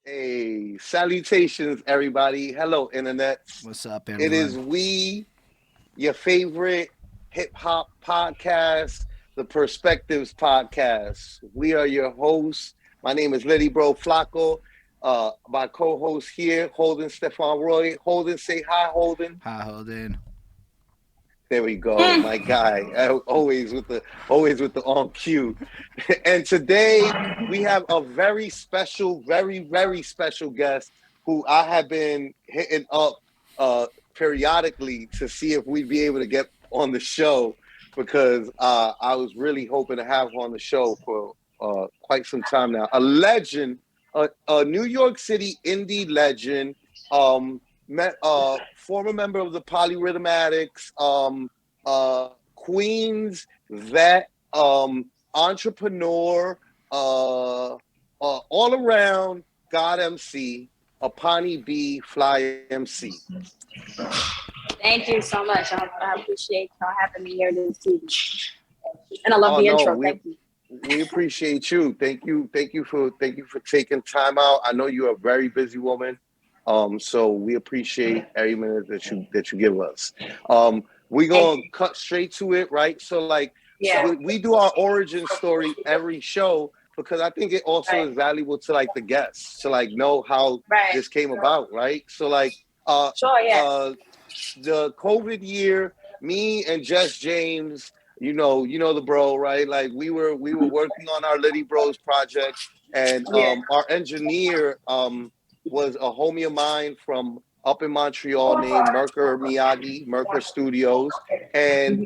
Hey, salutations, everybody. Hello, internet. What's up, It is everyone? your favorite hip hop podcast, the Perspectives Podcast. We are your hosts. My name is Littyyy Bro Flacko. My co-host here, Holden Stephan Roy. Holden, say hi, Holden. Hi, Holden. There we go, my guy. Always with the on cue. And today we have a very special, very special guest who I have been hitting up periodically to see if we'd be able to get on the show because I was really hoping to have her on the show for quite some time now. A legend, a New York City indie legend. Former member of the Polyrhythm Addicts, Queens vet, entrepreneur, all around God MC, Apani B, Fly MC. Thank you so much. I appreciate y'all having me here this evening. And I love Oh the no, intro. Thank you. we appreciate you. Thank you for taking time out. I know you're a very busy woman. So we appreciate every minute that you give us. We're gonna cut straight to it, right? So like Yeah. we do our origin story every show because I think it also is valuable to like the guests to like know how this came about, right? So like Sure, yeah. the COVID year, me and Jess James, you know the bro, right? Like we were working on our Littyyy Bros project, and Yeah. our engineer was a homie of mine from up in Montreal named Merker Miyagi, Merker Studios, and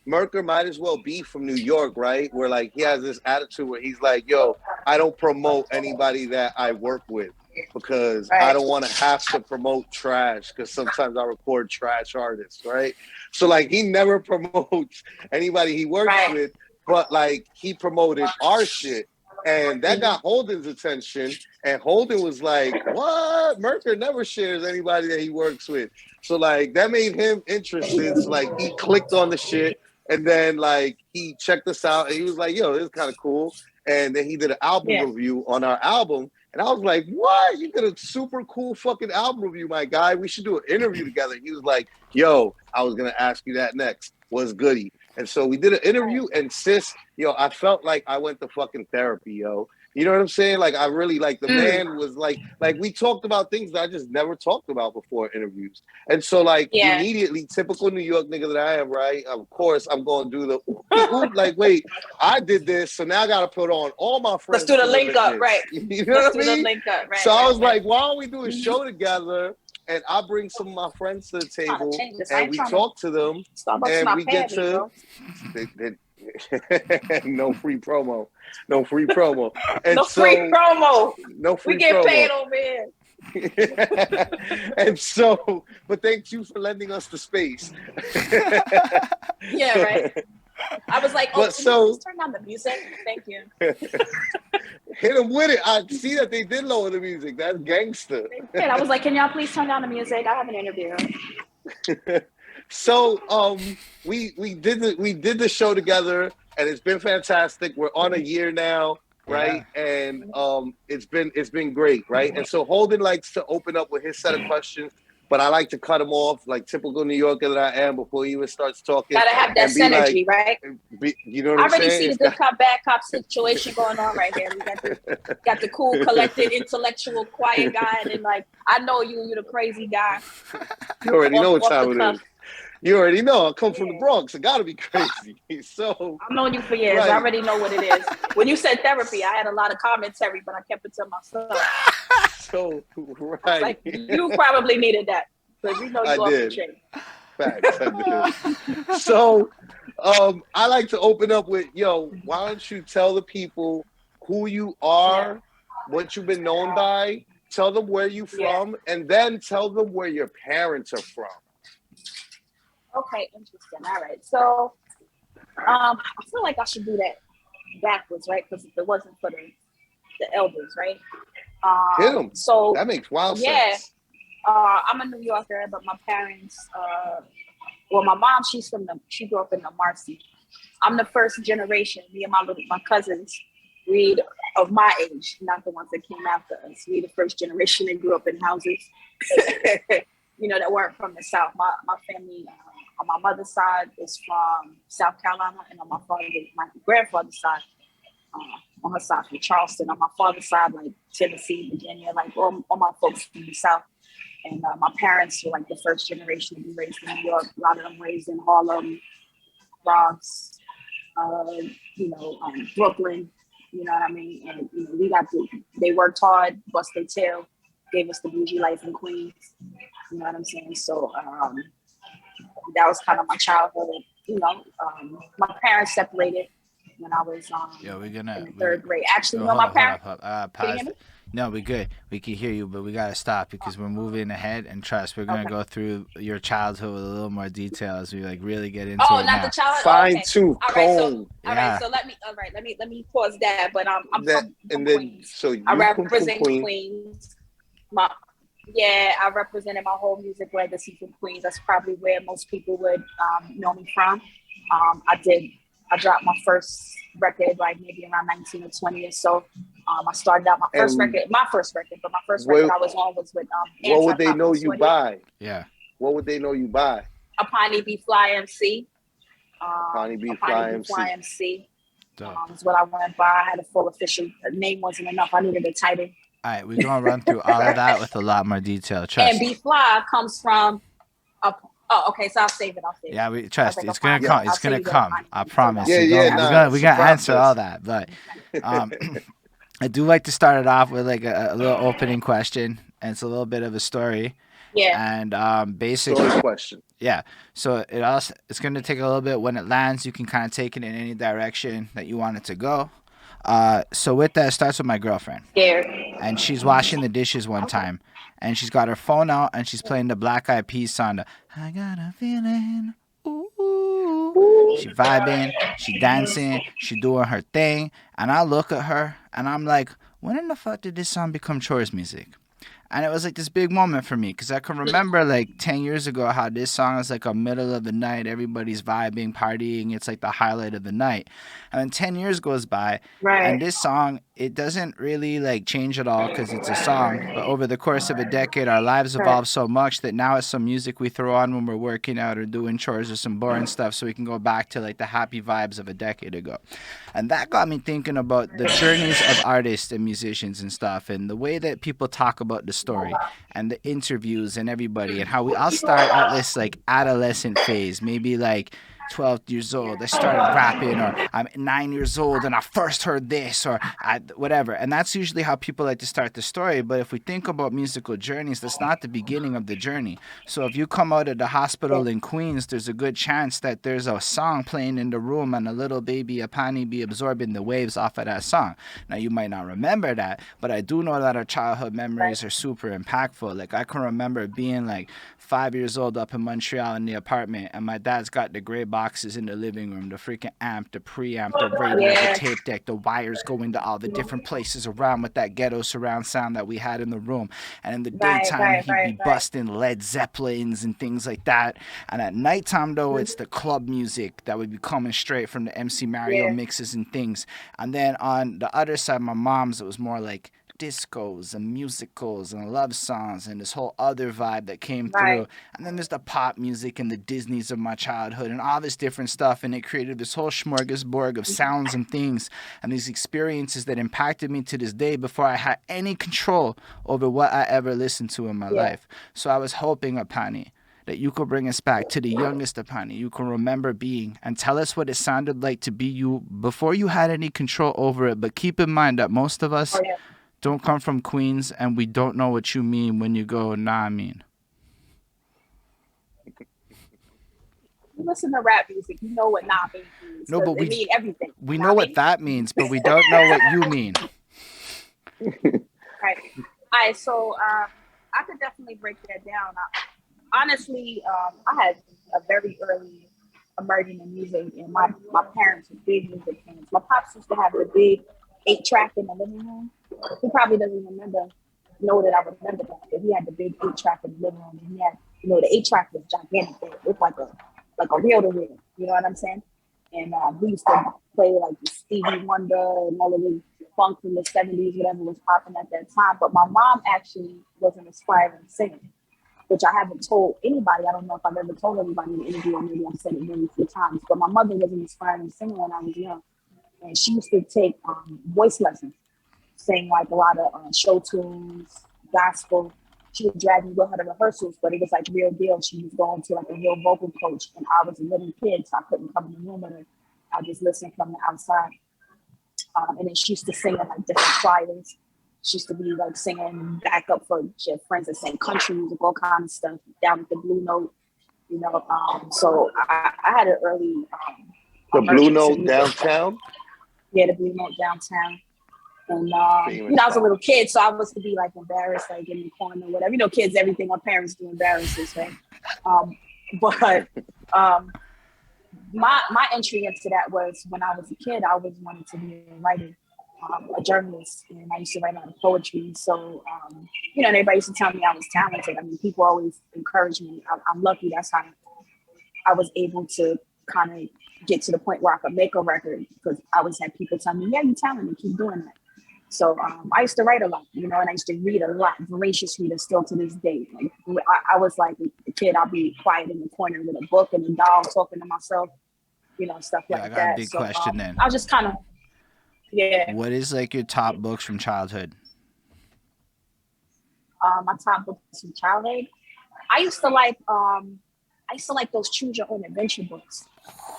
Merker might as well be from New York, right? Where like he has this attitude where he's like, "Yo, I don't promote anybody that I work with." Because I don't want to have to promote trash because sometimes I record trash artists, right? So like he never promotes anybody he works with, but like he promoted our shit. And that got Holden's attention. And Holden was like, what? Merker never shares anybody that he works with. So like that made him interested. So like he clicked on the shit and then like he checked us out and he was like, yo, this is kind of cool. And then he did an album review on our album. And I was like, what? You did a super cool fucking album review, my guy. We should do an interview together. He was like, yo, I was going to ask you that next. What's goody? And so we did an interview, and sis, yo, I felt like I went to fucking therapy, yo. You know what I'm saying? Like I really like the man was like we talked about things that I just never talked about before in interviews. And so like immediately, typical New York nigga that I am, right? Of course I'm gonna do the oop, like, wait, I did this, so now I gotta put on all my friends. Let's do the link up, right? You know what I mean? The link up, right? So I was like, why don't we do a show together? And I bring some of my friends to the table, and we talk to them, and we get to no free promo, no free promo, and no so, free promo, no free. We get promo. paid over here. And so, but thank you for lending us the space. Yeah, right. I was like, oh, can you please turn down the music? Thank you. Hit them with it. I see that they did lower the music. That's gangster. I was like, can y'all please turn down the music? I have an interview. So we did the show together, and it's been fantastic. We're on a year now, right? Yeah. And it's been great, right? And so Holden likes to open up with his set of questions, but I like to cut him off, like typical New Yorker that I am, before he even starts talking. Gotta have that synergy, like, right? You know what I'm saying? I already see the good cop, bad cop situation going on right here. We got the cool, collected, intellectual, quiet guy, and then like, I know you're the crazy guy. You already know what time it is. You already know I come from the Bronx. It gotta be crazy. So I've known you for years. Right. I already know what it is. When you said therapy, I had a lot of commentary, but I kept it to myself. So right, like you probably needed that because you know you off the chain. Facts, I did. So I like to open up with, yo, why don't you tell the people who you are, what you've been known by, tell them where you're from, and then tell them where your parents are from. Okay, interesting. All right. So I feel like I should do that backwards, right? Because if it wasn't for the elders, right? Hit them. So that makes wild sense. I'm a New Yorker, but my parents, well, my mom, she grew up in the Marcy. I'm the first generation. Me and my cousins, we of my age, not the ones that came after us. We the first generation that grew up in houses, that weren't from the South. My family on my mother's side is from South Carolina, and on my grandfather's side, on her side from Charleston. On my father's side, like Tennessee, Virginia, like all my folks from the South. And my parents were like the first generation to be raised in New York. A lot of them raised in Harlem, Bronx, Brooklyn. You know what I mean? And they worked hard, bust their tail, gave us the bougie life in Queens. You know what I'm saying? So that was kind of my childhood. My parents separated when I was in the third grade. Actually, my parents. No, we good. We can hear you, but we gotta stop because we're moving ahead. And trust, we're gonna go through your childhood with a little more detail as we like really get into it. Oh, not the childhood. Fine tooth comb. All right. So let me pause that. But I'm from Queens. So you I represent Queens. I represented my whole music legacy from Queens. That's probably where most people would know me from. I dropped my first record like maybe around 19 or 20 or so. I started out my first record I was on was with what would they know you by? Yeah. What would they know you by? Apani B Fly MC. Apani B Fly MC. Is what I went by. I had a full official name, wasn't enough. I needed a title. All right, we're gonna run through all of that with a lot more detail. Trust. And B Fly comes from okay, so I'll save it. Yeah, we trust. It's gonna come. It's gonna come. I promise. We're gonna answer all that. But I do like to start it off with like a little opening question, and it's a little bit of a story. Yeah. And basically, story question. Yeah. So it's gonna take a little bit. When it lands, you can kind of take it in any direction that you want it to go. So with that, it starts with my girlfriend. Scared. And she's washing the dishes one time. And she's got her phone out and she's playing the Black Eyed Peas song. I got a feeling. Ooh. She vibing, she dancing, she doing her thing. And I look at her and I'm like, when in the fuck did this song become chores music? And it was like this big moment for me because I can remember like 10 years ago how this song is like a middle of the night. Everybody's vibing, partying. It's like the highlight of the night. And then 10 years goes by. Right. And this song, it doesn't really like change at all because it's a song. But over the course of a decade, our lives evolved so much that now it's some music we throw on when we're working out or doing chores or some boring stuff so we can go back to like the happy vibes of a decade ago. And that got me thinking about the journeys of artists and musicians and stuff and the way that people talk about the story and the interviews and everybody and how we all start at this like adolescent phase, maybe like 12 years old, I started rapping, or I'm 9 years old and I first heard this, or whatever. And that's usually how people like to start the story. But if we think about musical journeys, that's not the beginning of the journey. So if you come out of the hospital in Queens, there's a good chance that there's a song playing in the room and a little baby Apani be absorbing the waves off of that song. Now, you might not remember that, but I do know that our childhood memories are super impactful. Like, I can remember being like 5 years old up in Montreal in the apartment, and my dad's got the gray boxes in the living room, the freaking amp, the preamp, the radio, the tape deck, the wires go into all the different places around with that ghetto surround sound that we had in the room. And in the daytime, he'd be busting Led Zeppelins and things like that. And at nighttime, though, it's the club music that would be coming straight from the MC Mario mixes and things. And then on the other side, my mom's, it was more like discos and musicals and love songs and this whole other vibe that came through. And then there's the pop music and the Disneys of my childhood and all this different stuff, and it created this whole smorgasbord of sounds and things and these experiences that impacted me to this day before I had any control over what I ever listened to in my life. So I was hoping, Apani, that you could bring us back to the youngest Apani you can remember being and tell us what it sounded like to be you before you had any control over it. But keep in mind that most of us don't come from Queens, and we don't know what you mean when you go, nah, I mean. You listen to rap music, you know what nah means. No, but we mean everything. We know what that means, but we don't know what you mean. Right. All right, so I could definitely break that down. Honestly, I had a very early emerging in music, and my parents were big music fans. My pops used to have the big 8-track in the living room. He probably doesn't know that I remember that, but he had the big 8-track in the living room. And he had, the 8-track was gigantic. It looked like a reel-to-reel. You know what I'm saying? And we used to play like the Stevie Wonder and all of the funk from the 70s, whatever was popping at that time. But my mom actually was an aspiring singer, which I haven't told anybody. I don't know if I've ever told anybody in the interview, or maybe I've said it very few times. But my mother was an aspiring singer when I was young. And she used to take voice lessons, sing like a lot of show tunes, gospel. She would drag me with her to rehearsals, but it was like real deal. She was going to like a real vocal coach, and I was a little kid, so I couldn't come in the room with her. I just listened from the outside. And then she used to sing in like different choirs. She used to be like singing backup for friends that sang country music, all kind of stuff down at the Blue Note, you know. So I had an early the Blue Note downtown. Yeah, the Blue Note downtown. And you know, I was a little kid, so I was to be like embarrassed, like in the corner, whatever. You know, kids, everything our parents do embarrasses, right? But my entry into that was when I was a kid. I always wanted to be a writer, a journalist, and I used to write a lot of poetry. So you know, and everybody used to tell me I was talented. I mean, people always encouraged me. I'm lucky. That's how I was able to kind of get to the point where I could make a record, because I always had people tell me, "Yeah, you're talented. Keep doing that." So I used to write a lot, you know, and I used to read a lot, voracious reader still to this day. Like I was like a kid, I'll be quiet in the corner with a book and a doll talking to myself, you know, stuff like that. I got a big question then. I was just kind of, yeah. What is like your top books from childhood? My top books from childhood, I used to like those choose your own adventure books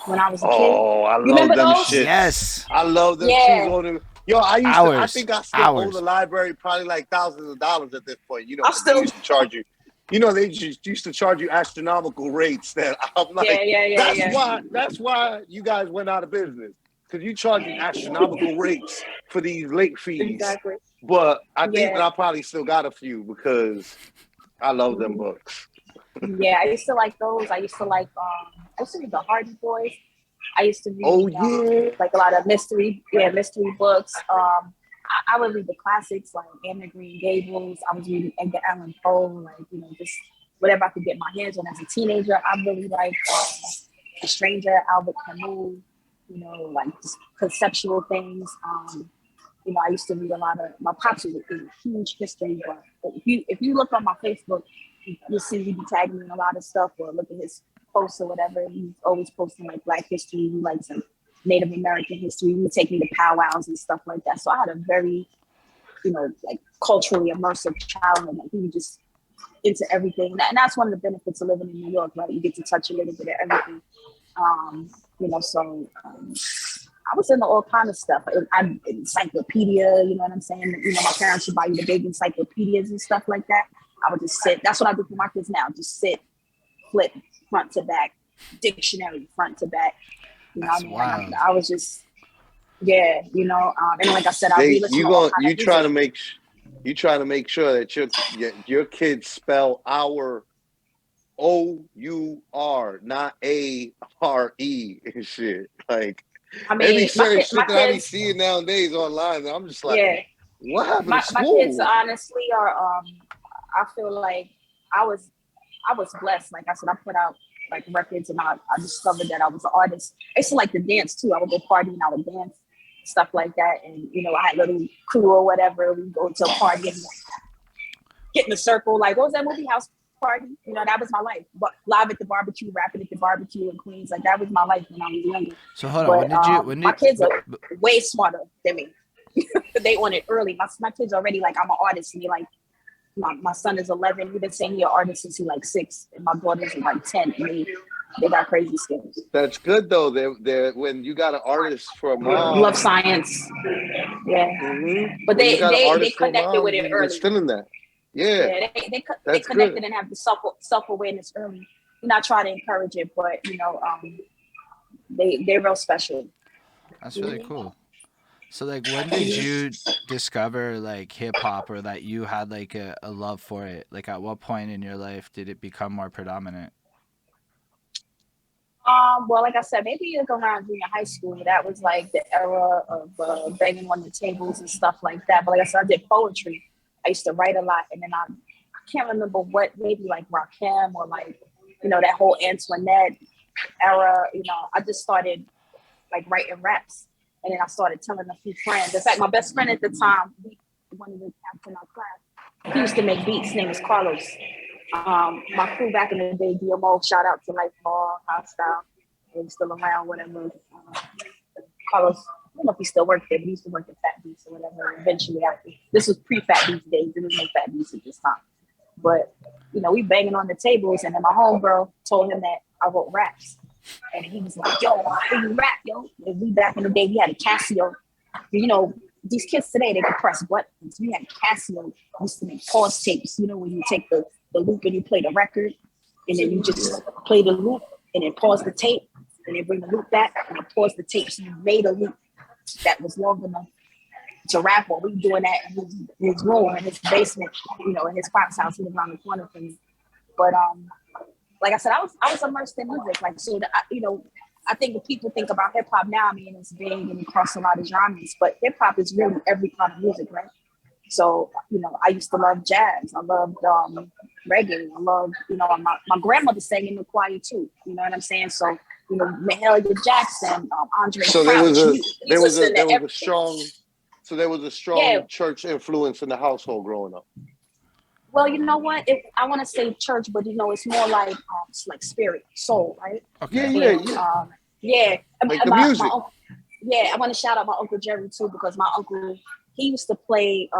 when I was a kid. Oh, I love them those? shit. Yes, I love them. Yeah. Choose own. Yo, I think I still owe hours. the library probably like thousands of dollars at this point. You know, they used to charge you. You know, they just used to charge you astronomical rates. That I'm like, that's why you guys went out of business, because you charging astronomical rates for these late fees. Exactly. But I think that I probably still got a few because I love them books. Yeah, I used to like those. I used to read the Hardy Boys. I used to read like a lot of mystery books. I would read the classics like Anne of Green Gables. I was reading Edgar Allan Poe, like, you know, just whatever I could get my hands on as a teenager. I really liked The Stranger, Albert Camus, you know, like just conceptual things. You know, I used to read a lot of, my pops was a huge history buff. If you look on my Facebook, you'll see he be tagging me in a lot of stuff, or look at his posts or whatever. He's always posting like Black history, he likes some Native American history. He would take me to powwows and stuff like that. So I had a very, you know, like culturally immersive childhood. Like, he was just into everything. And that's one of the benefits of living in New York, right? You get to touch a little bit of everything. You know, so I was into all kind of stuff. I'm encyclopedia, you know what I'm saying? You know, my parents would buy you the big encyclopedias and stuff like that. I would just sit. That's what I do for my kids now. Just sit, flip front to back, dictionary front to back. You know what I mean? Like, I was just, yeah, you know. And like I said, you trying to make sure that your kids spell our OUR, not ARE and shit. Like, I mean, certain shit that I be seeing nowadays online, and I'm just like, what happened to school? My kids honestly are. I feel like I was blessed. Like I said, I put out like records, and I discovered that I was an artist. I used to like to dance too. I would go party and I would dance, stuff like that. And you know, I had a little crew or whatever. We'd go to a party and get in a circle. Like, what was that movie, House Party? You know, that was my life. But live at the barbecue, rapping at the barbecue in Queens. Like, that was my life when I was younger. So hold on, my kids are way smarter than me. They on it early. My kids already like, I'm an artist, and they like. My son is 11. We've been saying he's an artist since he's like 6, and my daughters are like 10. And they got crazy skills. That's good though. They're when you got an artist for a mom. Love science. Yeah. Mm-hmm. But they connected with it early. Still in that. Yeah. They connected and have the self-awareness early. You know, I try to encourage it, but you know, they're real special. That's really cool. So, like, when did you discover, like, hip-hop, or that you had, like, a love for it? Like, at what point in your life did it become more predominant? Well, like I said, maybe like around junior high school. That was, like, the era of banging on the tables and stuff like that. But like I said, I did poetry. I used to write a lot. And then I can't remember what, maybe, like, Rakim or, like, you know, that whole Antoinette era. You know, I just started, like, writing raps. And then I started telling a few friends. In fact, my best friend at the time, one of the cats in our class, he used to make beats. His name was Carlos. My crew back in the day, DMO, shout out to Lightball, Hostile. He's still around, whatever. Carlos, I don't know if he still worked there, but he used to work at Fat Beats or whatever. Eventually, after this was pre-Fat Beats days, there was no Fat Beats at this time. But we banging on the tables, and then my homegirl told him that I wrote raps, and he was like, "Yo, I hear you rap, yo." And we back in the day, we had a Casio. These kids today, they can press buttons. We had Casio. We used to make pause tapes. When you take the loop and you play the record, and then you just play the loop, and then pause the tape, and then bring the loop back, and then pause the tape. So you made a loop that was long enough to rap on. We were doing that in his room, in his basement, in his pop's house. He was around the corner from me. But like I said, I was immersed in music. Like, so I think when people think about hip hop now, I mean, it's big and across a lot of genres, but hip hop is really every kind of music, right? So, I used to love jazz. I loved reggae. I loved, my grandmother sang in the choir too. You know what I'm saying? So, Mahalia Jackson, Andre So Crouch. there was a strong church influence in the household growing up. Well, you know what? I want to say church, but it's more like spirit, soul, right? Okay. Yeah. Like the music. I want to shout out my Uncle Jerry too, because my uncle, he used to play,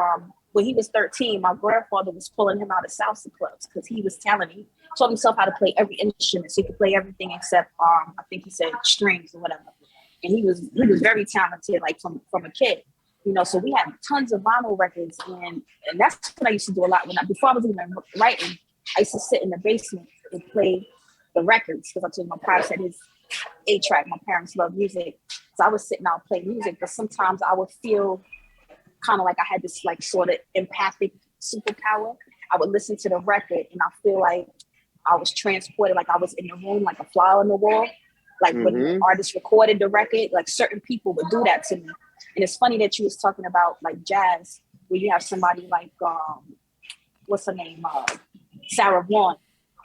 when he was 13, my grandfather was pulling him out of salsa clubs because he was talented. He taught himself how to play every instrument. So he could play everything except, I think he said strings or whatever. And he was very talented, like from a kid. So we had tons of vinyl records, and that's what I used to do a lot before I was even writing. I used to sit in the basement and play the records because I told my pops had his 8-track. My parents love music, so I was sitting out playing music. But sometimes I would feel kind of like I had this like sort of empathic superpower. I would listen to the record and I feel like I was transported, like I was in the room, like a fly on the wall. Like when the artist recorded the record, like certain people would do that to me. And it's funny that you was talking about like jazz, where you have somebody like, what's her name? Sarah Vaughan,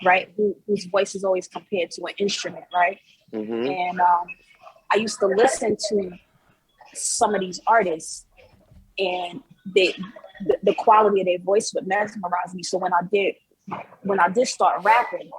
right? Whose voice is always compared to an instrument, right? Mm-hmm. And I used to listen to some of these artists, and the quality of their voice would mesmerize me. So when I did start rapping,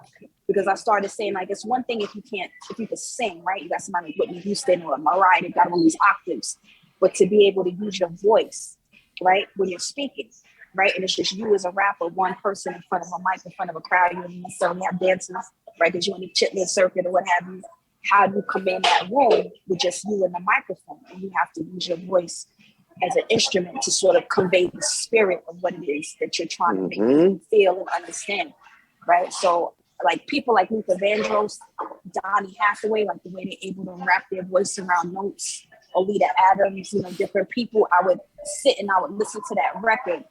because I started saying, like, it's one thing if you could sing, right? You got somebody like Whitney Houston or Mariah, they got all these octaves, but to be able to use your voice, right, when you're speaking, right? And it's just you as a rapper, one person in front of a mic, in front of a crowd. You don't necessarily have dancers, right? Because you're in the chitlin circuit or what have you. How do you come in that room with just you and the microphone? And you have to use your voice as an instrument to sort of convey the spirit of what it is that you're trying to make people feel and understand, right? So like people like Luther Vandross, Donny Hathaway, like the way they're able to wrap their voice around notes, Olita Adams, different people, I would sit and I would listen to that record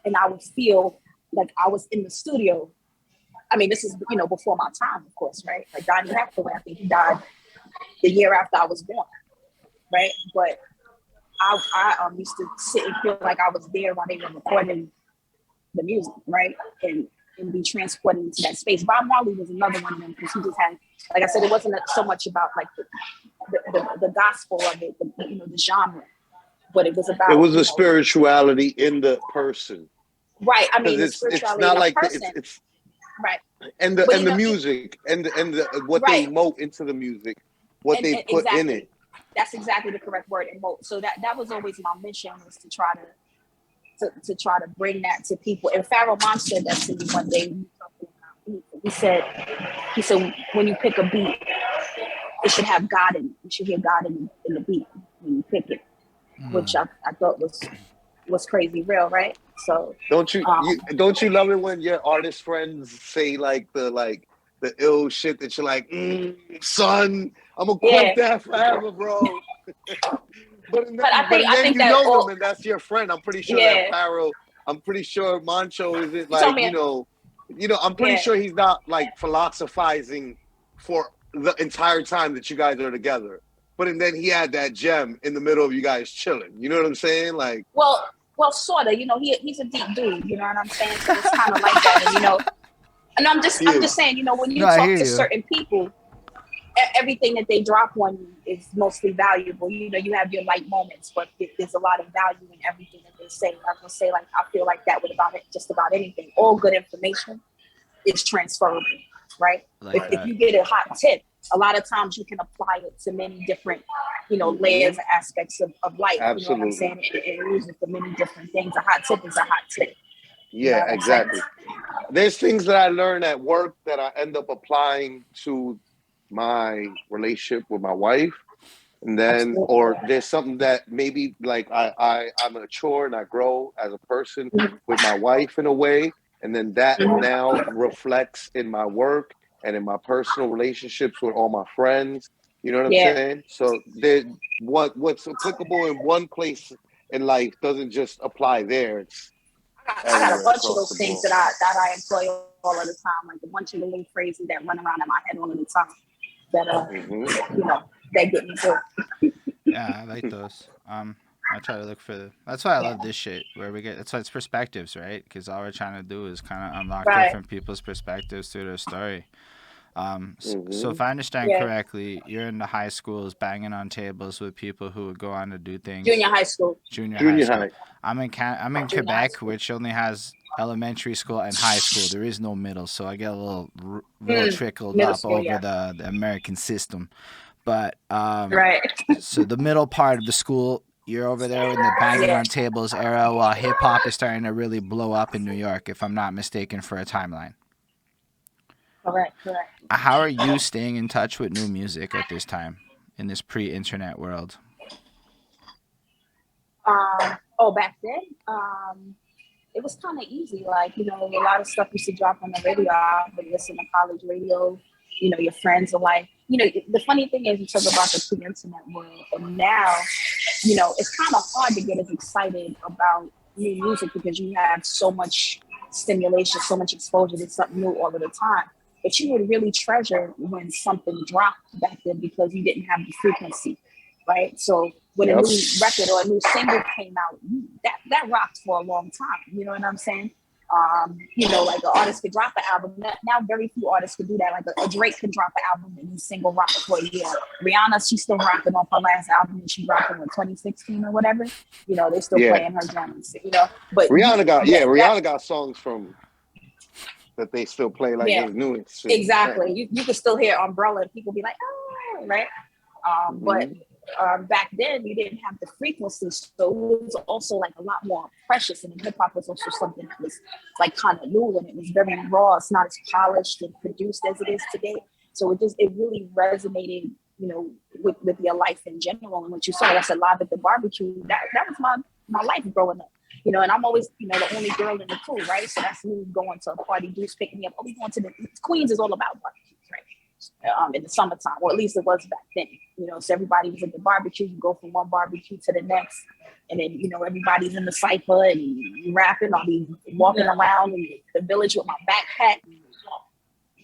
and I would feel like I was in the studio. I mean, this is, before my time, of course, right? Like Donny Hathaway, I think he died the year after I was born, right? But I used to sit and feel like I was there while they were recording the music, right? And be transported into that space. Bob Marley was another one of them because he just had, like I said, it wasn't so much about like the gospel of it, the genre, but it was about. It was a spirituality in the person, right? I mean, it's not like it's right, and the music and what they emote into the music, what they put exactly. in it. That's exactly the correct word, emote. So that was always my mission, was to try to bring that to people. And Pharaoh Monch said that to me one day. He said, when you pick a beat, it should have God in it. You should hear God in the beat when you pick it, which I thought was crazy real, right? So don't you love it when your artist friends say like the ill shit that you're like, son, I'm gonna quote that forever, bro. But I think that them and that's your friend. I'm pretty sure that Pharaoh. I'm pretty sure Moncho isn't like I'm pretty sure he's not like philosophizing for the entire time that you guys are together. But and then he had that gem in the middle of you guys chilling. You know what I'm saying? Like, well, sorta. He's a deep dude. You know what I'm saying? So it's kind of like that. And I'm just saying. When you talk to certain people, everything that they drop on you is mostly valuable. You know, you have your light moments, but there's a lot of value in everything that they say. I'm gonna say, like, I feel like that with just about anything. All good information is transferable, right? If you get a hot tip, a lot of times you can apply it to many different, you know, layers and aspects of life. Absolutely. You know what I'm saying? And use it for many different things. A hot tip is a hot tip. Yeah, exactly. There's things that I learn at work that I end up applying to my relationship with my wife. And then, or there's something that maybe like I mature and I grow as a person with my wife in a way. And then that now reflects in my work and in my personal relationships with all my friends. You know what I'm saying? So what's applicable in one place in life doesn't just apply there. It's I got a bunch of those things that I employ all of the time, like a bunch of little phrases that run around in my head all of the time that you know, that get me through. Yeah, I like those. I try to look for that's why I love this shit where we get that's why it's perspectives, right? Because all we're trying to do is kind of unlock different people's perspectives through their story. So if I understand correctly, you're in the high schools banging on tables with people who would go on to do things. Junior high school. Junior high. I'm in Quebec, which only has elementary school and high school. There is no middle, so I get a little trickled up over the American system. But so the middle part of the school, you're over there in the banging on tables era while hip hop is starting to really blow up in New York, if I'm not mistaken, for a timeline. Correct. How are you staying in touch with new music at this time in this pre-internet world? Back then, it was kind of easy. Like, you know, a lot of stuff used to drop on the radio. I would listen to college radio. You know, your friends are like, you know, the funny thing is you talk about the pre-internet world, and now, you know, it's kind of hard to get as excited about new music because you have so much stimulation, so much exposure to something new all of the time. But you would really treasure when something dropped back then because you didn't have the frequency, right? So when a new record or a new single came out, that rocked for a long time. You know what I'm saying? You know, like an artist could drop an album. Now very few artists could do that. Like a Drake could drop an album and a single rock for a year. Rihanna, she's still rocking off her last album and she's rocking in 2016 or whatever. You know, they're still playing her gems. You know, but Rihanna got songs from that they still play like it was new. Exactly. You could still hear Umbrella and people be like, oh, right. But back then you didn't have the frequency, so it was also like a lot more precious, and hip hop was also something that was like kind of new and it was very raw. It's not as polished and produced as it is today, so it really resonated, you know, with your life in general. And what you saw, that's Live at the Barbecue, that was my life growing up, you know. And I'm always, you know, the only girl in the crew, right? So that's me going to a party, dudes picking me up. We going to the Queens is all about barbecues, right? In the summertime, or at least it was back then, you know. So everybody was at the barbecue. You go from one barbecue to the next, and then, you know, everybody's in the cypher and you rapping. I'll be walking around in the village with my backpack. And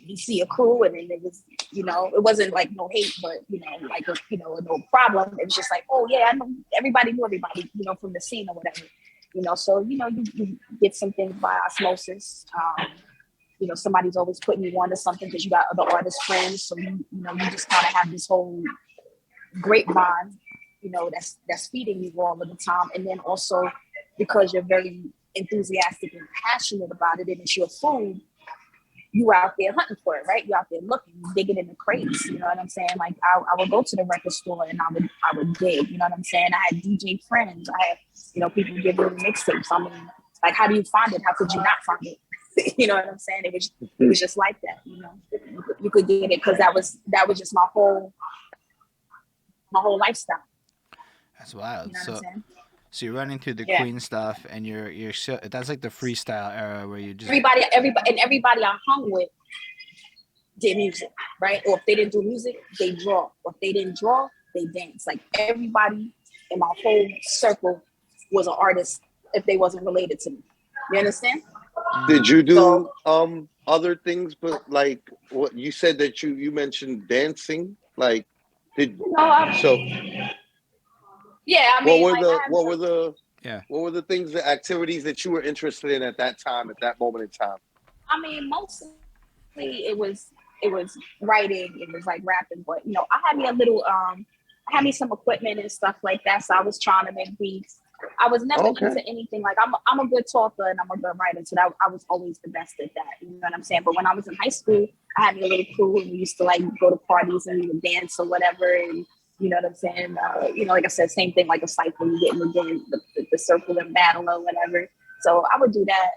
you see a crew, and then it was, you know, it wasn't like no hate, but, you know, like, you know, no problem. It was just like, oh yeah, I know everybody knew everybody, you know, from the scene or whatever, you know. So, you know, you get some things by osmosis. You know, somebody's always putting you on to something because you got other artist friends. So, you know, you just kind of have this whole grapevine, you know, that's feeding you all of the time. And then also because you're very enthusiastic and passionate about it and it's your food, you out there hunting for it, right? You out there looking, digging in the crates, you know what I'm saying? Like I would go to the record store and I would dig, you know what I'm saying? I had DJ friends. I had, you know, people giving me mixtapes. I mean, like, how do you find it? How could you not find it? You know what I'm saying? It was just like that, you know. You could get it because that was just my whole lifestyle. That's wild. You know so you're running through the Queen stuff, and you're that's like the freestyle era where you just everybody I hung with did music, right? Or if they didn't do music, they draw. Or if they didn't draw, they dance. Like everybody in my whole circle was an artist if they wasn't related to me. You understand? Did you do other things, but like what you said that you mentioned dancing? Like yeah, I mean, what were the things, the activities that you were interested in at that time, at that moment in time? I mean, mostly it was writing, it was like rapping, but you know, I had me a little I had me some equipment and stuff like that. So I was trying to make beats. I was never into anything like I'm a good talker and I'm a good writer, so that I was always the best at that. You know what I'm saying? But when I was in high school, I had me a little crew and we used to like go to parties and we would dance or whatever. And you know what I'm saying? You know, like I said, same thing like a cycle, you get in the circle and battle or whatever. So I would do that.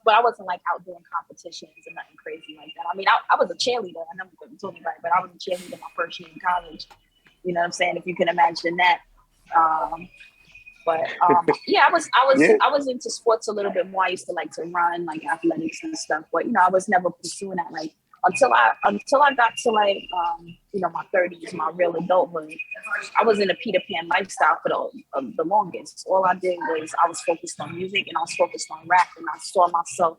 But I wasn't like out doing competitions and nothing crazy like that. I mean, I was a cheerleader. I never told anybody, but I was a cheerleader my first year in college. You know what I'm saying? If you can imagine that. Yeah, I was into sports a little bit more. I used to like to run, like athletics and stuff. But you know, I was never pursuing that like until I got to like you know, my 30s, my real adulthood. I was in a Peter Pan lifestyle for the longest. All I did was I was focused on music and I was focused on rap, and I saw myself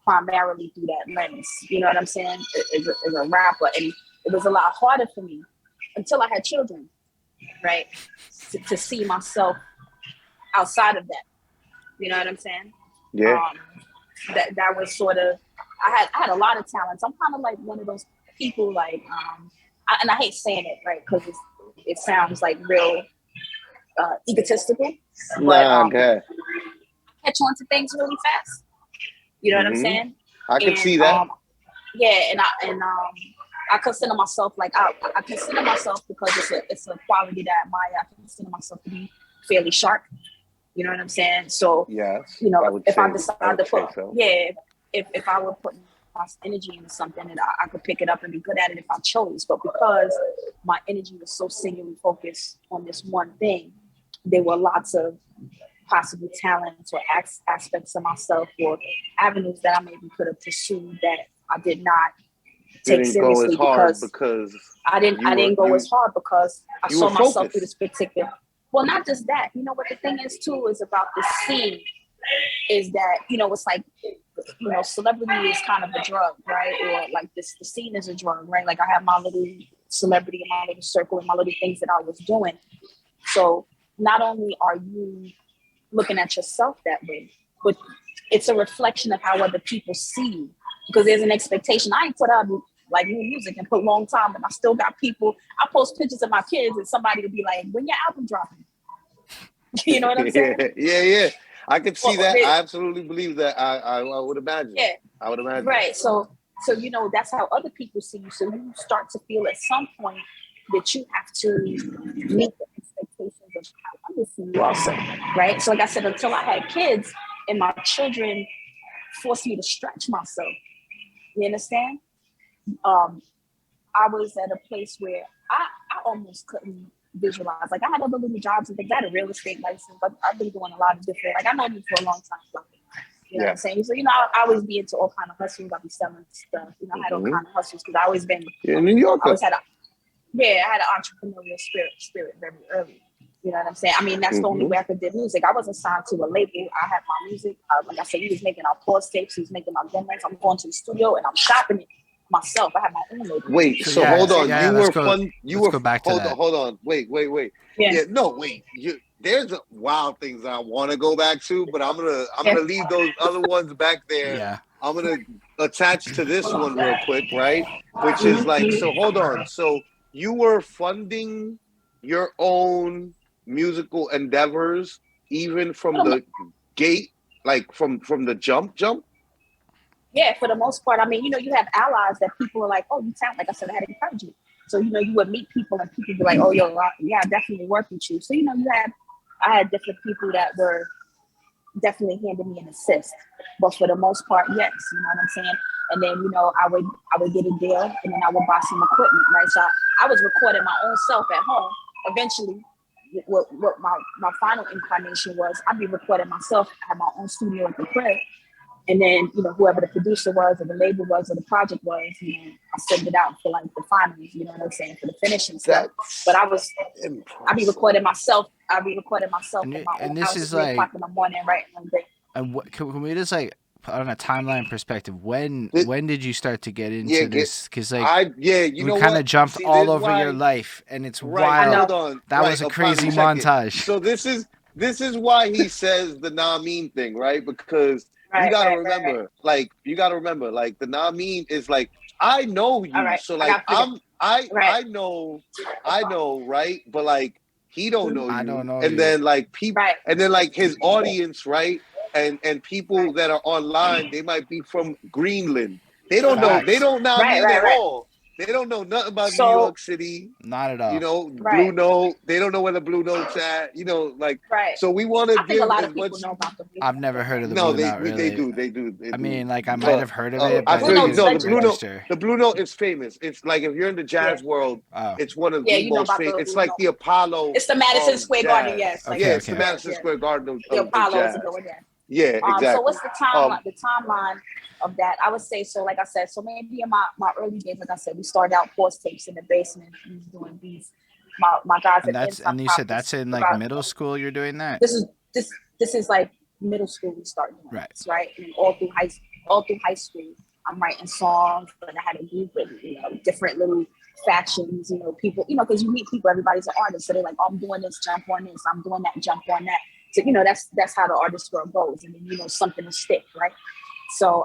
primarily through that lens. You know what I'm saying? As a rapper, and it was a lot harder for me until I had children, right? To see myself outside of that. You know what I'm saying? Yeah. That was sort of, I had a lot of talents. I'm kind of like one of those people like, and I hate saying it, right? Because it sounds like real egotistical. But Okay. I catch on to things really fast. You know what I'm saying? I can see that. Yeah, and I consider myself like I consider myself, because it's a quality that I admire. I consider myself to be fairly sharp. You know what I'm saying? So yes, you know, if I decide to put if I would put my energy into something, and I could pick it up and be good at it if I chose. But because my energy was so singularly focused on this one thing, there were lots of possible talents or aspects of myself or avenues that I maybe could have pursued that I did not take seriously because I didn't go as hard because I saw myself through this particular. Well, not just that. You know what the thing is too is about the scene is that, you know, it's like, you know, celebrity is kind of a drug, right? Or like the scene is a drug, right? Like I have my little celebrity and my little circle and my little things that I was doing. So not only are you looking at yourself that way, but it's a reflection of how other people see you, because there's an expectation. I ain't put out like new music and put long time, and I still got people. I post pictures of my kids and somebody will be like, when your album dropping? You know what I'm saying? Yeah. I could see that. I absolutely believe that. I would imagine. Yeah. I would imagine. Right. So you know, that's how other people see you. So you start to feel at some point that you have to meet the expectations of how others see you also. Right. So like I said, until I had kids, and my children forced me to stretch myself. You understand? I was at a place where I almost couldn't visualize. Like I had other little jobs and things. I had a real estate license, but I've been doing a lot of different. Like I know you for a long time. You know what I'm saying? So you know, I always be into all kind of hustles. I'll be selling stuff. You know, I had all kind of hustles because I always been. In New York. I always had I had an entrepreneurial spirit very early. You know what I'm saying? I mean, that's the only way I could do music. I wasn't signed to a label. I had my music. Like I said, he was making our pause tapes. He was making our demos. I'm going to the studio and I'm shopping it myself. I have my own label. Wait, so hold on. Go back to that. Hold on. Wait. Yeah, no, wait. There's wild things I want to go back to, but I'm gonna leave those other ones back there. Yeah. I'm gonna attach to this one real quick, right? Which is like, so hold on. So you were funding your own musical endeavors even from the gate, like from the jump? Yeah, for the most part. I mean, you know, you have allies that people are like, oh, you sound, like I said, I had encouragement. So, you know, you would meet people and people be like, oh, yo, yeah, I definitely work with you. So, you know, I had different people that were definitely handing me an assist. But for the most part, yes, you know what I'm saying? And then, you know, I would get a deal and then I would buy some equipment, right? So I was recording my own self at home. Eventually, what my final incarnation was, I'd be recording myself. I had my own studio at the crib. And then, you know, whoever the producer was or the label was or the project was, you know, I send it out for like the finals, you know what I'm saying, for the finishing stuff. But I'd be recording myself. I'd be recording myself in my own house at 3 o'clock in the morning, right? And what, can we just like, on a timeline perspective, when did you start to get into this? Because like, we kind of jumped all over your life, and it's wild. Hold on. That was a crazy montage. So this is why he says the nah-mean thing, right? Because you gotta remember, like the nah-mean is like I know you, All right. so like I right. know, right? But like he don't know I you, don't know and you. then like people, Right. and then like his audience, right? And people that are online, they might be from Greenland. They don't know. They Facts. don't know Right. me at Right. Right. all. They don't know nothing about New So York City. Not at You all. know, Blue right. Note. They don't know where the Blue Note's at. You know, like Right. so we want to I think a give lot as of people much. know about the Blue I've Note. never heard of the No, Blue Note, they really. do, I mean, like, I might But have heard of it, I but Blue feel it you. Note's didn't No, legendary. register. The Blue Note is famous. It's like if you're in the Yeah. jazz world, Oh, it's one of Yeah, the you know most about famous. the It's Blue like Note. the Apollo It's the Madison of Square Garden. jazz. Yes. Like Yeah, okay, it's the okay. Madison Square Garden The of Apollos are jazz. going there. Yeah, So exactly. what's the timeline of that? I would say so. Like I said, so maybe in my early days, like I said, we started out pause tapes in the basement. We was doing these. My guys And at you said that's in like middle school. You're doing that, This is like middle school. We start doing right? this, right? And all through high school, I'm writing songs, and I had a group of different little factions. People. Because you meet people. Everybody's an artist, so they're like, oh, I'm doing this, jump on this. I'm doing that, jump on that. So that's how the artist world goes, and then something to stick, right? So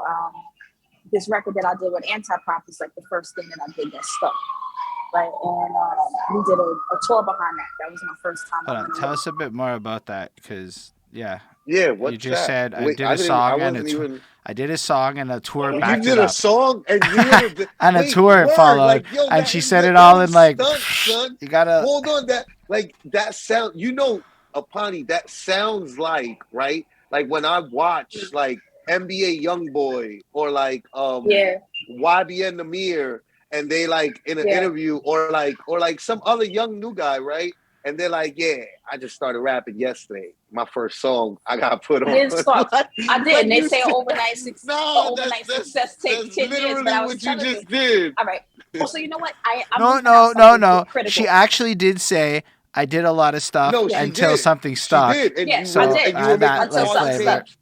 this record that I did with Anti-Pop is like the first thing that I did that stuck, right? And we did a tour behind that. That was my first time. Hold on, tell us a bit more about that, because Yeah, you what's just that? said I Wait, did a song I and wasn't even. I did a song and a tour You backed did it a up, song and you and a wait, tour word, followed, like yo, and that she is said like it all no in like stunt, son. you gotta. Hold on, that sound. Apani, that sounds like right, like when I watch like NBA YoungBoy or like Yeah, YBN Namir, and they like in an yeah. interview or like some other young new guy, right? And they're like, yeah, I just started rapping yesterday. My first song I got put I on. didn't start. I did, Like and they you say said, overnight success takes that's 10 years. But literally I was what you telling you, just did. all right. Also, you know what? I'm No, leaving out no, no, something no. She critical. actually did say I did a lot of stuff No, she until did. something She stuck. did, and Yeah, you I So were did making that until like something pause flavor, stuck. tapes.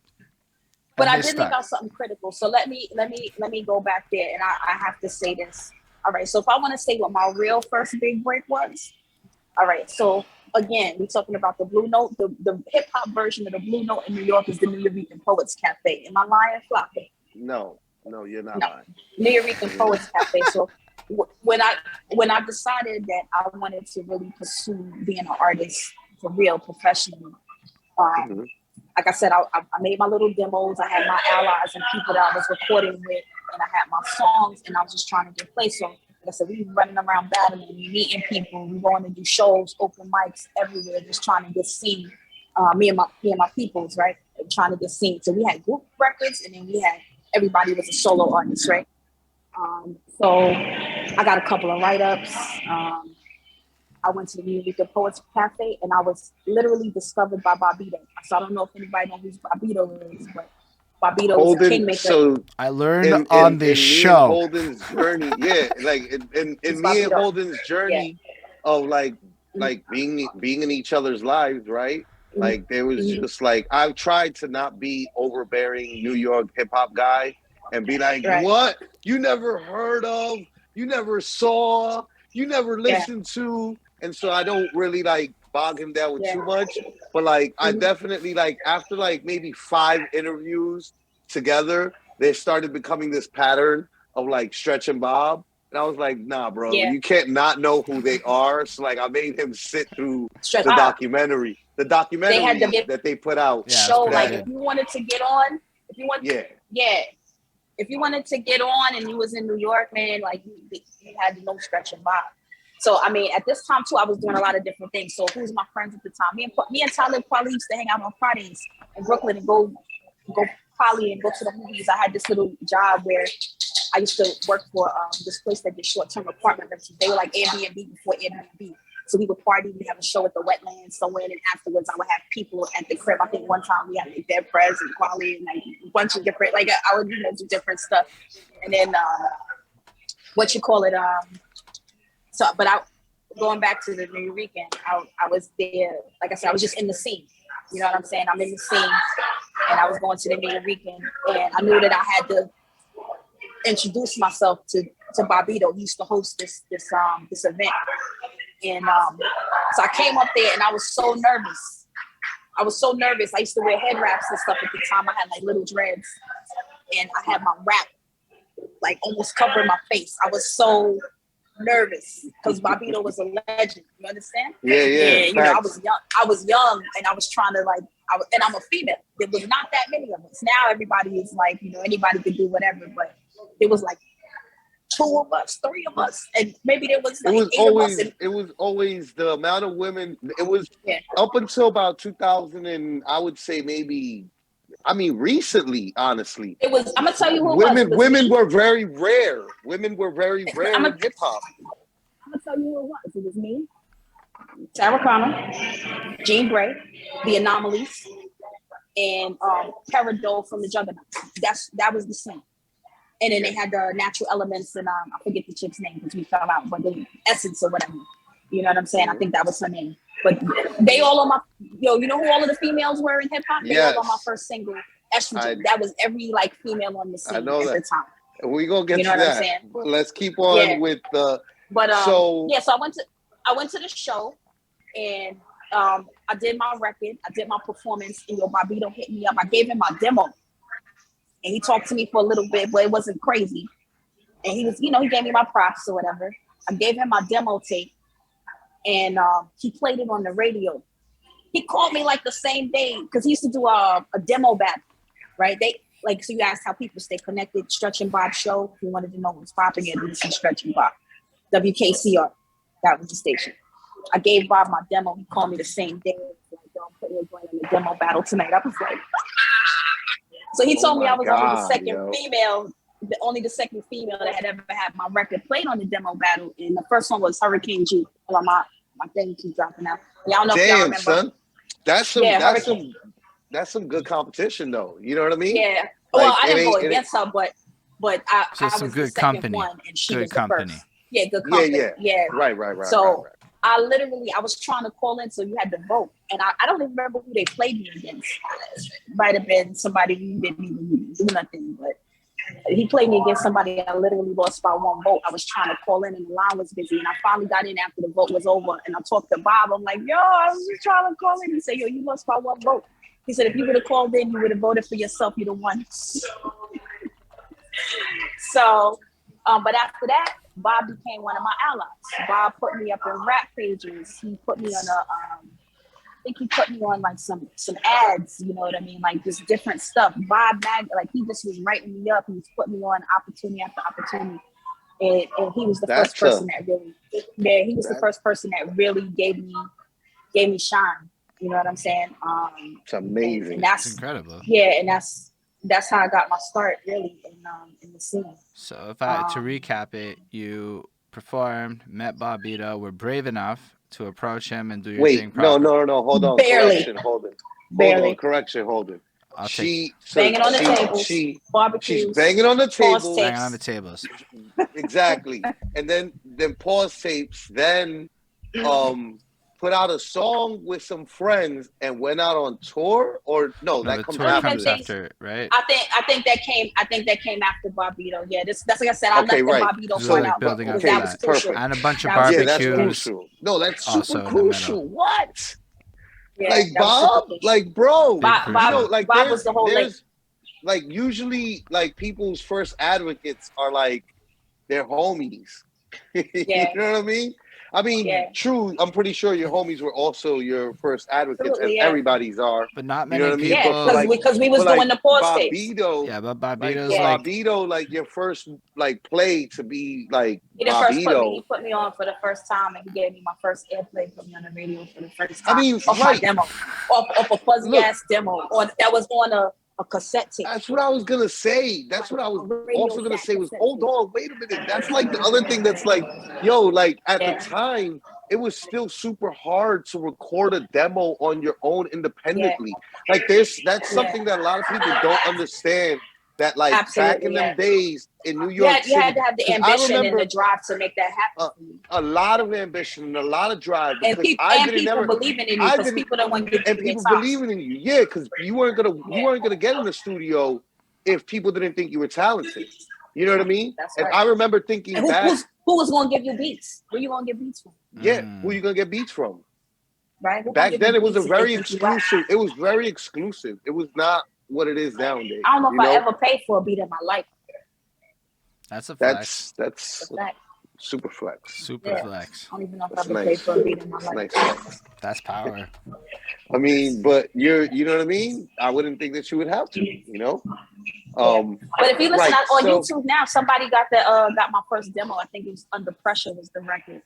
But and I this did leave stuck. out something critical. So let me go back there, and I have to say this. All right. So if I want to say what my real first big break was, all right. So again, we're talking about the Blue Note. The hip hop version of the Blue Note in New York is the Nuyorican Poets Cafe. Am I lying, Flacko? No, you're not No, lying. Nuyorican You're Poets not. Cafe. So when I decided that I wanted to really pursue being an artist for real, professionally, Mhm. like I said, I made my little demos. I had my allies and people that I was recording with, and I had my songs, and I was just trying to get placed. So, like I said, we were running around battling, we meeting people, we going to do shows, open mics everywhere, just trying to get seen. Me and my peoples, right, trying to get seen. So we had group records, and then we had everybody was a solo artist, right. So I got a couple of write-ups. I went to the New York Poets Cafe, and I was literally discovered by Bobito. So I don't know if anybody knows who Bobito is, but Bobito is a Holden. kingmaker. So I learned in on in this in me and show. Holden's journey, yeah, like in It's me and Bobito. Holden's Yeah. journey of like being in each other's lives, right? Mhm. Like there was Mhm. just like I've tried to not be overbearing New York hip hop guy and be like, Right. what you never heard of, you never saw, you never Yeah. listened to, and so I don't really like bog him down with Yeah. too much. But like I Mhm. definitely like after like maybe 5 interviews together, they started becoming this pattern of like Stretch and Bob. And I was like, nah, bro, Yeah. you can't not know who they are. So like I made him sit through Straight the up. documentary. The They had documentary the that they put out. Yeah, it's show, pretty like, That if good. you wanted to get on, if you want, yeah. yeah, if you wanted to get on and you was in New York, man, like you had no Stretch and Bob. So I mean, at this time too, I was doing a lot of different things. So who's my friends at the time? Me and Talib Kweli used to hang out on Fridays in Brooklyn and go Poly and go to the movies. I had this little job where I used to work for this place that did short-term apartment rentals. They were like Airbnb before Airbnb. So we would party, we'd have a show at the wetlands somewhere, and afterwards I would have people at the crib. I think one time we had like Dead Prez and Quali and like a bunch of different, like I would do different stuff. And then what you call it, so but I going back to the New Weekend, I was there, like I said, I was just in the scene. You know what I'm saying? I'm in the scene, and I was going to the New Weekend, and I knew that I had to introduce myself to Bobito. He used to host this event, and so I came up there, and I was so nervous. I used to wear head wraps and stuff at the time. I had like little dreads, and I had my rap like almost covering my face. I was so nervous because Bobito was a legend. You understand? Yeah. And, you know, I was young and I was trying to like, and I'm a female. There was not that many of us. Now everybody is like, you know, anybody could do whatever, but it was like 2 of us, 3 of us, and maybe there was like 8 of us. It was always the amount of women. It was up until about 2000, and I would say maybe. I mean, recently, honestly, it was. I'm gonna tell you who women were very rare. Women were very rare in hip hop. I'm gonna tell you who it was. It was me, Sarah Connor, Jean Grey, The Anomalies, and Peridot from the Juggernauts. That was the same. And then they had the Natural Elements, and I forget the chick's name because we fell out, but the Essence or whatever. You know what I'm saying? I think that was her name. But they all on my, you know who all of the females were in hip hop? They all on my first single, Estrogen. That was every like female on the scene at the time. We're gonna get you know to what that. I'm saying? But let's keep on with the. But so I went to the show, and I did my record, I did my performance, and Bobito hit me up. I gave him my demo, and he talked to me for a little bit, but it wasn't crazy. And he was, you know, he gave me my props or whatever. I gave him my demo tape. And he played it on the radio. He called me like the same day because he used to do a demo battle, right? They like, so you asked how people stay connected. Stretch and Bob show. If you wanted to know what's popping, it was Stretch and Bob. WKCR, that was the station. I gave Bob my demo. He called me the same day. Like, yo, I'm putting a joint in the demo battle tonight. I was like, so he told me I was only the second female. Only the second female that had ever had my record played on the demo battle, and the first one was Hurricane G. Well, my thing keeps dropping out. Y'all know if y'all remember. Son, that's some good competition, though. You know what I mean? Yeah. Like, well, I didn't go against her, but I was some the good second company. one, and she good was company. the first. Yeah, good company. Yeah. Right. So I was trying to call in, so you had to vote, and I don't even remember who they played me against. Might have been somebody who didn't even do nothing, but. He played me against somebody I literally lost by 1 vote. I was trying to call in and the line was busy. And I finally got in after the vote was over. And I talked to Bob. I'm like, yo, I was just trying to call in. He said, yo, you lost by 1 vote. He said, if you would have called in, you would have voted for yourself. You'd have won. So, but after that, Bob became one of my allies. Bob put me up in rap pages. He put me on I think he put me on like some ads, you know what I mean? Like just different stuff. Bob Mag, like he just was writing me up. He was putting me on opportunity after opportunity. And he was the first person that really, the first person that really gave me shine. You know what I'm saying? It's amazing. And that's incredible. Yeah, and that's how I got my start really in the scene. So if I to recap it, you performed, met Bobito, were brave enough to approach him and do your thing properly. No. Hold on. Barely. Correction, Holden. Banging on the tables. She's banging on the tables. Banging on the tables. Exactly. And then pause tapes. Then put out a song with some friends and went out on tour. Or no, that comes after, right? I think that came after Bobito. Yeah, that's like I said. I let the Bobito so out. Building up that was crucial. And a bunch of barbecues. Yeah, that's crucial. No, that's super crucial. What? Yeah, like Bob, like bro, Bob was the whole like usually like people's first advocates are like their homies. You know what I mean? I mean, true. I'm pretty sure your homies were also your first advocates, and everybody's are. But not many people. Yeah, because we was doing the pause tapes. Yeah, but Bobito's Bobito, like your first like play to be like Bobito. He put me on for the first time, and he gave me my first airplay, put me on the radio for the first time. I mean, off my demo, off a fuzzy ass demo, or that was on a cassette tape. That's what I was gonna say. That's what I was also gonna say was, hold on, wait a minute. That's like the other thing that's like, yo, like at the time, it was still super hard to record a demo on your own independently. Like that's something that a lot of people don't understand. That like back in them days in New York City, you had to have the ambition and the drive to make that happen. A lot of ambition and a lot of drive. And people believing in you because people don't want to give you people believing in you. Yeah, because you weren't gonna get in the studio if people didn't think you were talented. You know what I mean? That's and right. I remember thinking back. Who was going to give you beats? Where you going to get beats from? Yeah, who you going to get beats from? Right. Back then, it was a very exclusive. It was very exclusive. It was not what it is nowadays. I don't know if I ever paid for a beat in my life. That's a flex. That's super flex. Super flex. I don't even know if I've ever played for a beat in my life. Nice flex. That's power. I mean, but you know what I mean? I wouldn't think that you would have to, you know? But if you listen right, on YouTube now, somebody got my first demo. I think it was Under Pressure was the record.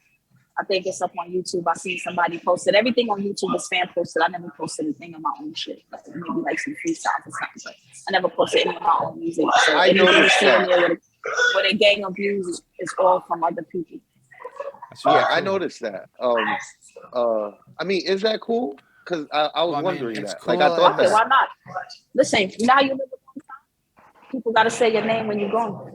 I think it's up on YouTube. I seen somebody posted. Everything on YouTube is fan posted. I never posted anything of my own shit. Like maybe like some freestyles or something. But I never posted any of my own music. So I noticed that. With a gang of views is all from other people. Really cool. I cool. noticed that. I mean, is that cool? Because I was wondering that. Cool, like I thought why not? Listen, you know how you live a long time? People gotta say your name when you're gone.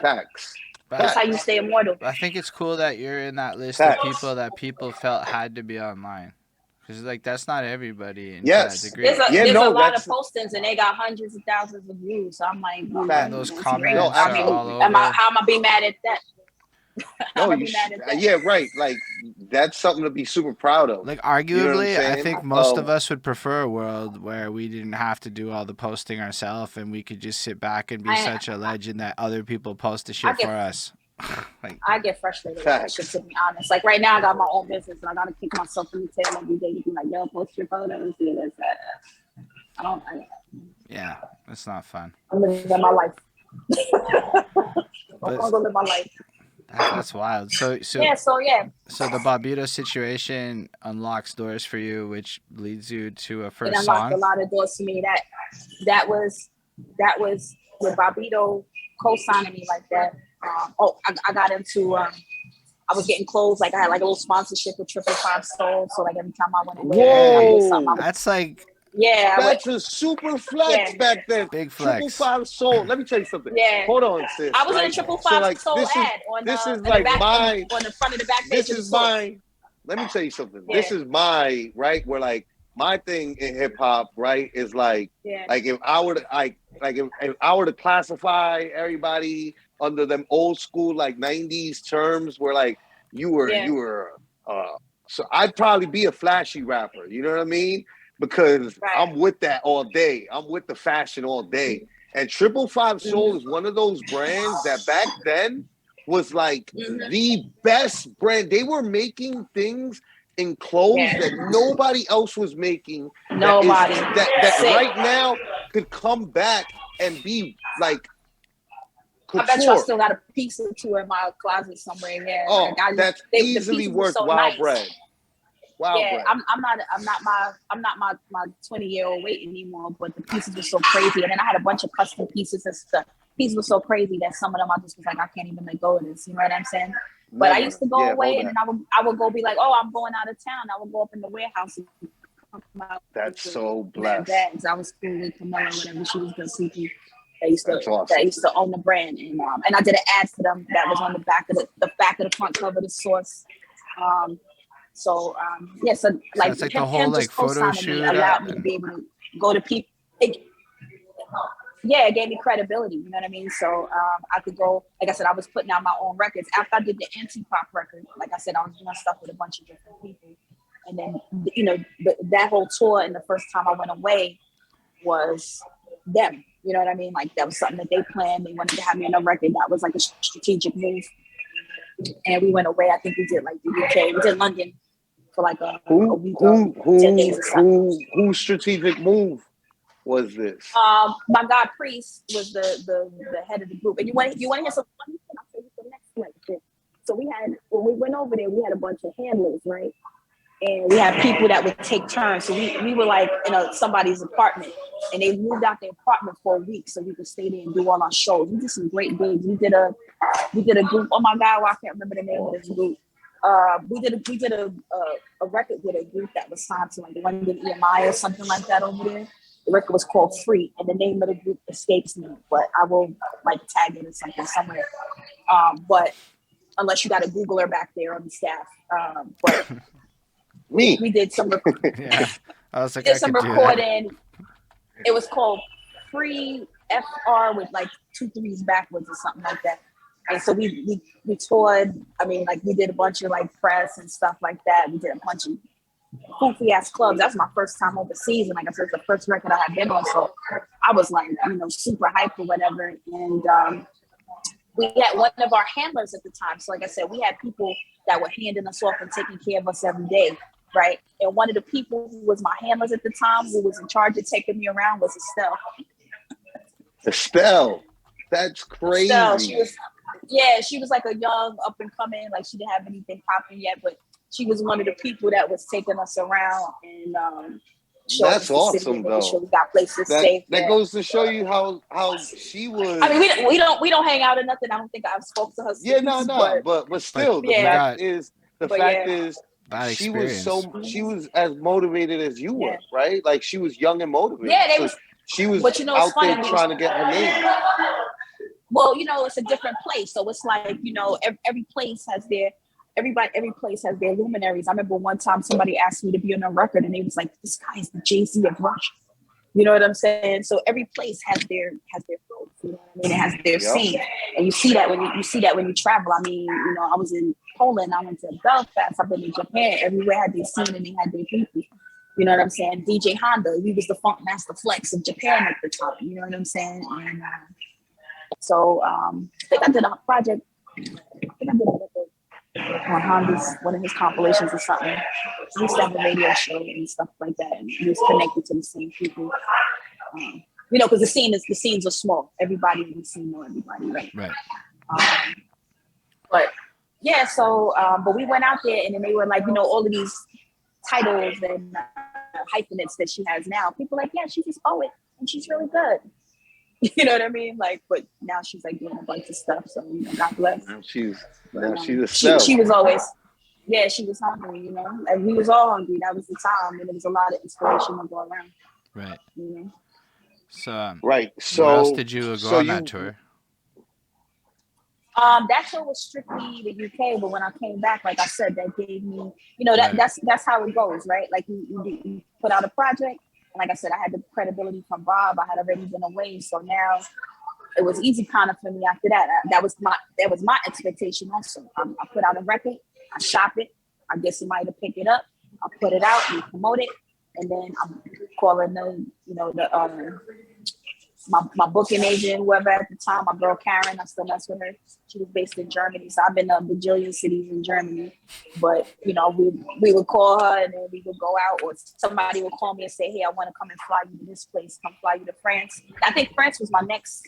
Facts. That's how you stay immortal. I think it's cool that you're in that list Facts. of people that people felt had to be online. Because, like, that's not everybody. Yes. There's a lot of postings and they got hundreds of thousands of views. So I'm like, and those comments No, are all over. how am I be mad at that? No, yeah, right. Like, that's something to be super proud of. Like, arguably, You know I think most of us would prefer a world where we didn't have to do all the posting ourselves and we could just sit back and be such a legend that other people post the shit for us. Like, I get frustrated with that shit, to be honest. Like, right now, I got my own business and I gotta kick myself in the tail every day to be like, yo, post your photos. Yeah, it's not fun. I'm living my life. I'm gonna live my life. That's wild. So So the Barbuda situation unlocks doors for you, which leads you to a first song. It unlocked a lot of doors for me. That was with Barbudo co-signing me like that. I got into I was getting clothes, like I had like a little sponsorship with 555 Soul. So like every time I went away, that's like that's a super flex back then. Big flex. 555 Soul. Let me tell you something. Hold on, sis. I was in a 555 Soul ad on the front of the back page. This is mine. Let me tell you something. This is my right where like my thing in hip hop, right, is like if I were to if I were to classify everybody under them old school like 90s terms where like you were so I'd probably be a flashy rapper, you know what I mean? Because I'm with that all day. I'm with the fashion all day. And 555 Soul is one of those brands that back then was like the best brand. They were making things in clothes that nobody else was making. That right now could come back and be like couture. I bet you I still got a piece or two in my closet somewhere. Yeah. Oh, that's easily worth wild bread. Bread. I'm not my 20-year-old weight anymore, but the pieces were so crazy. And then I had a bunch of custom pieces and stuff. Pieces were so crazy that some of them I just was like, I can't even let go of this. You know what I'm saying? But I used to go away and then I would go be like, oh, I'm going out of town. I would go up in the warehouse and come out. That's so blessed. Bags. I was cool with Camilla, whatever. She was good people. They used to own the brand, and I did an ad for them that was on the back of the front cover of the Source. So it's like the whole like photo shoot allowed me to be able to go to people. It gave me credibility. You know what I mean? So I could go. Like I said, I was putting out my own records after I did the anti-pop record. Like I said, I was doing stuff with a bunch of different people, and then that whole tour. And the first time I went away was them. You know what I mean? Like that was something that they planned. They wanted to have me on a record. That was like a strategic move. And we went away. I think we did like the UK. We did London for like a week or 10 days or something. Whose strategic move was this? My guy Priest was the head of the group. And you want to hear some funny shit? I'll tell you the next one. So when we went over there, we had a bunch of handlers, right? And we had people that would take turns. So we were like in somebody's apartment, and they moved out their apartment for a week so we could stay there and do all our shows. We did some great gigs. We did a group. Oh my God, I can't remember the name of this group. We did a record with a group that was signed to like London EMI or something like that over there. The record was called Free, and the name of the group escapes me, but I will like tag it or something somewhere. But unless you got a Googler back there on the staff, but. We did some recording. I was like, did some recording. It was called Free FR with like 2 3s backwards or something like that. And so we toured. I mean, like we did a bunch of like press and stuff like that. We did a bunch of goofy ass clubs. That's my first time overseas, and like I said, it's the first record I had been on. So I was like, super hyped or whatever. And we had one of our handlers at the time. So like I said, we had people that were handing us off and taking care of us every day, right? And one of the people who was my handlers at the time, who was in charge of taking me around, was Estelle. Estelle, that's crazy. Estelle, she was like a young up and coming, like she didn't have anything popping yet, but she was one of the people that was taking us around and that's awesome though. Sure we got places safe. That goes to show you how she was. I mean, we don't hang out or nothing. I don't think I've spoke to her since. Yeah, no, but still, the fact is she was as motivated as you were, right? Like she was young and motivated. Yeah, she was out there trying to get her name. Well, it's a different place, so it's like every place has their. Every place has their luminaries. I remember one time somebody asked me to be on a record, and they was like, "This guy is the Jay-Z of Russia." You know what I'm saying? So every place has their folks. You know what I mean? It has their scene, and you see that when you travel. I mean, I was in Poland, I went to Belfast, I've been in Japan. Everywhere had their scene and they had their people. You know what I'm saying? DJ Honda, he was the Funk Master Flex of Japan at the time. You know what I'm saying? And I think I did a project. On Honda's one of his compilations or something. He used to have a radio show and stuff like that, and he was connected to the same people. Because the scenes are small. Everybody in the scene know everybody, right? Right. But yeah, so but we went out there, and then they were like, all of these titles and hyphenates that she has now. People are like, yeah, she's a poet and she's really good. You know what I mean? Like, but now she's like doing a bunch of stuff. So God bless. She's a self. She was always, she was hungry. And we was all hungry. That was the time, and there was a lot of inspiration to go around. Right. So right. So where else did you go on that tour? That tour was strictly the UK, but when I came back, like I said, that gave me, that's how it goes, right? Like you put out a project. Like I said, I had the credibility from Bob. I had already been away, so now it was easy kind of for me after that. That was my expectation also. I put out a record, I shop it, I get somebody to pick it up, I put it out, we promote it, and then I'm calling my booking agent, whoever at the time, my girl Karen, I still mess with her. She was based in Germany, so I've been to a bajillion cities in Germany. But we would call her, and then we would go out, or somebody would call me and say, "Hey, I want to come and fly you to this place. Come fly you to France." I think France was my next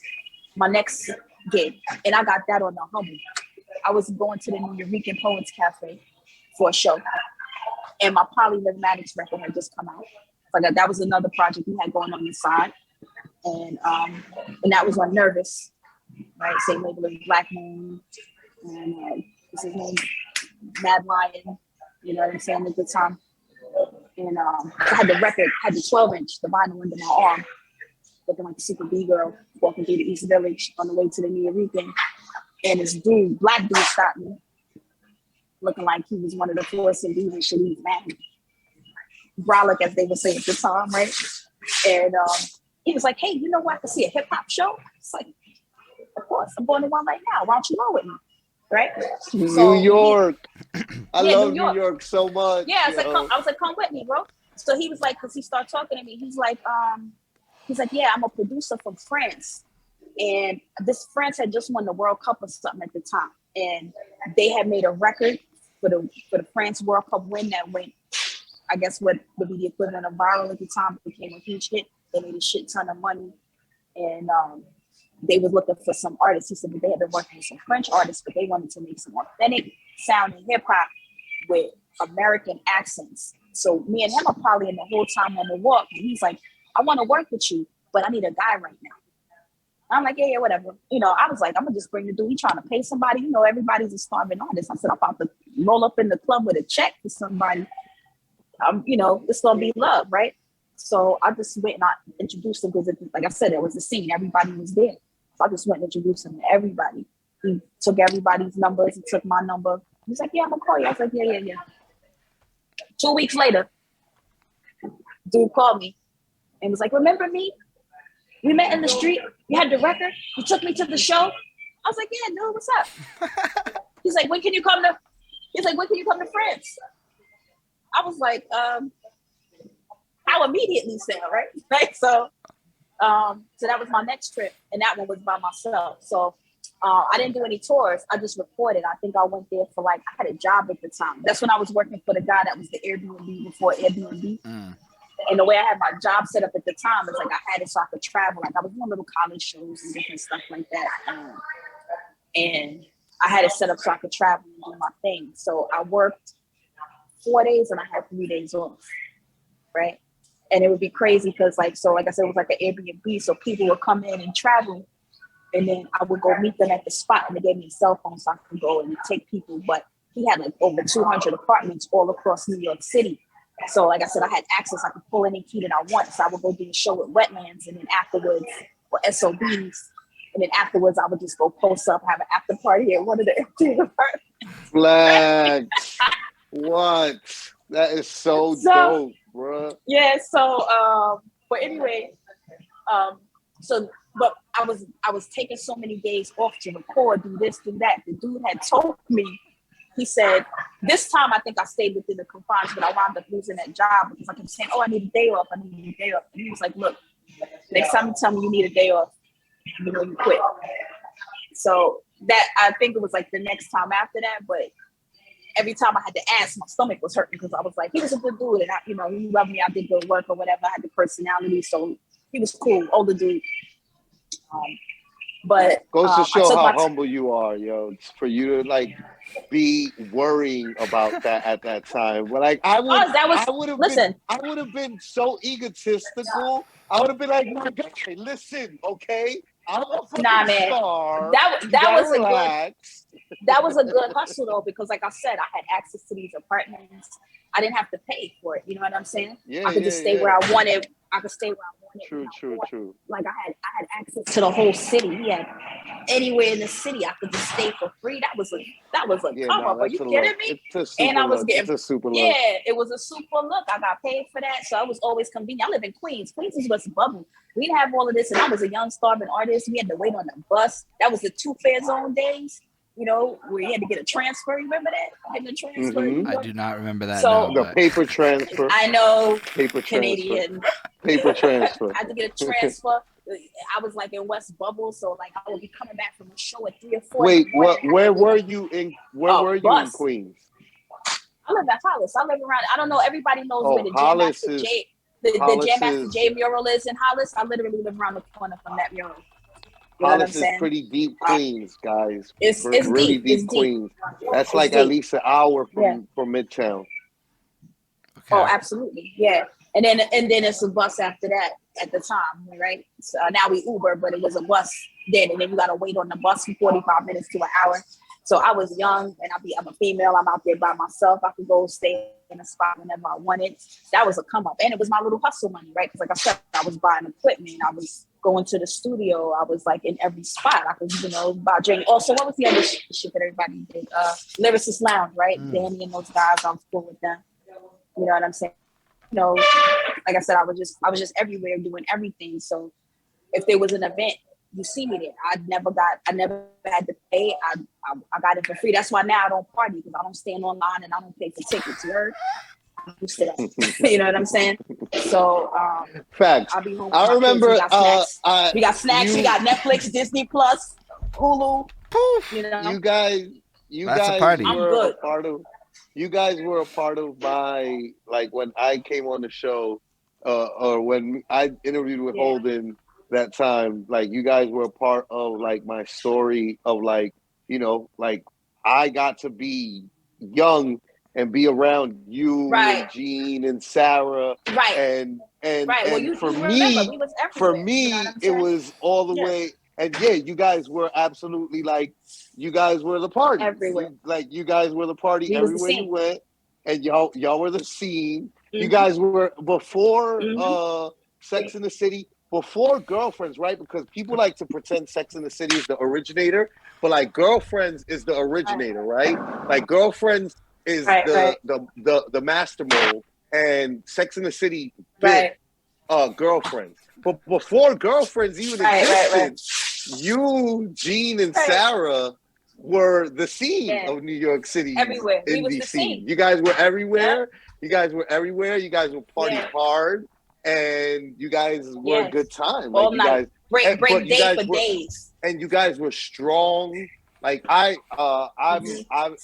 gig, and I got that on the humble. I was going to the New Eureka Poets Cafe for a show, and my Polyrhythmatics record had just come out. So that was another project we had going on the side. And that was on Nervous, right? Same label as Black Moon, and what's his name? Mad Lion, you know what I'm saying, at the time. And I had the record, had the 12-inch, the vinyl under my arm, looking like a super B-girl, walking through the East Village on the way to the New Eureka. And this black dude stopped me, looking like he was one of the Force and Bees and shit. He was mad. Brolic, as they would say at the time, right? And he was like, "Hey, you know what? I can see a hip hop show." It's like, of course, I'm going to one right now. Why don't you roll with me? Right? New York. I love New York so much. Yeah, I was like, come with me, bro. So he was like, because he started talking to me, he's like, yeah, I'm a producer from France. And France had just won the World Cup or something at the time. And they had made a record for the France World Cup win that went, I guess what would be the equivalent of viral at the time. It became a huge hit. They made a shit ton of money, and they were looking for some artists. He said that they had been working with some French artists, but they wanted to make some authentic sounding hip hop with American accents. So me and him are probably in the whole time on the walk, and he's like, "I want to work with you, but I need a guy right now." I'm like, yeah, whatever. I was like, I'm gonna just bring the dude. He trying to pay somebody. Everybody's a starving artist. I said, I'm about to roll up in the club with a check for somebody. It's gonna be love, right? So I just went and I introduced him because, like I said, it was the scene. Everybody was there. So I just went and introduced him to everybody. He took everybody's numbers. He took my number. He was like, "Yeah, I'm going to call you." I was like, yeah. 2 weeks later, dude called me and was like, "Remember me? We met in the street. You had the record. You took me to the show." I was like, "Yeah, dude, what's up?" He's like, when can you come to France? I was like, I'll immediately sell, right? So that was my next trip, and that one was by myself. So I didn't do any tours. I just reported. I think I went there for like, I had a job at the time. That's when I was working for the guy that was the Airbnb before Airbnb. And the way I had my job set up at the time is like I had it so I could travel. Like I was doing little college shows and different stuff like that. And I had it set up so I could travel and do my thing. So I worked 4 days and I had 3 days off, right? And it would be crazy because like I said, it was like an Airbnb. So people would come in and travel. And then I would go meet them at the spot, and they gave me a cell phone so I could go and take people. But he had like over 200 apartments all across New York City. So like I said, I had access. I could pull any key that I want. So I would go do a show at Wetlands, and then afterwards, or SOBs. And then afterwards, I would just go post up, have an after party at one of the empty apartments. Flags. What? That is so dope, bro. Yeah. So, but anyway, but I was taking so many days off to record, do this, do that. The dude had told me, he said, this time I think I stayed within the confines, but I wound up losing that job because I kept saying, oh, I need a day off. And he was like, look, next time you tell me you need a day off, you know, you quit. So that, I think it was like the next time after that, but every time I had to ask, my stomach was hurting because I was like, he was a good dude. And he loved me. I did good work or whatever. I had the personality. So he was cool, older dude. But goes to show how humble you are, yo. For you to like be worrying about that at that time. But like I would have been so egotistical. I would have been like, my God, listen, okay? I'm a fucking star. That was a good hustle though, because like I said, I had access to these apartments. I didn't have to pay for it. You know what I'm saying? I could just stay where I wanted. I could stay where I wanted. True. Like I had access to the whole city. He had anywhere in the city I could just stay for free. That was a come up. Are you kidding me? And I was getting a super look. Yeah, it was a super look. I got paid for that, so it was always convenient. I live in Queens. Queens is what's bubble. We didn't have all of this, and I was a young starving artist. We had to wait on the bus. That was the 2 fare zone days. You know, where you had to get a transfer. Remember that? Getting a transfer. Mm-hmm. I do not remember that. So the paper transfer. I know. Paper Canadian. Paper transfer. I had to get a transfer. I was like in West Bubble, so like I would be coming back from a show at 3 or 4. Wait, where were you in? Where were you in Queens? I live at Hollis. I live around. I don't know. Everybody knows where the Jam Master J, the Jam Master J mural is in Hollis. I literally live around the corner from that mural. You know Hollis is pretty deep Queens, guys. It's really deep Queens. That's like at least an hour from Midtown. Okay. Oh, absolutely, yeah. And then it's a bus after that at the time, right? So now we Uber, but it was a bus then, and then you gotta wait on the bus for 45 minutes to an hour. So I was young, and I'm a female. I'm out there by myself. I could go stay in a spot whenever I wanted. That was a come up, and it was my little hustle money, right? Because like I said, I was buying equipment. I was going to the studio. I was like in every spot. I could, buy drink. Also, what was the other shit that everybody did? Lyricist Lounge, right? Danny and those guys. I was cool with them. You know what I'm saying? Like I said, I was just everywhere doing everything. So if there was an event, you see me there. I never had to pay. I got it for free. That's why now I don't party, because I don't stand online and I don't pay for tickets. You heard? I'm used to that. You know what I'm saying? So facts. I'll be home. I remember. We got snacks. We got Netflix, Disney Plus, Hulu. You guys That's a party. were a part of. You guys were a part of my, like, when I came on the show, or when I interviewed with Holden that time, like, you guys were a part of, like, my story of, like, like, I got to be young and be around you and Gene and Sarah. Right. And Well, for me, it was all the way. And you guys were absolutely like, you guys were the party. Everywhere. You guys were the party everywhere you went. And y'all were the scene. Mm-hmm. You guys were before Sex in the City, before Girlfriends, right? Because people like to pretend Sex in the City is the originator, but like Girlfriends is the originator, right? Like Girlfriends is the master mold, and Sex in the City bit Girlfriends. But before Girlfriends even existed, you, Gene, and Sarah were the scene of New York City. Everywhere. Indie scene. You guys were everywhere. You guys were everywhere. You guys were party hard. and you guys were a good time. Like all you night. guys, Break but you day guys for were, days. and you guys were strong. Like I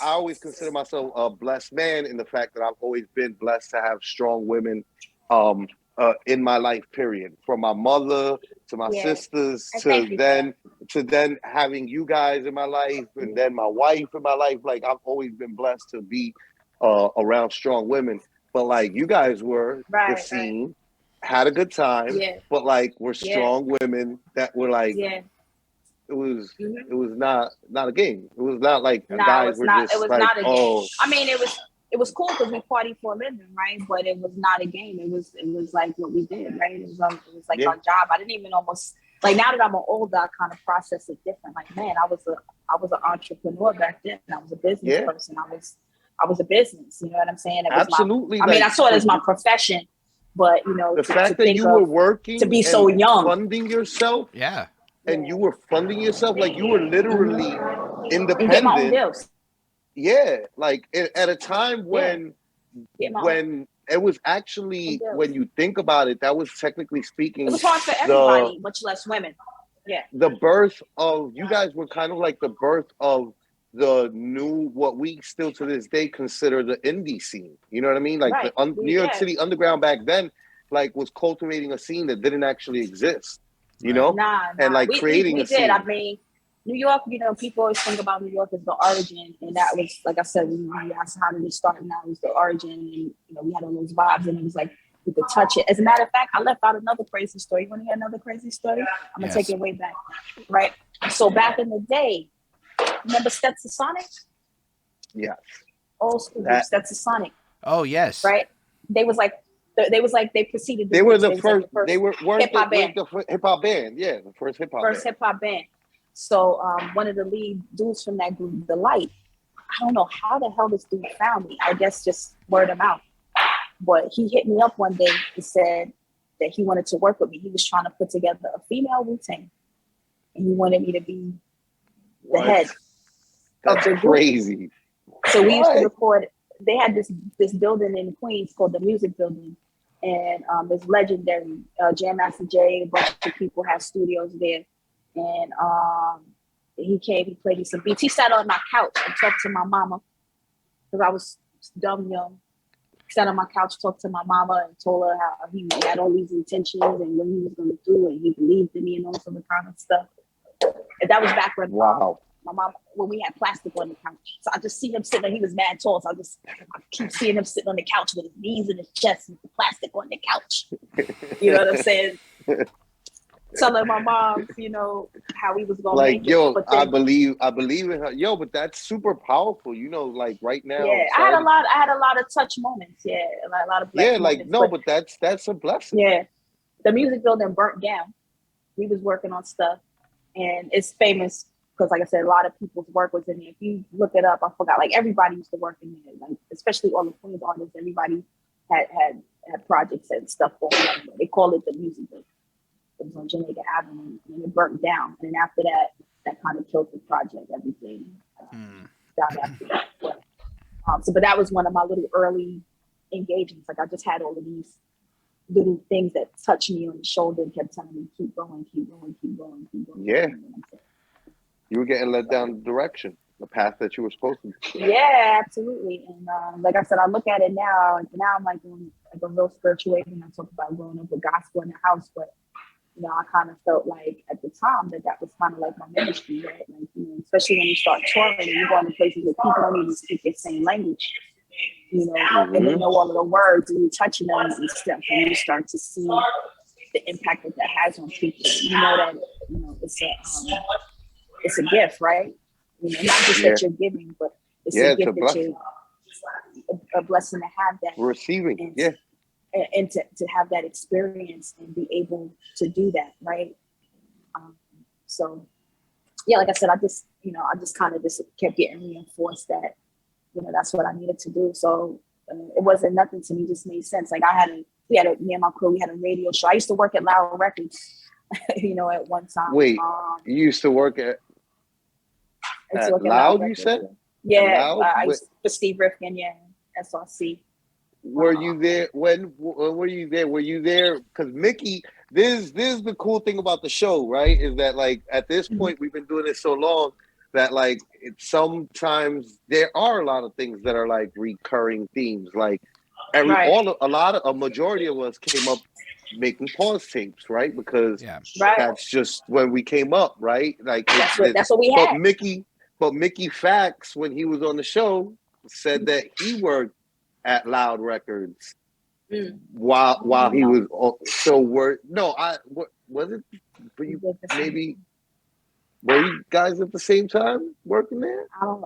always consider myself a blessed man in the fact that I've always been blessed to have strong women, in my life. Period. From my mother to my sisters to then having you guys in my life, and then my wife in my life. Like I've always been blessed to be around strong women. But like you guys were the scene, had a good time, but like we're strong women that were like. It was not a game. It was not like guys were just like, oh. I mean, it was cool because we partied for a living, right? But it was not a game. It was like what we did, right? It was like our job. I didn't even almost like, now that I'm older, I kind of process it different. Like, man, I was an entrepreneur back then. I was a business person. I was a business. You know what I'm saying? It was absolutely. I mean, I saw it as my profession, but you know, the fact that you were working to be so young, funding yourself, and you were funding yourself, like you were literally independent. And get my own bills. Yeah, like at a time when it was actually, when you think about it, that was technically speaking, it was hard for everybody, much less women. Yeah, the birth of you guys were kind of like the birth of the new, what we still to this day consider the indie scene. You know what I mean? Like the New York City underground back then, like was cultivating a scene that didn't actually exist. You know, and like creating a scene. I mean, New York, you know, people always think about New York as the origin, and that was, like I said, we asked how did it start, and that was the origin, and you know, we had all those vibes, and it was like we could touch it. As a matter of fact, I left out another crazy story. You want to hear another crazy story? I'm gonna take it way back, right? So back in the day, remember Stetsasonic? Yeah. Old school Stetsasonic. Oh yes. Right. They preceded. They were the first. They were hip hop band. The hip hop band. Yeah, the first hip hop band. So one of the lead dudes from that group, The Light, I don't know how the hell this dude found me. I guess just word of mouth. But he hit me up one day and said that he wanted to work with me. He was trying to put together a female Wu-Tang, and he wanted me to be the head. That's crazy. So we used to record. They had this building in Queens called the Music Building, and it's legendary. Jam Master Jay, a bunch of people have studios there, and he came. He played me some beats. He sat on my couch and talked to my mama because I was dumb young. He sat on my couch, talked to my mama, and told her how he had all these intentions and what he was going to do, and he believed in me and all sort of kind of stuff. And that was back when my mom, when we had plastic on the couch. So I just see him sitting there. He was mad tall. So I keep seeing him sitting on the couch with his knees in his chest and the plastic on the couch. You know what I'm saying? Telling my mom, you know, how he was going to like, make yo, it. Then, I believe in her. Yo, but that's super powerful. You know, like right now. Yeah, I had a lot of touch moments. Yeah, a lot of like moments, no, but that's a blessing. Yeah, the music building burnt down. We was working on stuff, and it's famous. Because, like I said, a lot of people's work was in there. If you look it up, I forgot. Like everybody used to work in there. Like especially all the Queens artists, everybody had projects and stuff going on. They call it the music building. It was on Jamaica Avenue, and it burnt down. And then after that kind of killed the project. Everything died after that. But that was one of my little early engagements. Like I just had all of these little things that touched me on the shoulder and kept telling me, keep going, keep going, keep going, keep going. Yeah. You were getting led down the direction, the path that you were supposed to. Yeah, absolutely. And like I said, I look at it now, and now I'm like doing like a real spiritual way when I talk about growing up with gospel in the house. But you know, I kind of felt like at the time that was kind of like my ministry, right? Like, you know, especially when you start touring and you go into places where people don't even speak the same language, you know, and they know all of the words, and you're touching them and stuff, and you start to see the impact that has on people. You know that, you know, it's a gift, right? You know, not just that you're giving, but it's a gift that you're a blessing to have that. Receiving, and to have that experience and be able to do that, right? So, yeah, like I said, I just kind of just kept getting reinforced that, you know, that's what I needed to do. So it wasn't nothing to me; it just made sense. Like me and my crew, we had a radio show. I used to work at Loud Records, you know, at one time. Wait, you used to work at Loud, you said? Yeah, I used for Steve Rifkin, SRC. were you there? When were you there? Were you there? Because Mickey, this is the cool thing about the show, right? Is that like at this point we've been doing it so long that like sometimes there are a lot of things that are like recurring themes. Like a majority of us came up making pause tapes, right? Because that's just when we came up, right? Like that's what we had. But Mickey Fax, when he was on the show, said that he worked at Loud Records while he was was it for you? Maybe were you guys at the same time working there? I don't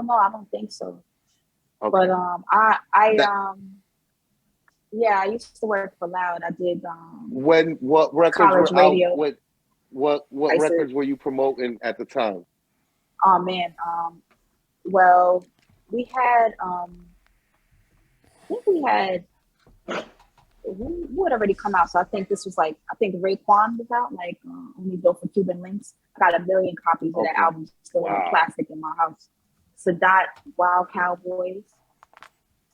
know. I don't think so. Okay. But I used to work for Loud. I did what records college were radio. out? What records were you promoting at the time? Oh man, well, we had I think we had who had already come out. So I think this was like Raekwon was out, like Only Built for Cuban Links. I got 1 million copies of that album still in plastic in my house. Sadat, Wild Cowboys.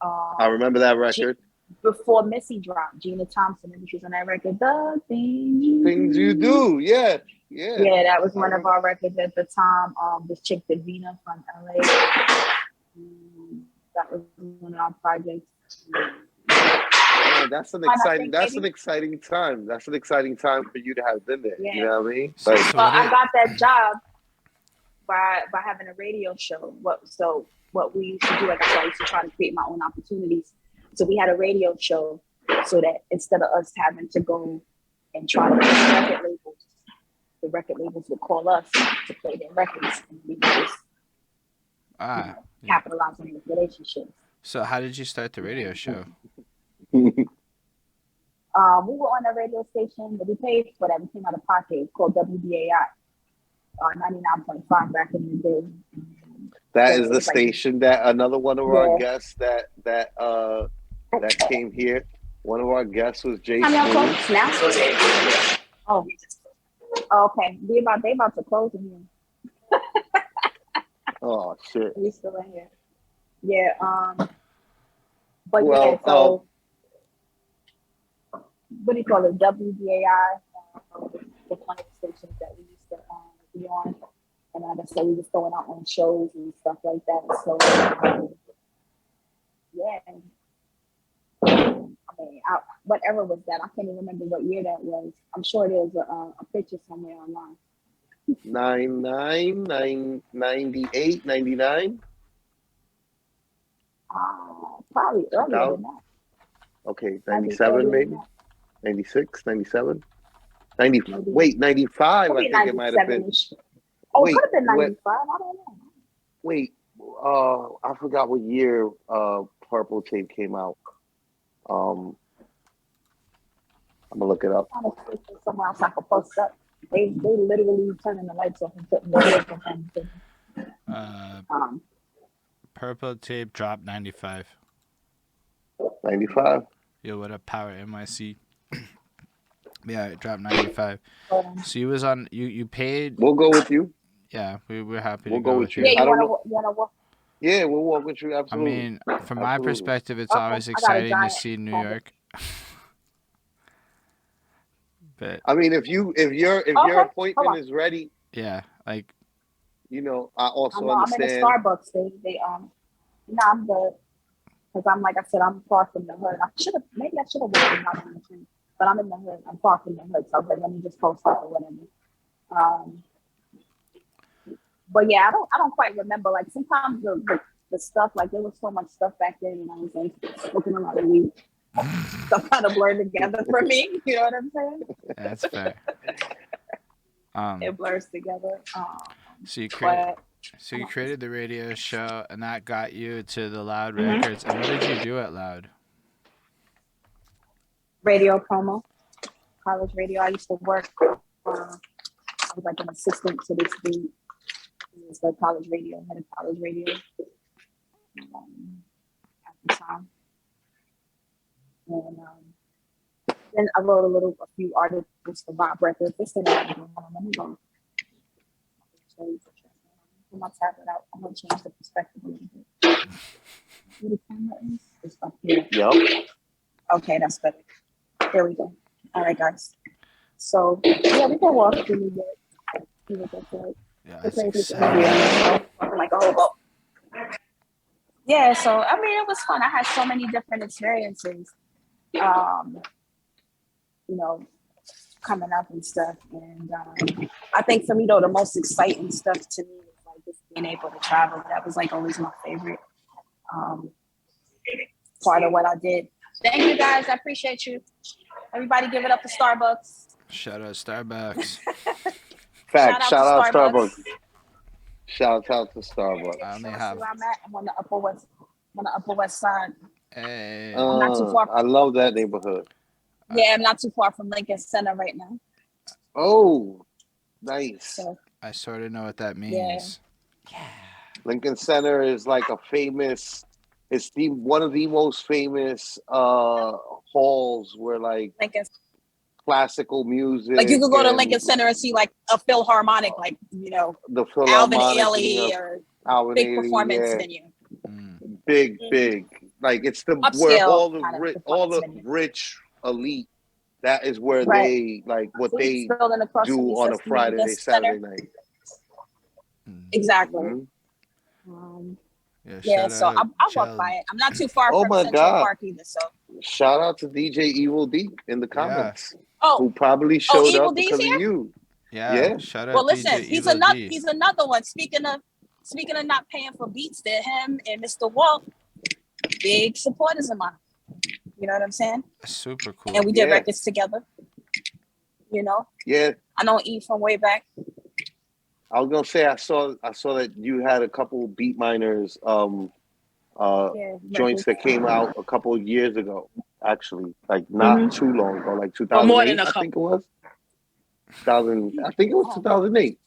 I remember that record. Before Missy dropped, Gina Thompson, and she was on that record. The things you do, yeah. That was one of our records at the time. This chick Davina from LA. That was one of our projects. Man, that's an exciting time. That's an exciting time for you to have been there. Yeah. You know what I mean? Like, so I got that job by having a radio show. What we used to do, like I said, I used to try to create my own opportunities. So we had a radio show so that instead of us having to go and try to play record labels, the record labels would call us to play their records, and we would just capitalize on those relationships. So how did you start the radio show? We were on a radio station, but we paid for that. We came out of pocket, called WBAI, 99.5 back in the day. That is the station that another one of our guests that came here. One of our guests was Jason. Oh, okay. They about to close in here. Oh shit. We still in here. Yeah. But well, what do you call it? WBAI, the one of the stations that we used to be on. And like I said, we was throwing out on shows and stuff like that. So, I mean, what era was that? I can't even remember what year that was. I'm sure there's a picture somewhere online. 98, 99? Probably earlier than that. Okay, 97 maybe? 96, 97? 95, I think it might have been. Oh, it could have been 95. I don't know. Wait, I forgot what year Purple Tape came out. I'm gonna look it up. Somewhere else I could post up. They literally turning the lights off and putting the lights on. Purple Tape dropped 95. 95? Yo, what up, Power NYC? Yeah, it dropped 95. So you was on. You paid. We'll go with you. Yeah, we're happy to go with you. Yeah, you wanna walk? Yeah, we'll walk with you. Absolutely. I mean, from my perspective, it's always exciting to see New York. But I mean, if your appointment is ready, yeah, like, you know, I also I'm understand. in a Starbucks. They I'm good because I'm like I said, I'm far from the hood. I should have walked out on the train, but I'm in the hood. I'm far from the hood, so I was like, let me just post up or whatever. But yeah, I don't quite remember. Like sometimes the stuff, like there was so much stuff back then, and I was like smoking a lot of weed. Stuff kind of blurred together for me. You know what I'm saying? That's fair. It blurs together. So you created the radio show, and that got you to the Loud Records. And what did you do at Loud? Radio promo, college radio. I used to work. I was like an assistant to this dude. It was the college radio, head of college radio at the time. And then I wrote a few articles for Bob Records. This thing let me go. Pull my tablet out. I'm gonna change the perspective a little bit. Where the camera is? It's up here. Yep. Okay, that's better. There we go. All right, guys. So yeah, we can walk through it. See what that's like. Yeah, It's that's like this exciting. interview, walking like a hobo. Yeah, so I mean, it was fun. I had so many different experiences. You know, coming up and stuff. And I think for me though, the most exciting stuff to me was like just being able to travel. That was like always my favorite part of what I did. Thank you guys. I appreciate you. Everybody give it up to Starbucks. Shout out Starbucks. Fact. Shout out to Starbucks. Shout out to Starbucks. I only So have. where I'm at. I'm on the Upper West Side. Hey. I'm not too far. I love that neighborhood. Yeah, I'm not too far from Lincoln Center right now. Oh, nice. So, I sort of know what that means. yeah. Lincoln Center is like a famous. It's one of the most famous halls where like Lincoln. classical music. Like you could go to Lincoln Center and see like a Philharmonic, like the Alvin Ailey or big performance venue. Big. Like it's the Upscale where all the venue. rich elite. That is where Right. they like what they do on a Friday, Saturday night. Exactly. Mm-hmm. Yeah, so I walk by it. I'm not too far from Central Park either. So shout out to DJ Evil D in the comments. Oh, who probably showed Evil up D's because here? of you. Yeah. Shout out. Well, listen, DJ he's Evil D. he's another one. Speaking of not paying for beats, that him and Mr. Walt, big supporters of mine. You know what I'm saying? Super cool. And we did records together. You know? Yeah. I know E from way back. I was gonna say I saw that you had a couple Beat Miners joints that came out a couple of years ago. Actually, like not too long ago, like 2008. I think it was 2000. I think it was 2008.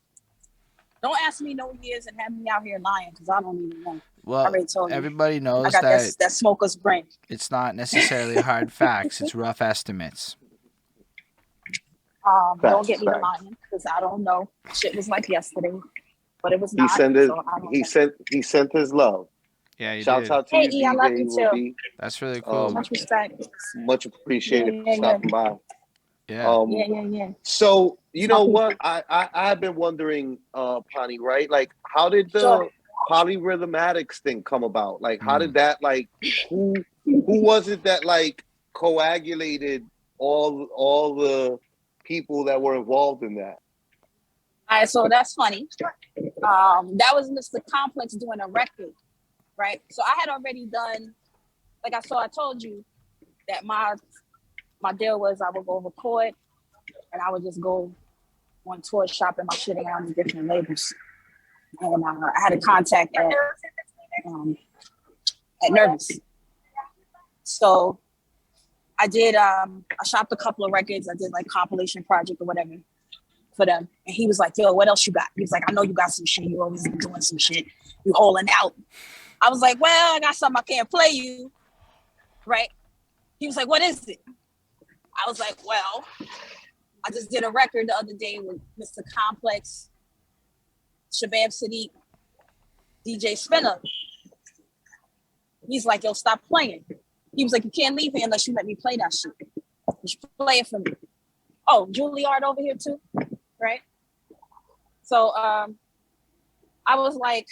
Don't ask me no years and have me out here lying because I don't even know. Well, everybody knows I got that smoker's brain. It's not necessarily hard facts; it's rough estimates. Don't get me to lying because I don't know. Shit was like yesterday, but it was not. He sent his love. Yeah, he Shouts did. out to hey, you, E, I love you DJ too. That's really cool. Much respect. Much appreciated for stopping by. Yeah. Yeah. So you know what? I've been wondering, Pani, right? Like, how did the polyrhythmatics thing come about? Like, how did that who was it that like coagulated all the people that were involved in that? All right, so that's funny. That was Mr. Complex doing a record, right? So I had already done, I told you that my deal was I would go record and I would just go on tour shopping my shit around the different labels. And I had a contact at Nervous. So I did, I shopped a couple of records. I did like compilation project or whatever for them. And he was like, yo, what else you got? He was like, I know you got some shit. You always doing some shit. You holding out. I was like, well, I got something I can't play you. Right? He was like, what is it? I was like, well, I just did a record the other day with Mr. Complex, Shabab Sadiq, DJ Spinner. He's like, yo, stop playing. He was like, you can't leave here unless you let me play that shit. You should play it for me. Oh, Juilliard over here too, right? So I was like,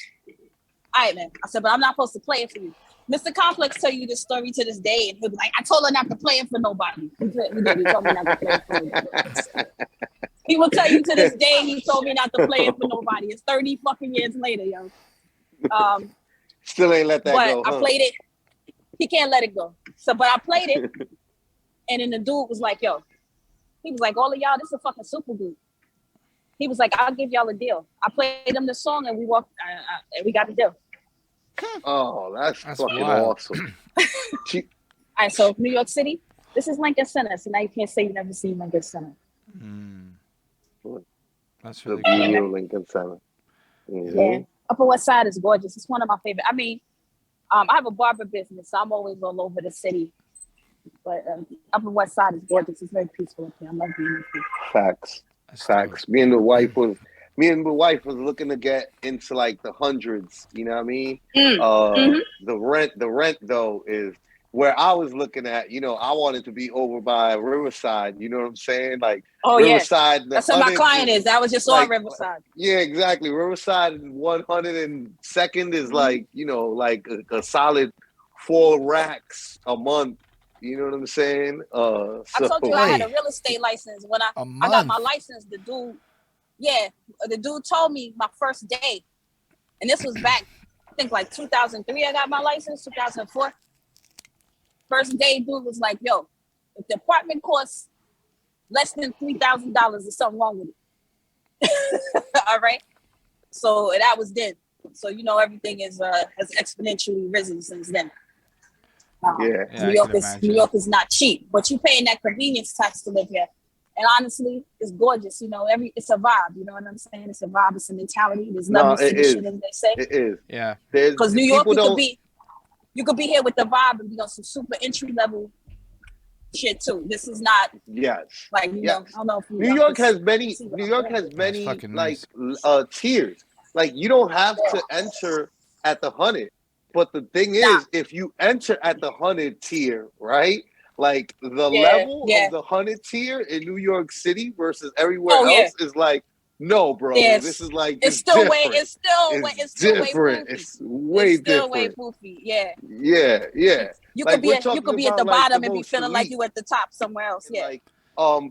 all right, man. I said, but I'm not supposed to play it for you. Mr. Complex tell you this story to this day, and he'll be like, I told her not to play it for nobody. He told me not to play it for nobody. He will tell you to this day, he told me not to play it for nobody. It's 30 fucking years later, yo. Still ain't let that go. But I played it. He can't let it go. So, but I played it, and then the dude was like, yo, he was like, all of y'all, this is a fucking super group. He was like, I'll give y'all a deal. I played them the song, and we walked, and we got the deal. Oh, that's fucking awesome. All right, so New York City, this is Lincoln Center. So now you can't say you never seen Lincoln Center. That's really cool. Lincoln Center. Mm-hmm. Yeah, Upper West Side is gorgeous. It's one of my favorite. I mean, I have a barber business, so I'm always all over the city. But Upper West Side is gorgeous. It's very peaceful up here. I love being here. Facts. Me and the wife was me and my wife was looking to get into like the hundreds. You know what I mean? Mm-hmm. The rent though is where I was looking at. You know, I wanted to be over by Riverside. You know what I'm saying? Like Oh yeah, Riverside, the that's who my hundreds client is. That was just on like Riverside. yeah, exactly. Riverside 102nd is Mm-hmm. like like a solid 4 racks a month. You know what I'm saying? I So told you I had a real estate license when A I got my month. license. The dude told me my first day, and this was back, I think like 2003. I got my license, 2004. First day, dude was like, "Yo, if the apartment costs less than $3,000, there's something wrong with it." All right. So that was then. So everything has exponentially risen since then. yeah, Yeah, New I York can is imagine. New York is not cheap, but you paying that convenience tax to live here. And honestly, it's gorgeous. It's a vibe. You know what I'm saying? It's a vibe. It's a mentality. There's no, levels to it this is. shit, as they say. It is. Yeah. There's Because New York, people don't. you could be here with the vibe and be on some super entry level shit too. This is not Yes. like Yes. I don't know if New York has many. New York has That's many fucking like nice. tiers. Like you don't have to enter at the 100, but the thing Nah. is, if you enter at the 100 tier, right? Like the Yeah, level yeah. of the 100 tier in New York City versus everywhere Oh yeah. else is like, no, bro. Yes. This is like It's still way different. it's still way different. poofy. It's way It's still way different. poofy. Yeah. Yeah. You Like could we're be talking at the about like the bottom and be most feeling like elite. you at the top somewhere else. And Yeah. like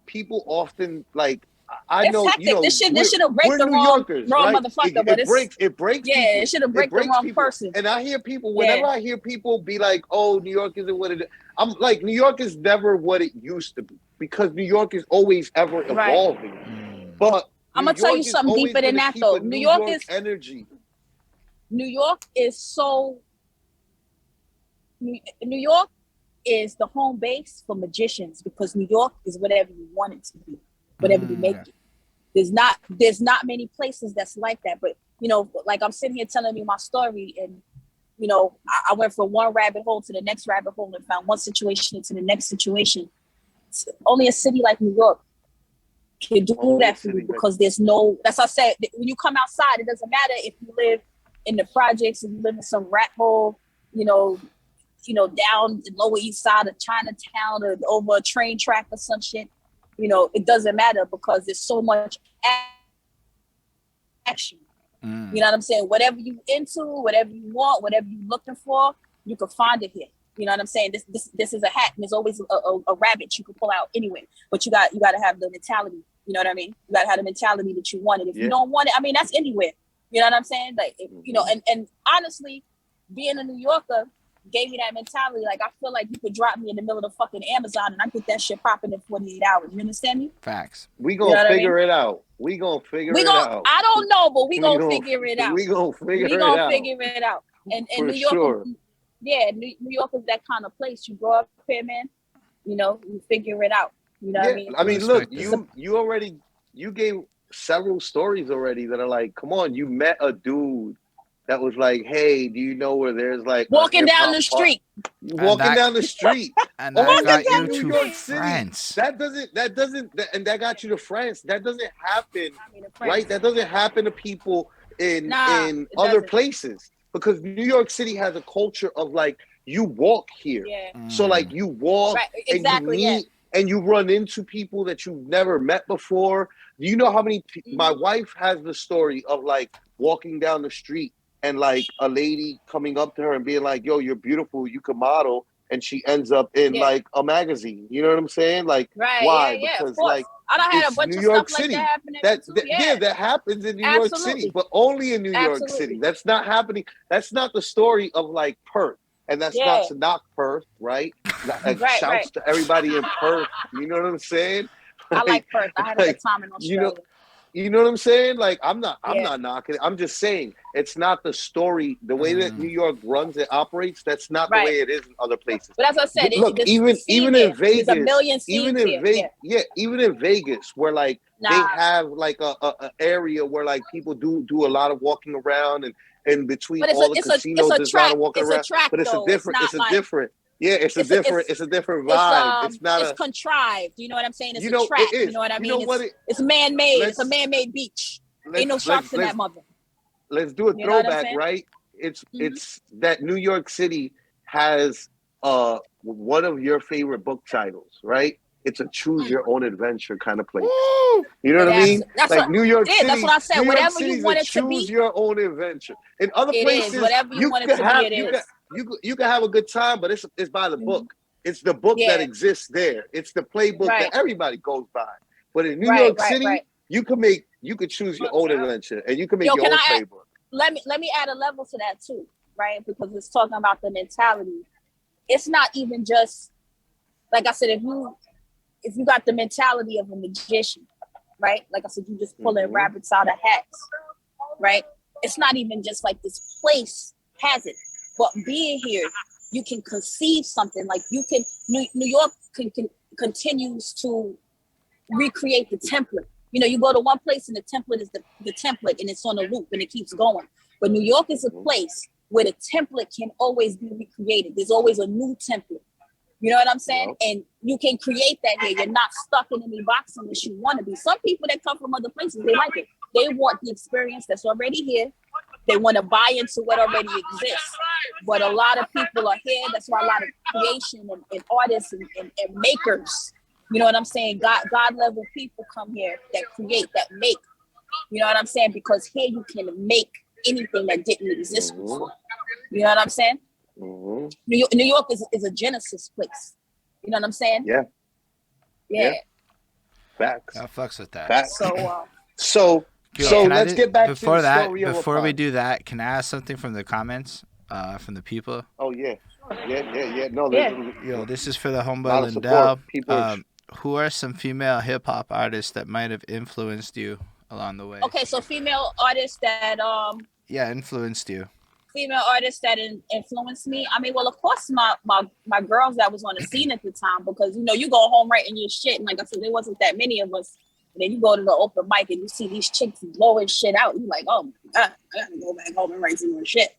people often like I It's know hectic. This should have break we're the New wrong Yorkers, right? motherfucker, but It breaks yeah, people. it should have It break the breaks wrong people. person. And I hear people Yeah. whenever I hear people be like, "Oh, New York isn't what it is." I'm like, New York is never what it used to be because New York is always ever Right. evolving. But I'm New gonna tell you York is something always deeper than gonna that keep though. a New York energy. New York is so New York is the home base for magicians because New York is whatever you want it to be, whatever you make it. There's not many places that's like that. But like I'm sitting here telling you my story, and I went from one rabbit hole to the next rabbit hole and found one situation into the next situation. Only a city like New York can do that for you because there's no. That's what I said. When you come outside, it doesn't matter if you live in the projects and you live in some rat hole, down the Lower East Side of Chinatown or over a train track or some shit. It doesn't matter because there's so much action. You know what I'm saying? Whatever you into, whatever you want, whatever you're looking for, you can find it here. You know what I'm saying? This is a hat, and there's always a rabbit you can pull out anyway. But you got to have the mentality. You know what I mean? You got to have the mentality that you want it. If you don't want it, I mean, that's anywhere. You know what I'm saying? Like, and honestly, being a New Yorker gave me that mentality. Like, I feel like you could drop me in the middle of the fucking Amazon and I get that shit popping in 48 hours. You understand me? Facts. We gonna figure it out. We gonna figure it out. I don't know, but we gonna figure it out. We gonna figure it out. And For New York, sure. New York is that kind of place. You grow up here, man. You figure it out. You know what I mean? I mean, look, you gave several stories already that are like, come on, you met a dude that was like, hey, do you know where there's like walking down the street? Walking down the street. And that got you New to York France. City. And that got you to France. That doesn't happen, right? That doesn't happen to people in other places because New York City has a culture of like, you walk here. Yeah. So like you walk and you meet and you run into people that you've never met before. Do you know how many my wife has the story of like walking down the street and like a lady coming up to her and being like, yo, you're beautiful, you can model. And she ends up in like a magazine. You know what I'm saying? Like, why? Because like, I done had a bunch New of York stuff City. like that happening. That happens in New York City, but only in New York City. That's not happening. That's not the story of like Perth. And that's not to knock Perth, right? Shouts to everybody in Perth. You know what I'm saying? I like Perth. I had a good time in Australia. You know what I'm saying? Like, I'm not knocking it. I'm just saying it's not the story. The way that New York runs and operates, that's not the way it is in other places. But as I said, look, even in Vegas, there's a million even in Vegas, where like they have like a area where like people do a lot of walking around and in between all the casinos, there's a lot of walking around. But it's a different. Yeah, it's a different vibe. It's contrived. You know what I'm saying? It's a track. You know what I mean? It's man-made. It's a man-made beach. Ain't no sharks in that mother. Let's do a throwback, right? It's that New York City has one of your favorite book titles, right? It's a choose your own adventure kind of place. You know what I mean? That's like New York City. That's what I said. New York Whatever City's you want it to choose be, your own adventure. In other places, whatever you want it to be, it is. You can have a good time, but it's by the book. It's the book that exists there. It's the playbook that everybody goes by. But in New York City, you could choose your own adventure and you can make your own playbook. Let me add a level to that too, right? Because it's talking about the mentality. It's not even just like I said, if you got the mentality of a magician, right? Like I said, you just pulling rabbits out of hats, right? It's not even just like this place has it, but being here, you can conceive something. Like you can, New York continues to recreate the template. You know, you go to one place and the template is the template and it's on a loop and it keeps going. But New York is a place where the template can always be recreated. There's always a new template. You know what I'm saying? And you can create that here. You're not stuck in any box unless you want to be. Some people that come from other places, they like it. They want the experience that's already here. They want to buy into what already exists. But a lot of people are here. That's why a lot of creation and artists and makers, you know what I'm saying? God level people come here that create, that make. You know what I'm saying? Because here you can make anything that didn't exist before. You know what I'm saying? New York is a genesis place. You know what I'm saying? Yeah. Facts. I fucks with that. Facts. So let's get back before to the that. story of Before we Apani. do that, can I ask something from the comments, from the people? Oh yeah. No, Yo, this is for the a homeboy lot of Lindell. support. People. Who are some female hip hop artists that might have influenced you along the way? Okay, so female artists that influenced you. Female artists that influenced me. I mean, well, of course, my girls that was on the scene at the time, because you know you go home writing your shit, and like I said, there wasn't that many of us. And then you go to the open mic and you see these chicks blowing shit out. You're like, oh my God, I gotta go back home and write some more shit.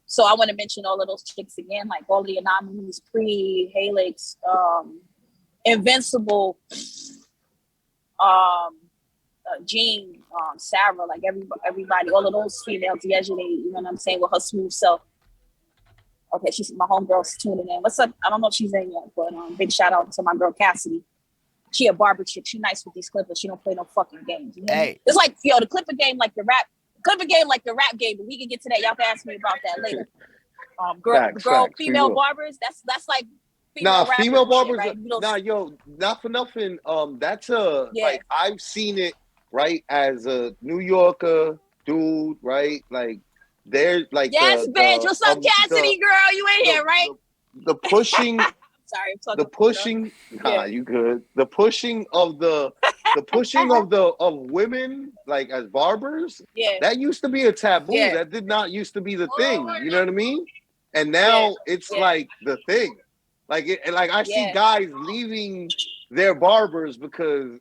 So I want to mention all of those chicks again, like all the Anomalies, Pre, Halix, Invincible, Jean, Sarah, like everybody, all of those females, yesterday, you know what I'm saying, with her smooth self. Okay, she's my homegirl's tuning in. What's up? I don't know if she's in yet, but big shout out to my girl Cassidy. She a barber chick. She nice with these clippers. She don't play no fucking games. You know? Hey, it's like the clipper game, like the rap game. But we can get to that. Y'all can ask me about that later. Female barbers. That's like female barbers. Shit, right? Not for nothing. That's like I've seen it, right, as a New Yorker dude, right? Like there's like bitch. What's up, Cassidy girl? You in here, right? The pushing. Sorry, I'm the pushing. You good. The pushing of of women, like as barbers. That used to be a taboo. That did not used to be the thing. You know what I mean? And now it's like the thing. Like I see guys leaving their barbers because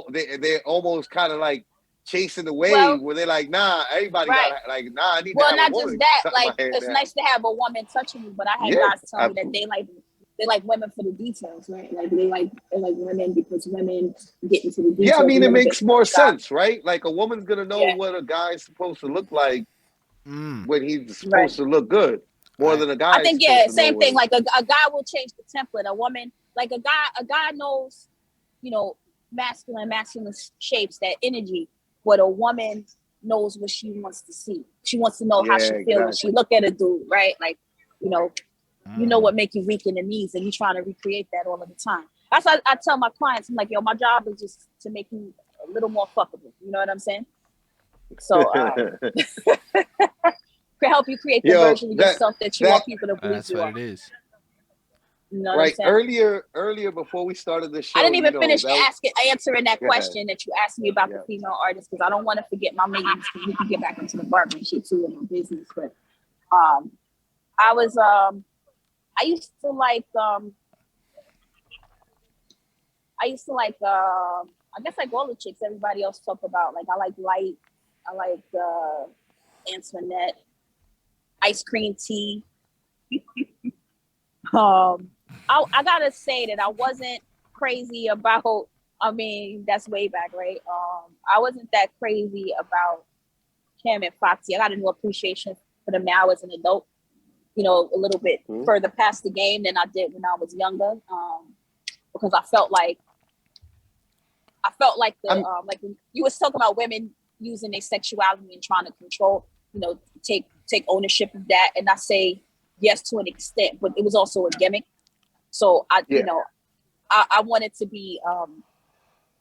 they're almost kind of like chasing the wave where they're like, nah, everybody got like, nah, I need to have not a woman just that, like it's now. nice to have a woman touching me, but I had guys tell me that they like women for the details, right? Like they like women because women get into the details. Yeah, I mean it makes more sense, right? Like a woman's gonna know what a guy's supposed to look like when he's supposed to look good. More than a guy. I think same thing. Like a guy will change the template. A woman, like a guy knows, you know, masculine shapes, that energy. But a woman knows what she wants to see. She wants to know how she feels when she look at a dude, right? Like, you know what make you weak in the knees, and you trying to recreate that all of the time. That's why I tell my clients, I'm like, yo, my job is just to make you a little more fuckable. You know what I'm saying? So to help you create the version of yourself that you want people to believe that's you what are. it is. You know right. Earlier before we started the show, I didn't even finish answering that question that you asked me about the female artists, because I don't want to forget my maidens, because we can get back into the barber and shit too in my business. But I used to like I guess like all the chicks everybody else talk about. Like I like Light, I like Antoinette, Ice Cream Tea. I gotta say that I wasn't crazy about I mean, that's way back, right? I wasn't that crazy about Cam and Foxy. I got a new appreciation for them now as an adult, you know, a little bit further past the game than I did when I was younger. Because I felt like like when you was talking about women using their sexuality and trying to control, you know, take ownership of that. And I say yes to an extent, but it was also a gimmick. So you know, I wanted to be,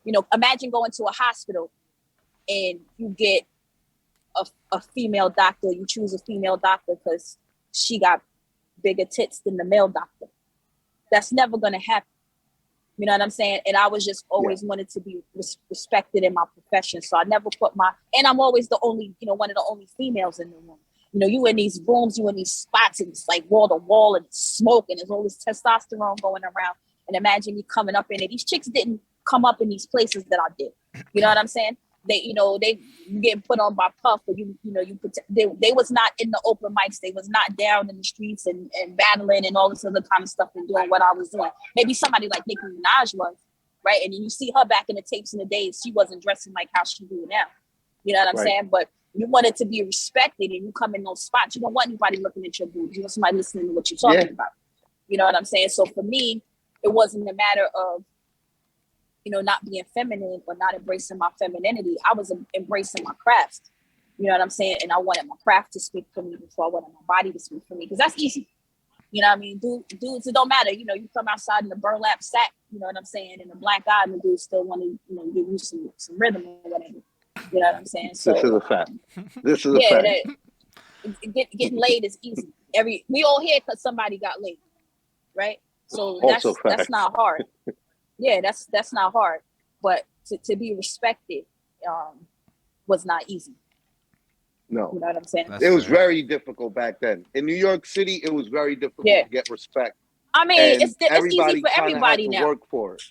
you know, imagine going to a hospital and you get a female doctor. You choose a female doctor because she got bigger tits than the male doctor. That's never going to happen. You know what I'm saying? And I was just always wanted to be respected in my profession. So I never put and I'm always the only, you know, one of the only females in the room. You know, you in these rooms, you in these spots, and it's like wall to wall and smoke, and there's all this testosterone going around. And imagine me coming up in it. These chicks didn't come up in these places that I did. You know what I'm saying? They, you know, they getting put on by Puff, but you know, they was not in the open mics. They was not down in the streets and battling and all this other kind of stuff and doing what I was doing. Maybe somebody like Nicki Minaj was, right? And you see her back in the tapes in the days, she wasn't dressing like how she do now. You know what I'm saying? But you want it to be respected, and you come in those spots. You don't want anybody looking at your boobs. You want somebody listening to what you're talking about. You know what I'm saying? So for me, it wasn't a matter of, you know, not being feminine or not embracing my femininity. I was embracing my craft. You know what I'm saying? And I wanted my craft to speak for me before I wanted my body to speak for me, because that's easy. You know what I mean? Dudes, it don't matter. You know, you come outside in a burlap sack, you know what I'm saying, and a black eye, and the dudes still want to, you know, give you some rhythm or whatever. You know what I'm saying? So, this is a fact. This is a fact. Getting laid is easy. We all here because somebody got laid, right? So that's not hard. Yeah, that's not hard. But to be respected was not easy. No. You know what I'm saying? It was very difficult back then. In New York City, it was very difficult to get respect. I mean, it's easy for everybody now. Work for it.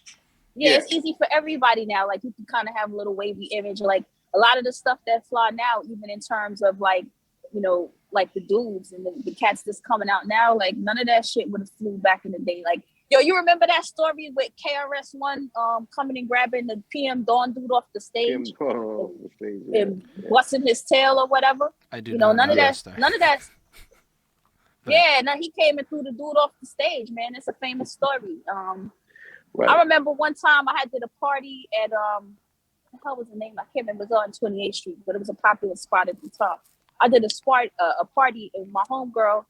Yeah, it's easy for everybody now. Like, you can kind of have a little wavy image. Like, a lot of the stuff that's fly now, even in terms of, like, you know, like the dudes and the cats that's coming out now, like, none of that shit would have flew back in the day. Like, yo, you remember that story with KRS-One coming and grabbing the PM Dawn dude off the stage and busting his tail or whatever? I do. You know, none of that. Yeah, now he came and threw the dude off the stage, man. It's a famous story. I remember one time I did a party at what the hell was the name? I can't remember. It was on 28th Street, but it was a popular spot at the top. I did a party, and my homegirl,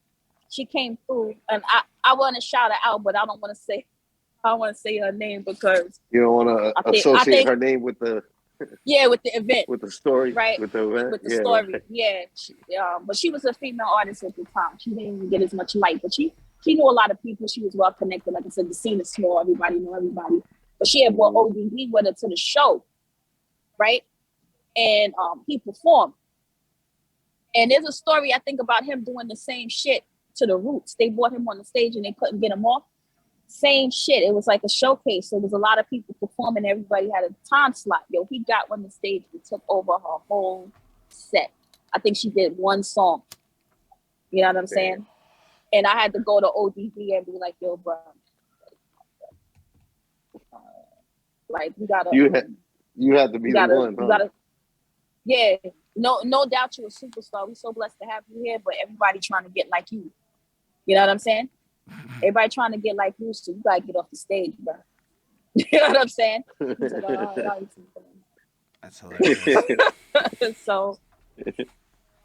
she came through, and I want to shout her out, but I don't want to say her name because you don't want to associate her name with the with the event, with the story, right? With the event, with the story, but she was a female artist at the time. She didn't even get as much light, but she knew a lot of people. She was well connected. Like I said, the scene is small. Everybody knew everybody. But she had brought ODB with her to the show, right? And he performed. And there's a story I think about him doing the same shit to the Roots. They brought him on the stage and they couldn't get him off. Same shit. It was like a showcase. So there was a lot of people performing. Everybody had a time slot. Yo, he got on the stage and took over her whole set. I think she did one song. You know what I'm saying? And I had to go to ODB and be like, yo, bro, like, you gotta. You had to be the one. You gotta. Yeah, no doubt you're a superstar. We're so blessed to have you here, but everybody trying to get like you. You know what I'm saying? Everybody trying to get like you, so you gotta get off the stage, bro. You know what I'm saying? Like, that's hilarious. So,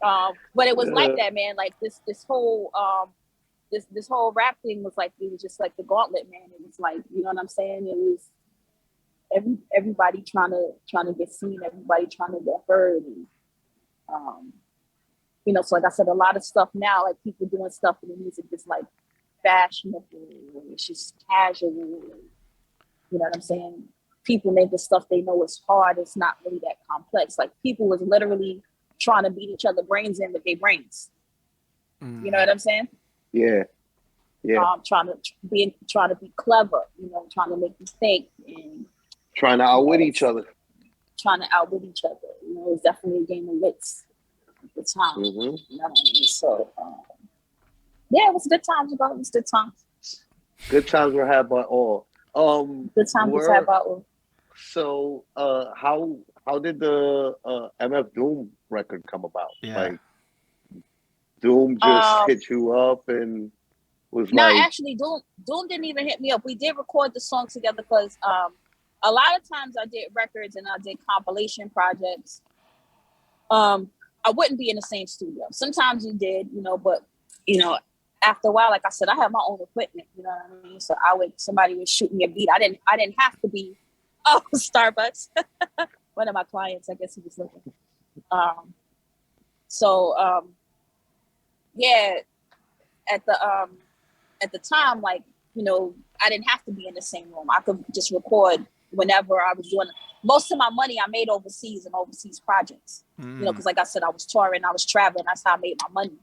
but it was like that, man. Like this whole this whole rap thing was like, it was just like the gauntlet, man. It was like, you know what I'm saying? It was everybody trying to get seen, everybody trying to get heard, and you know, so like I said, a lot of stuff now, like people doing stuff in the music is like fashionable, it's just casual. You know what I'm saying? People make the stuff they know is hard. It's not really that complex. Like people was literally trying to beat each other brains in with their brains. You know what I'm saying? Yeah. Trying to be clever. You know, trying to make you think and trying to outwit each other. You know, it was definitely a game of wits at the time. You know what I mean? So, yeah, it was good times, bro. It was good times. Good times were had by all. Good times was had by all. So, how did the MF Doom record come about? Yeah. Like, Doom just hit you up and was like, actually, Doom didn't even hit me up. We did record the song together because a lot of times I did records and I did compilation projects. I wouldn't be in the same studio. Sometimes we did, but after a while, like I said, I have my own equipment. You know what I mean? So somebody would shoot me a beat. I didn't have to be. Oh, Starbucks. One of my clients, I guess he was looking. Yeah, at the time, like, I didn't have to be in the same room. I could just record whenever I was doing it. Most of my money I made overseas and overseas projects, because like I said, I was touring, I was traveling. That's how I made my money.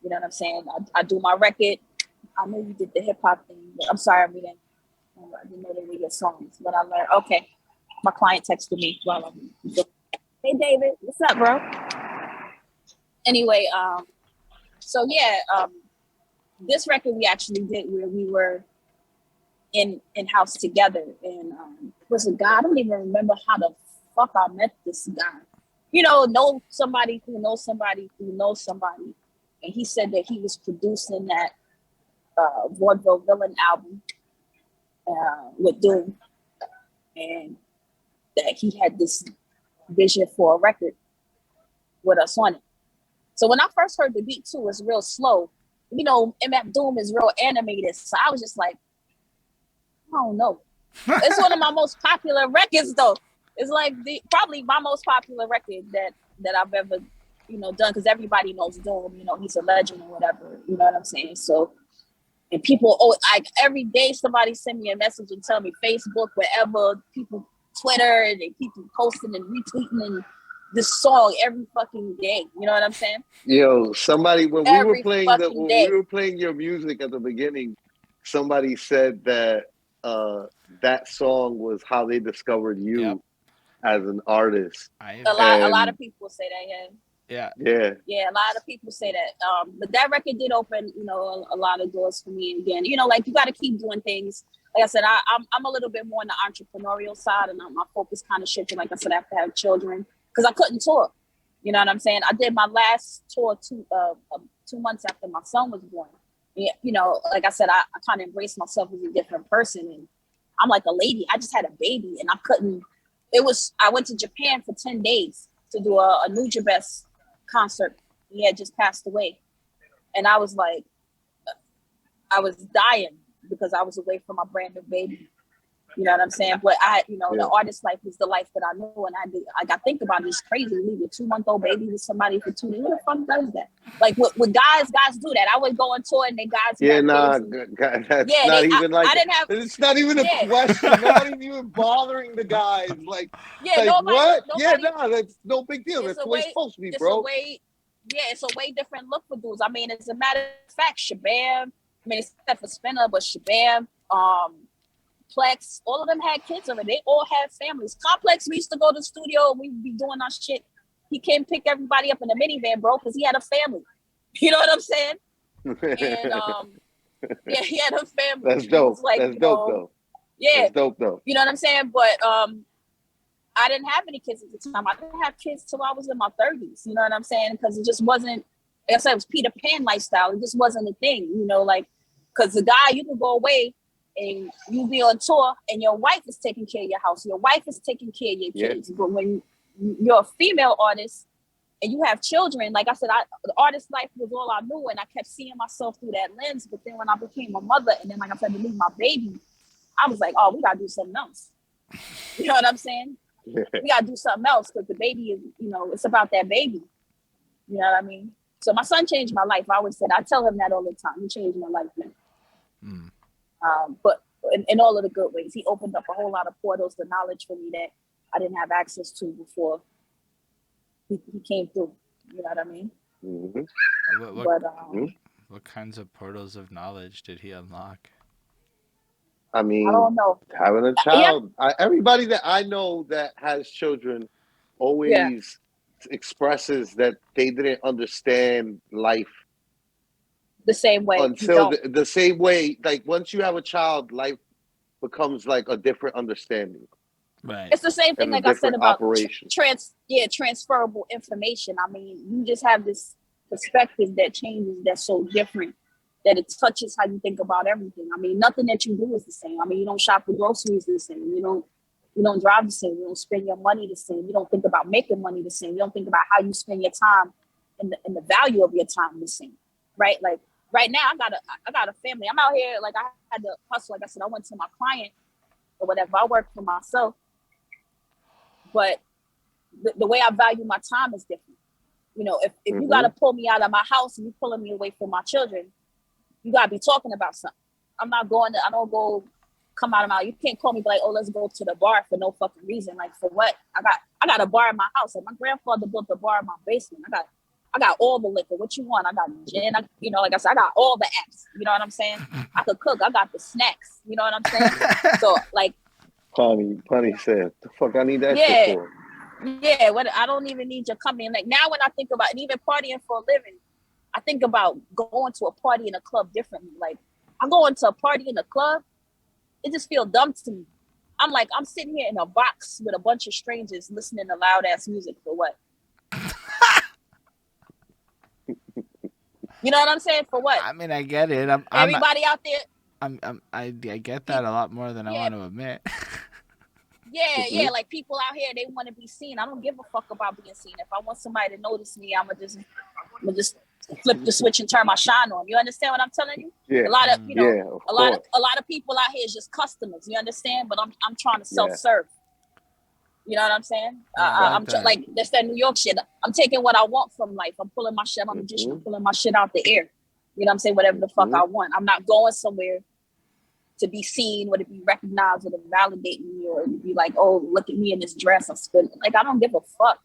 You know what I'm saying? I do my record. I know you did the hip hop thing, but I'm sorry, I didn't know they were your songs, but I learned. Okay, my client texted me while I'm. Hey David, what's up, bro? Anyway, so yeah, this record we actually did where we were in house together, and was a guy. I don't even remember how the fuck I met this guy. Know somebody who knows somebody who knows somebody, and he said that he was producing that vaudeville villain album with Doom, and that he had this vision for a record with us on it. So when I first heard the beat too, it was real slow. MF Doom is real animated, so I was just like, I don't know. It's one of my most popular records, though. It's like probably my most popular record that I've ever, done, because everybody knows Doom. He's a legend or whatever. You know what I'm saying? So, and people, like every day, somebody send me a message and tell me Facebook, wherever, people, Twitter, and people posting and retweeting and this song every fucking day. You know what I'm saying? Yo, somebody when we were playing your music at the beginning, somebody said that that song was how they discovered you as an artist. A lot of people say that. Yeah. A lot of people say that. But that record did open, a lot of doors for me again. Like you got to keep doing things. Like I said, I'm a little bit more on the entrepreneurial side, and my focus kind of shifted. Like I said, I have to have children because I couldn't tour. You know what I'm saying? I did my last tour 2 months after my son was born. Yeah, like I said, I kind of embraced myself as a different person, and I'm like a lady. I just had a baby, and I couldn't. I went to Japan for 10 days to do a Nujabes concert. He had just passed away, and I was like, I was dying because I was away from my brand new baby. You know what I'm saying? But the artist life is the life that I know, and I got think about it. It's crazy to leave a 2-month-old baby with somebody for 2 days. Who the fuck does that? Like with guys do that. I would go on tour and they guys. Yeah, nah, that's not even like. I didn't have. It's not even a question. Nobody's even bothering the guys. Like, what? That's no big deal. That's the way it's supposed to be, bro. It's a way different look for dudes. I mean, as a matter of fact, Shabam. I mean, except for Spinner, but Shabam, Plex, all of them had kids already. They all had families. Complex, we used to go to the studio and we'd be doing our shit. He came pick everybody up in a minivan, bro, because he had a family. You know what I'm saying? And he had a family. That's dope. That's dope, though. Yeah. That's dope, though. You know what I'm saying? But I didn't have any kids at the time. I didn't have kids till I was in my 30s. You know what I'm saying? Because it just wasn't, like I said, it was Peter Pan lifestyle. It just wasn't a thing, because the guy, you can go away and you be on tour and your wife is taking care of your house. Your wife is taking care of your kids. But when you're a female artist and you have children, like I said, the artist life was all I knew, and I kept seeing myself through that lens. But then when I became a mother, and then like I said, to leave my baby, I was like, oh, we gotta do something else. You know what I'm saying? We gotta do something else because the baby is, it's about that baby. You know what I mean? So my son changed my life. I always said, I tell him that all the time. He changed my life, man. But in all of the good ways, he opened up a whole lot of portals to knowledge for me that I didn't have access to before he came through. You know what I mean? Mm-hmm. What kinds of portals of knowledge did he unlock? I mean, I don't know. Having a child. Everybody that I know that has children always expresses that they didn't understand life the same way until the same way. Like once you have a child, life becomes like a different understanding. Right. It's the same thing, and the like I said different about operations. transferable information. I mean, you just have this perspective that changes, that's so different, that it touches how you think about everything. I mean, nothing that you do is the same. I mean, you don't shop for groceries the same. You don't drive the same. You don't spend your money the same. You don't think about making money the same. You don't think about how you spend your time and the value of your time the same, right? Like right now, I got a family. I'm out here, like I had to hustle. Like I said, I went to my client or whatever. I work for myself, but the way I value my time is different. You know, if you got to pull me out of my house and you pulling me away from my children, you got to be talking about something. I don't go come out of my, you can't call me like, oh, let's go to the bar for no fucking reason. Like, for what? I got a bar in my house. Like, my grandfather built a bar in my basement. I got all the liquor. What you want? I got gin. Like I said, I got all the apps. You know what I'm saying? I could cook. I got the snacks. You know what I'm saying? So, like, Punny said, the fuck I need that shit for? Yeah, I don't even need your company. Like, now when I think about, and even partying for a living, I think about going to a party in a club differently. Like, I'm going to a party in a club, it just feels dumb to me. I'm like, I'm sitting here in a box with a bunch of strangers listening to loud ass music for what? You know what I'm saying? For what? I mean, I get it. Everybody out there. I get that a lot more than I want to admit. Yeah, like people out here, they want to be seen. I don't give a fuck about being seen. If I want somebody to notice me, I'm gonna just flip the switch and turn my shine on. You understand what I'm telling you? Yeah. A lot of a lot of people out here is just customers. You understand? But I'm trying to self-serve. You know what I'm saying? I'm like that's that New York shit. I'm taking what I want from life. I'm pulling my shit. I'm a magician. I'm pulling my shit out the air. You know what I'm saying? Whatever the fuck I want. I'm not going somewhere to be seen or to be recognized or to validate me or to be like, oh, look at me in this dress. I'm spinning. Like, I don't give a fuck.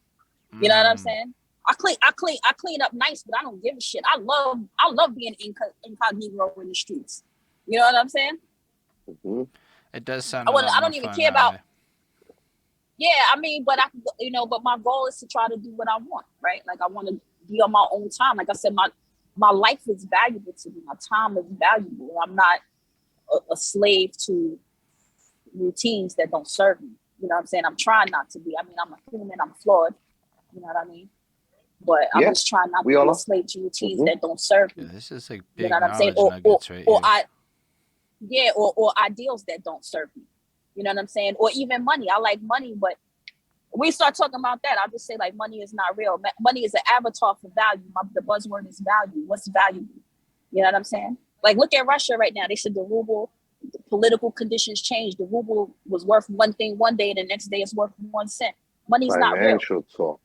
You know what I'm saying? I clean up nice, but I don't give a shit. I love being incognito in the streets. You know what I'm saying? It does sound. I don't even care about. Yeah, I mean, but but my goal is to try to do what I want, right? Like, I want to be on my own time. Like I said, my life is valuable to me. My time is valuable. I'm not a slave to routines that don't serve me. You know what I'm saying? I'm trying not to be. I mean, I'm a human. I'm flawed. You know what I mean? But I'm just trying not to be a slave to routines that don't serve me. Yeah, this is like big knowledge nuggets right here. Or ideals that don't serve me. You know what I'm saying? Or even money. I like money, but when we start talking about that, I'll just say, like, money is not real. Money is an avatar for value. The buzzword is value. What's valuable? You know what I'm saying? Like, look at Russia right now. They said the ruble, the political conditions changed. The ruble was worth one thing one day, and the next day it's worth 1 cent. Money's not real. Talk.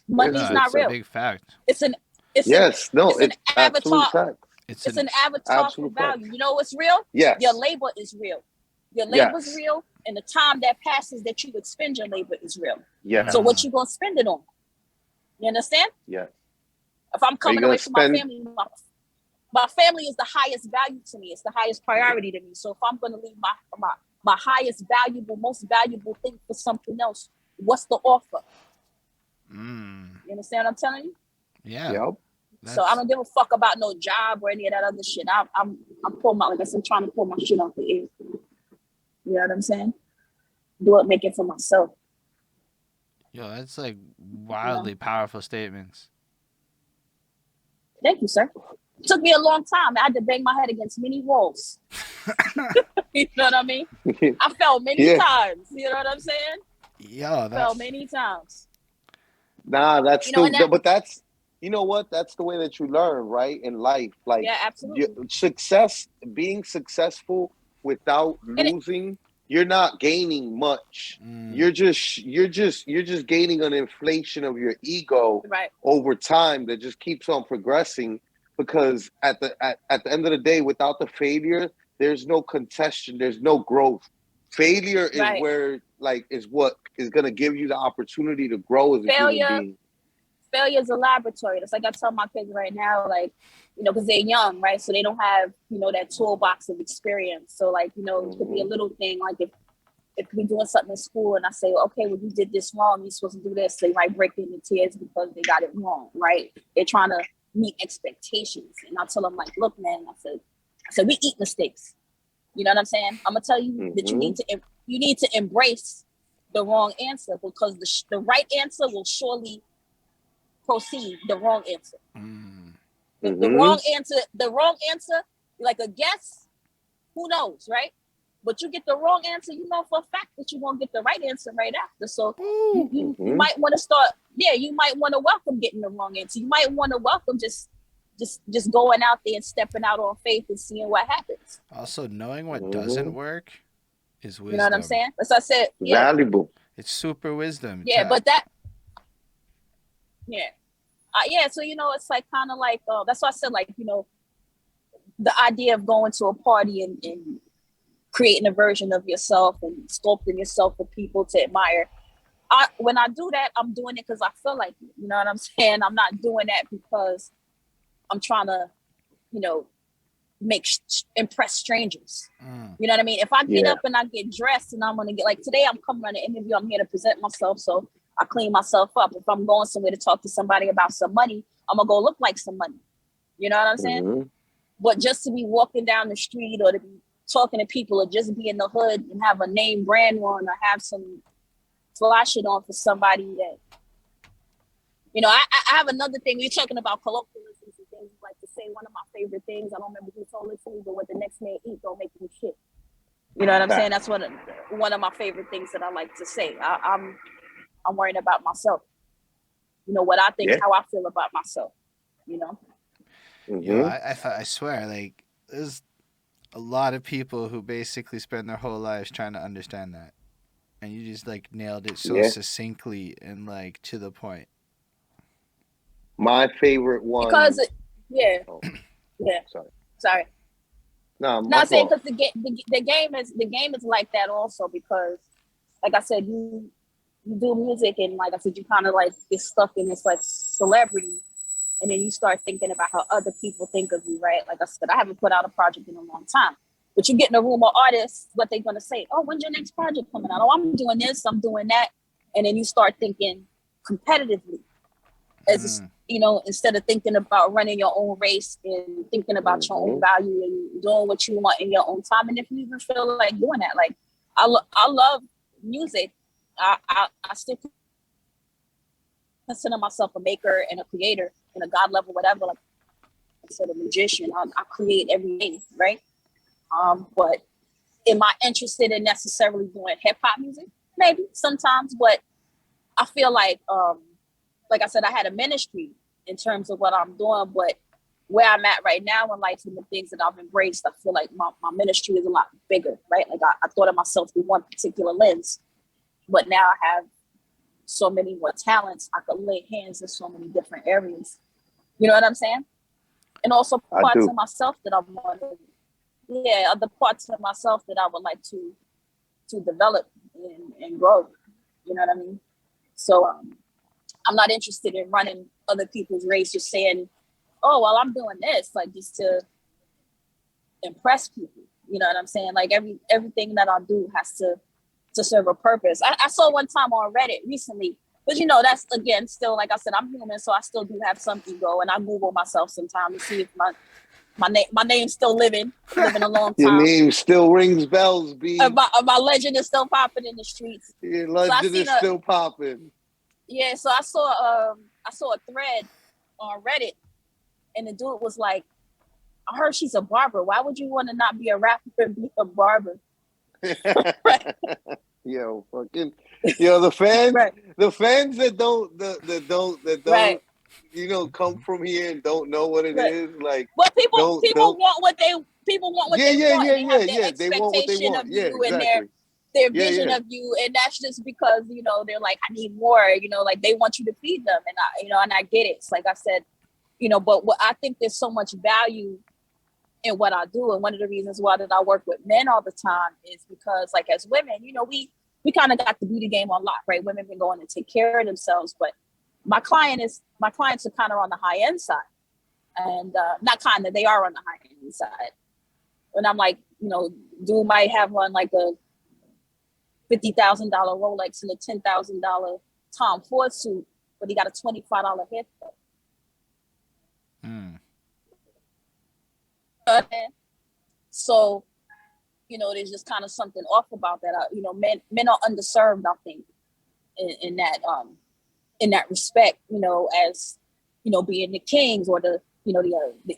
Money's not real. It's a big fact. It's an avatar. It's an avatar for value. You know what's real? Yes. Your labor is real. Your labor's real, and the time that passes that you expend your labor is real. Yeah. So what you gonna spend it on? You understand? Yes. If I'm coming away from my family, my family is the highest value to me. It's the highest priority to me. So if I'm going to leave my highest valuable, most valuable thing for something else, what's the offer? You understand what I'm telling you? Yeah. Yep. So I don't give a fuck about no job or any of that other shit. I'm pulling like I said, trying to pull my shit off the air. You know what I'm saying? Do it, make it for myself. Yo, that's like wildly powerful statements. Thank you, sir. It took me a long time. I had to bang my head against many walls. You know what I mean? I fell many times. You know what I'm saying? Yo, fell many times. Nah, that's but that's, you know what? That's the way that you learn, right? In life. Like, yeah, absolutely. Being successful without losing, you're not gaining much. You're just gaining an inflation of your ego over time that just keeps on progressing, because at the end of the day, without the failure, there's no contestation, there's no growth. Failure is where, like, is what is going to give you the opportunity to grow as a human being. Failure is a laboratory. That's like I tell my kids right now, like, because they're young, right? So they don't have, that toolbox of experience. So, like, it could be a little thing, like if we're doing something in school and I say, okay, well, you did this wrong, you're supposed to do this, they might break into tears because they got it wrong, right? They're trying to meet expectations. And I tell them, like, look, man, I said, we eat mistakes. You know what I'm saying? I'm gonna tell you that you need to embrace the wrong answer, because the right answer will surely proceed the wrong answer. The wrong answer, like a guess, who knows, right? But you get the wrong answer, you know for a fact that you won't get the right answer right after. So you might want to start, you might want to welcome getting the wrong answer. You might want to welcome just going out there and stepping out on faith and seeing what happens. Also, knowing what doesn't work is wisdom. You know what I'm saying? As I said, valuable. It's super wisdom. Yeah, but that, so, you know, it's like kind of like, that's why I said, like, you know, the idea of going to a party and creating a version of yourself and sculpting yourself for people to admire. When I do that, I'm doing it because I feel like it. You know what I'm saying? I'm not doing that because I'm trying to, you know, impress strangers. You know what I mean? If I get up and I get dressed and I'm going to get, like today I'm coming on an interview, I'm here to present myself. So I clean myself up. If I'm going somewhere to talk to somebody about some money, I'm going to go look like some money. You know what I'm saying? But just to be walking down the street or to be talking to people or just be in the hood and have a name brand on or have some fly shit on for somebody that, you know, I have another thing. We're talking about colloquialisms and things. Like to say one of my favorite things. I don't remember who told it to me, but what the next man eat don't make me shit. You know what I'm saying? That's one of my favorite things that I like to say. I'm worrying about myself. You know, what I think, how I feel about myself, you know? Yo, I swear, like, there's a lot of people who basically spend their whole lives trying to understand that. And you just, like, nailed it so succinctly and, like, to the point. My favorite one. Because, Sorry. No, I'm saying because the game is like that also, because, like I said, you do music and, like I said, you kind of like get stuck in this like celebrity, and then you start thinking about how other people think of you, right? Like I said, I haven't put out a project in a long time, but you get in a room of artists, what they're gonna say? Oh, when's your next project coming out? Oh, I'm doing this, I'm doing that, and then you start thinking competitively, as you know, instead of thinking about running your own race and thinking about your own value and doing what you want in your own time. And if you even feel like doing that, like I love music. I still consider myself a maker and a creator and a God level, whatever. Like I said, a magician. I create every day, right? But am I interested in necessarily doing hip hop music? Maybe sometimes, but I feel like I said, I had a ministry in terms of what I'm doing, but where I'm at right now in life and the things that I've embraced, I feel like my ministry is a lot bigger, right? Like I thought of myself through one particular lens, but now I have so many more talents. I could lay hands in so many different areas. You know what I'm saying? And also parts of myself that I want to, other parts of myself that I would like to develop and grow. You know what I mean? So I'm not interested in running other people's race, just saying, oh, well, I'm doing this, like just to impress people. You know what I'm saying? Like everything that I do has to serve a purpose. I saw one time on Reddit recently, but you know, that's again, still, like I said, I'm human, so I still do have some ego, and I Google myself sometimes to see if my name's still living a long time. Your name still rings bells, B. My legend is still popping in the streets. Your legend is still popping. Yeah, so I saw a thread on Reddit, and the dude was like, I heard she's a barber. Why would you want to not be a rapper and be a barber? Right. The fans that don't you know, come from here and don't know what it is, like. But people want what they want. They have their expectation of you and their vision of you, and that's just because, you know, they're like, I need more, you know, like they want you to feed them, and I get it. It's like I said, you know, but what I think there's so much value in what I do, and one of the reasons why that I work with men all the time is because, like, as women, you know, we kind of got the beauty game on lock, right? Women been going to take care of themselves, but my clients are kind of on the high end side, and not kind of, they are on the high end side. And I'm like, you know, dude might have on like a $50,000 Rolex and a $10,000 Tom Ford suit, but he got a $25 haircut. So you know, there's just kind of something off about that. You know, men are underserved, I think, in that respect. You know, as you know, being the kings or the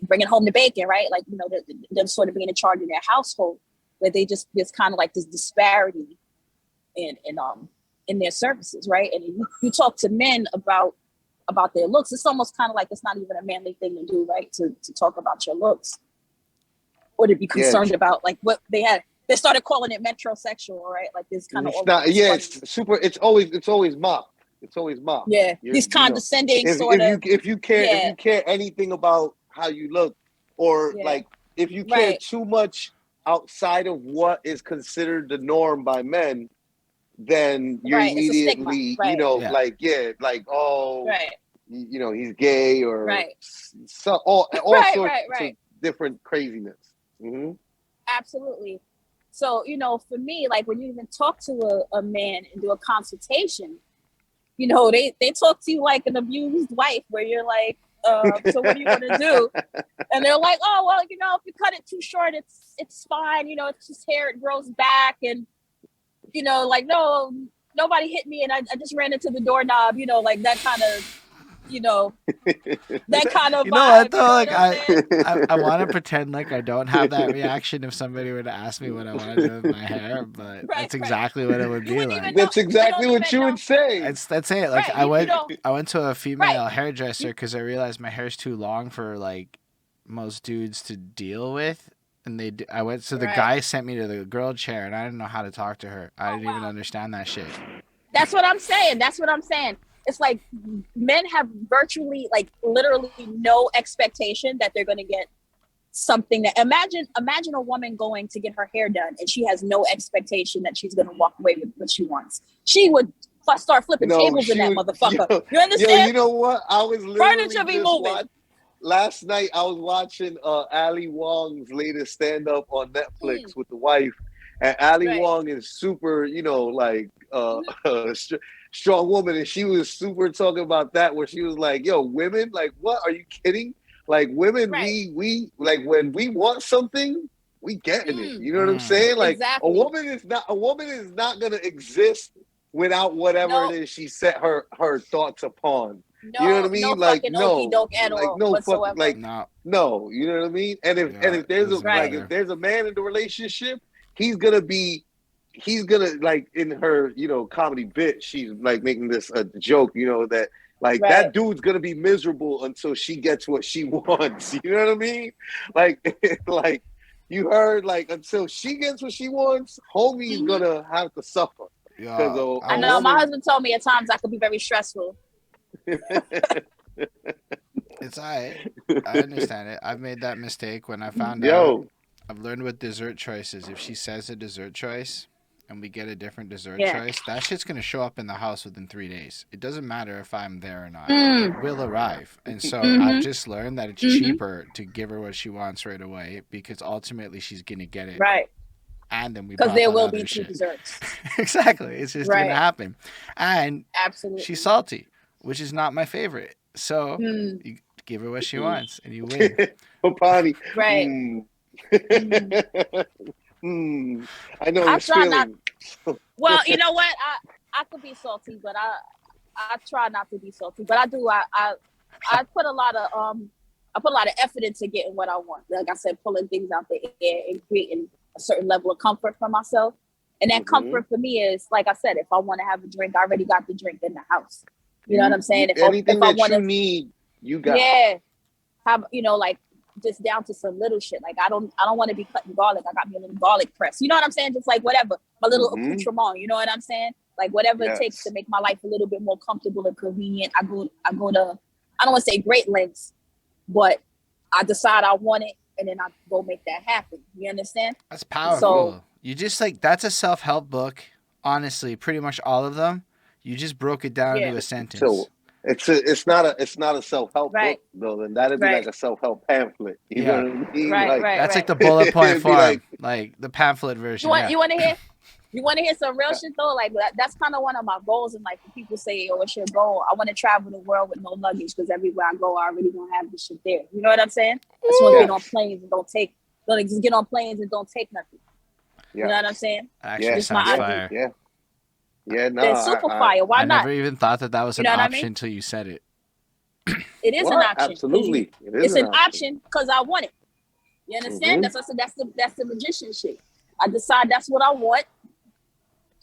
bringing home the bacon, right? Like, you know, them sort of being in charge of their household, where they just there's kind of like this disparity in their services, right? And you talk to men about their looks, it's almost kind of like it's not even a manly thing to do, right? To talk about your looks or to be concerned about like what they had. They started calling it metrosexual, right? Like this kind of it's super. It's always mocked. It's always mocked. Yeah, these condescending if you care anything about how you look, or like if you care too much outside of what is considered the norm by men, then you're immediately, you know, like you know, he's gay or so all sorts of different craziness. Mm-hmm. Absolutely. So, you know, for me, like when you even talk to a man and do a consultation, you know, they talk to you like an abused wife, where you're like, so what do you want to do? And they're like, oh, well, you know, if you cut it too short, it's fine. You know, it's just hair, it grows back. And, you know, like, no, nobody hit me and I just ran into the doorknob, you know, like that kind of, you know, that kind of you know vibe. What though? Like I want to pretend like I don't have that reaction if somebody were to ask me what I want to do with my hair, but that's exactly what it would be like. That's exactly what you would say. That's it. Like I went to a female hairdresser because I realized my hair's too long for like most dudes to deal with. And I went, so the guy sent me to the girl chair, and I didn't know how to talk to her. I didn't even understand that shit. That's what I'm saying. It's like men have virtually, like, literally no expectation that they're going to get something that imagine a woman going to get her hair done and she has no expectation that she's going to walk away with what she wants. She would start flipping tables in that motherfucker. You understand? You know what? I was literally furniture be moving. Last night I was watching Ali Wong's latest stand-up on Netflix with the wife, and Ali Wong is super, you know, like strong woman, and she was super talking about that, where she was like, yo, women, like, what, are you kidding? Like, women, we like, when we want something, we getting it. You know what I'm saying? Like, a woman is not gonna exist without whatever it is she set her thoughts upon. No, you know what I mean? No like, fucking no, doke at like, all no whatsoever. fucking, like, no, you know what I mean? And if there's if there's a man in the relationship, he's gonna like, in her, you know, comedy bit, she's like making this a joke, you know, that like that dude's gonna be miserable until she gets what she wants. You know what I mean? Like, like you heard, like, until she gets what she wants, homie's gonna have to suffer. Yeah, I know. My husband told me at times I could be very stressful. It's I understand it. I've made that mistake when I found out. I've learned with dessert choices. If she says a dessert choice and we get a different dessert choice, that shit's gonna show up in the house within 3 days. It doesn't matter if I'm there or not. It will arrive. And so I've just learned that it's cheaper to give her what she wants right away, because ultimately she's gonna get it. Right. And then because there will be 2 desserts. Exactly. It's just gonna happen. And absolutely, she's salty, which is not my favorite. So you give her what she wants and you win. Apani. Right. I know you're feeling. Well, you know what? I could be salty, but I try not to be salty. But I do. I put a lot of effort into getting what I want. Like I said, pulling things out the air and creating a certain level of comfort for myself. And that comfort for me is, like I said, if I want to have a drink, I already got the drink in the house. You know what I'm saying? If anything that you need, you got. Yeah. Have, you know, like, just down to some little shit. Like, I don't want to be cutting garlic. I got me a little garlic press. You know what I'm saying? Just like whatever. My little accoutrement. You know what I'm saying? Like, whatever it takes to make my life a little bit more comfortable and convenient. I go to, I don't want to say great lengths, but I decide I want it, and then I go make that happen. You understand? That's powerful. So, you just, like, that's a self-help book. Honestly, pretty much all of them. You just broke it down into a sentence. So it's not a self-help book though. Then that'd be like a self-help pamphlet. You know what I mean? That's like the bullet point form, like the pamphlet version. You want to hear? You want to hear some real shit though? Like, that's kind of one of my goals. And like, when people say, "Oh, what's your goal?" I want to travel the world with no luggage, because everywhere I go, I already gonna have this shit there. You know what I'm saying? I just want to get on planes and don't just get on planes and don't take nothing. You know what I'm saying? Actually Yeah. sounds my fire. Yeah. Yeah. No. It's super fire. Why I not? never even thought that was You an know what I option mean? until you said it. It is an What? option. Absolutely. It's an option because I want it. You understand? Mhm. That's the magician shit. I decide that's what I want,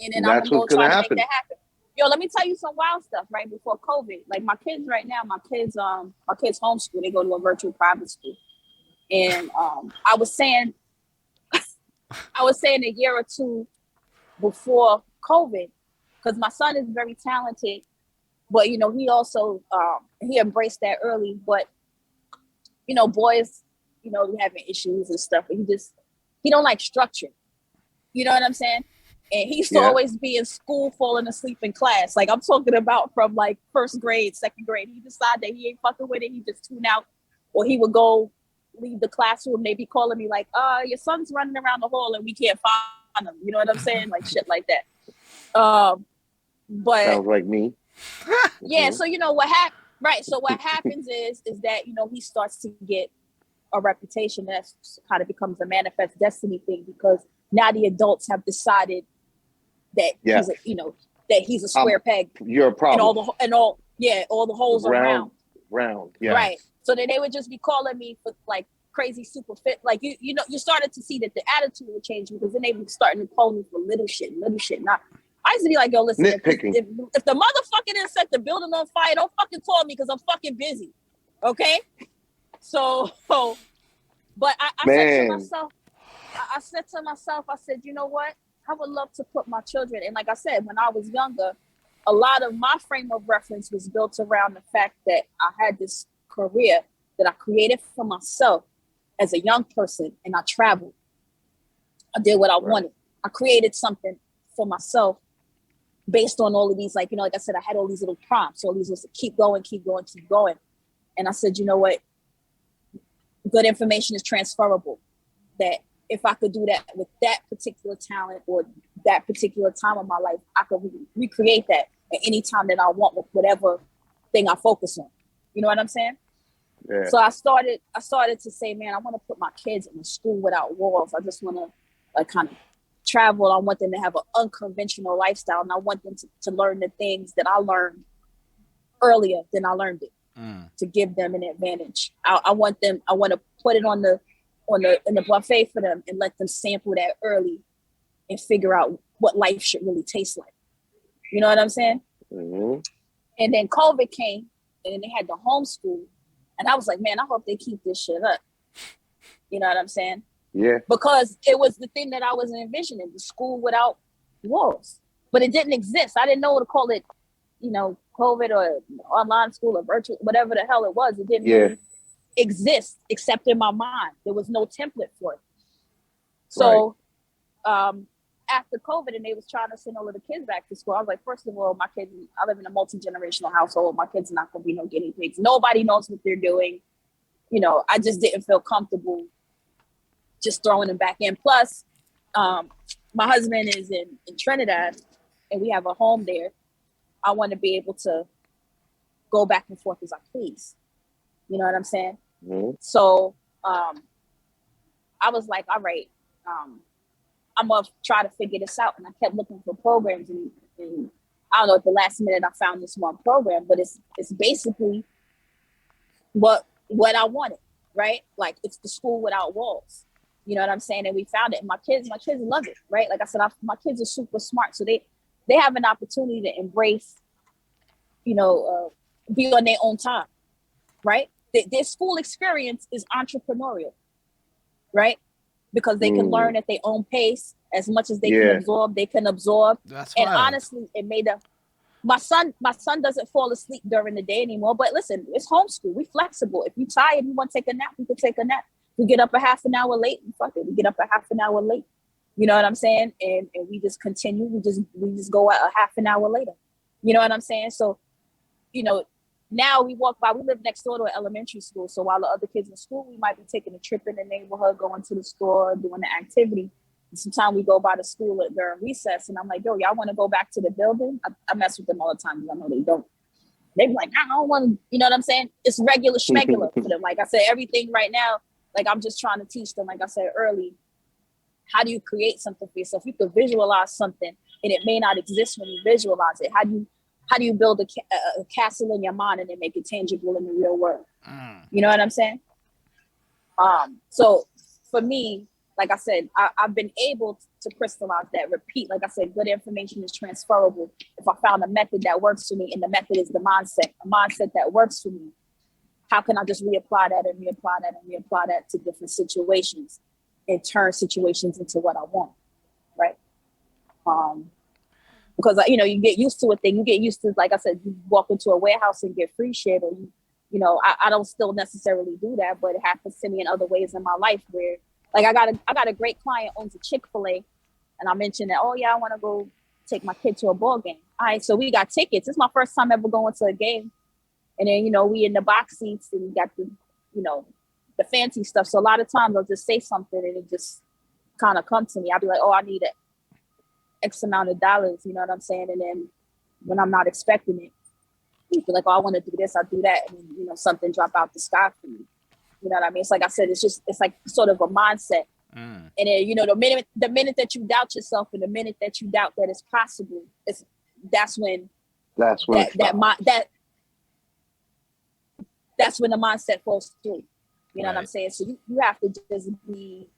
and then I'm That's gonna go what's gonna try to make happen. that happen. Yo, let me tell you some wild stuff. Right before COVID, like my kids right now, my kids homeschool. They go to a virtual private school, and I was saying a year or two before COVID, because my son is very talented, but you know he also he embraced that early. But you know, boys, you know, having issues and stuff, and he don't like structure. You know what I'm saying? And he used to always be in school falling asleep in class. Like I'm talking about from like first grade, second grade. He decided that he ain't fucking with it. He just tune out, or he would go leave the classroom. They be calling me like, your son's running around the hall and we can't find him. You know what I'm saying? Like shit like that. But sounds like me. Yeah. So you know what happened? Right. So what happens is that, you know, he starts to get a reputation that kind of becomes a manifest destiny thing, because now the adults have decided that he's a, you know, that he's a square peg. You're a problem. All the holes are round. Yeah. Right. So then they would just be calling me for like crazy super fit. Like you know, you started to see that the attitude would change, because then they were starting to call me for little shit. Not. I used to be like, yo, listen, if the motherfucker didn't set the building on fire, don't fucking call me because I'm fucking busy. Okay? So but I said to myself, I said, you know what? I would love to put my children, and like I said, when I was younger, a lot of my frame of reference was built around the fact that I had this career that I created for myself as a young person, and I traveled. I did what I wanted. I created something for myself based on all of these, like, you know, like I said, I had all these little prompts, all these was keep going. And I said, you know what? Good information is transferable. That if I could do that with that particular talent or that particular time of my life, I could recreate that at any time that I want with whatever thing I focus on. You know what I'm saying? Yeah. So I started to say, man, I want to put my kids in a school without walls. I just want to like kind of travel. I want them to have an unconventional lifestyle, and I want them to learn the things that I learned earlier than I learned it, to give them an advantage. I want to put it in the buffet for them and let them sample that early and figure out what life should really taste like. You know what I'm saying? Mm-hmm. And then COVID came, and they had the homeschool, and I was like, man, I hope they keep this shit up. You know what I'm saying? Yeah. Because it was the thing that I was envisioning, the school without walls. But it didn't exist. I didn't know what to call it, you know, COVID or online school or virtual, whatever the hell it was. It didn't really exist except in my mind. There was no template for it. So after COVID, and they was trying to send all of the kids back to school, I was like, first of all, my kids, I live in a multi-generational household. My kids are not going to be no guinea pigs. Nobody knows what they're doing. You know, I just didn't feel comfortable just throwing them back in. Plus, my husband is in Trinidad, and we have a home there. I want to be able to go back and forth as I please. You know what I'm saying? Mm-hmm. So I was like, all right, I'm going to try to figure this out. And I kept looking for programs, and I don't know, at the last minute I found this one program, but it's basically what I wanted, right? Like, it's the school without walls. You know what I'm saying? And we found it. And my kids love it, right? Like I said, my kids are super smart. So they have an opportunity to embrace, you know, be on their own time, right? Their school experience is entrepreneurial, right? Because they can learn at their own pace. As much as they can absorb, they can absorb. That's and wild. Honestly, it made my son doesn't fall asleep during the day anymore. But listen, it's homeschool. We flexible. If you're tired, you want to take a nap, we can take a nap. We get up a half an hour late, and fuck it, we get up a half an hour late. You know what I'm saying? And we just continue. We just go out a half an hour later. You know what I'm saying? So, you know, now we walk by. We live next door to an elementary school. So while the other kids in school, we might be taking a trip in the neighborhood, going to the store, doing the activity. And sometimes we go by the school during recess, and I'm like, yo, y'all want to go back to the building? I mess with them all the time because I know they don't. They be like, I don't want to. You know what I'm saying? It's regular schmegular for them. Like I said, everything right now. Like, I'm just trying to teach them, like I said early, how do you create something for yourself? You could visualize something and it may not exist when you visualize it. How do you build a castle in your mind and then make it tangible in the real world? You know what I'm saying? So for me, like I said, I've been able to crystallize that, repeat. Like I said, good information is transferable. If I found a method that works for me, and the method is the mindset, a mindset that works for me, how can I just reapply that and reapply that and reapply that to different situations and turn situations into what I want, right? Because, you know, you get used to a thing. You get used to, like I said, you walk into a warehouse and get free shit, or you know, I don't still necessarily do that, but it happens to me in other ways in my life where, like, I got a great client owns a Chick-fil-A, and I mentioned that, oh yeah, I want to go take my kid to a ball game. All right, so we got tickets. It's my first time ever going to a game, and then, you know, we in the box seats and we got the, you know, the fancy stuff. So a lot of times I'll just say something and it just kind of come to me. I'll be like, oh, I need X amount of dollars, you know what I'm saying? And then when I'm not expecting it, you feel like, oh, I want to do this, I'll do that. And then, you know, something drop out the sky for me. You know what I mean? It's like I said, it's like sort of a mindset. And then, you know, the minute that you doubt yourself and the minute that you doubt that it's possible, that's when the mindset falls through. You know what I'm saying? So you have to just be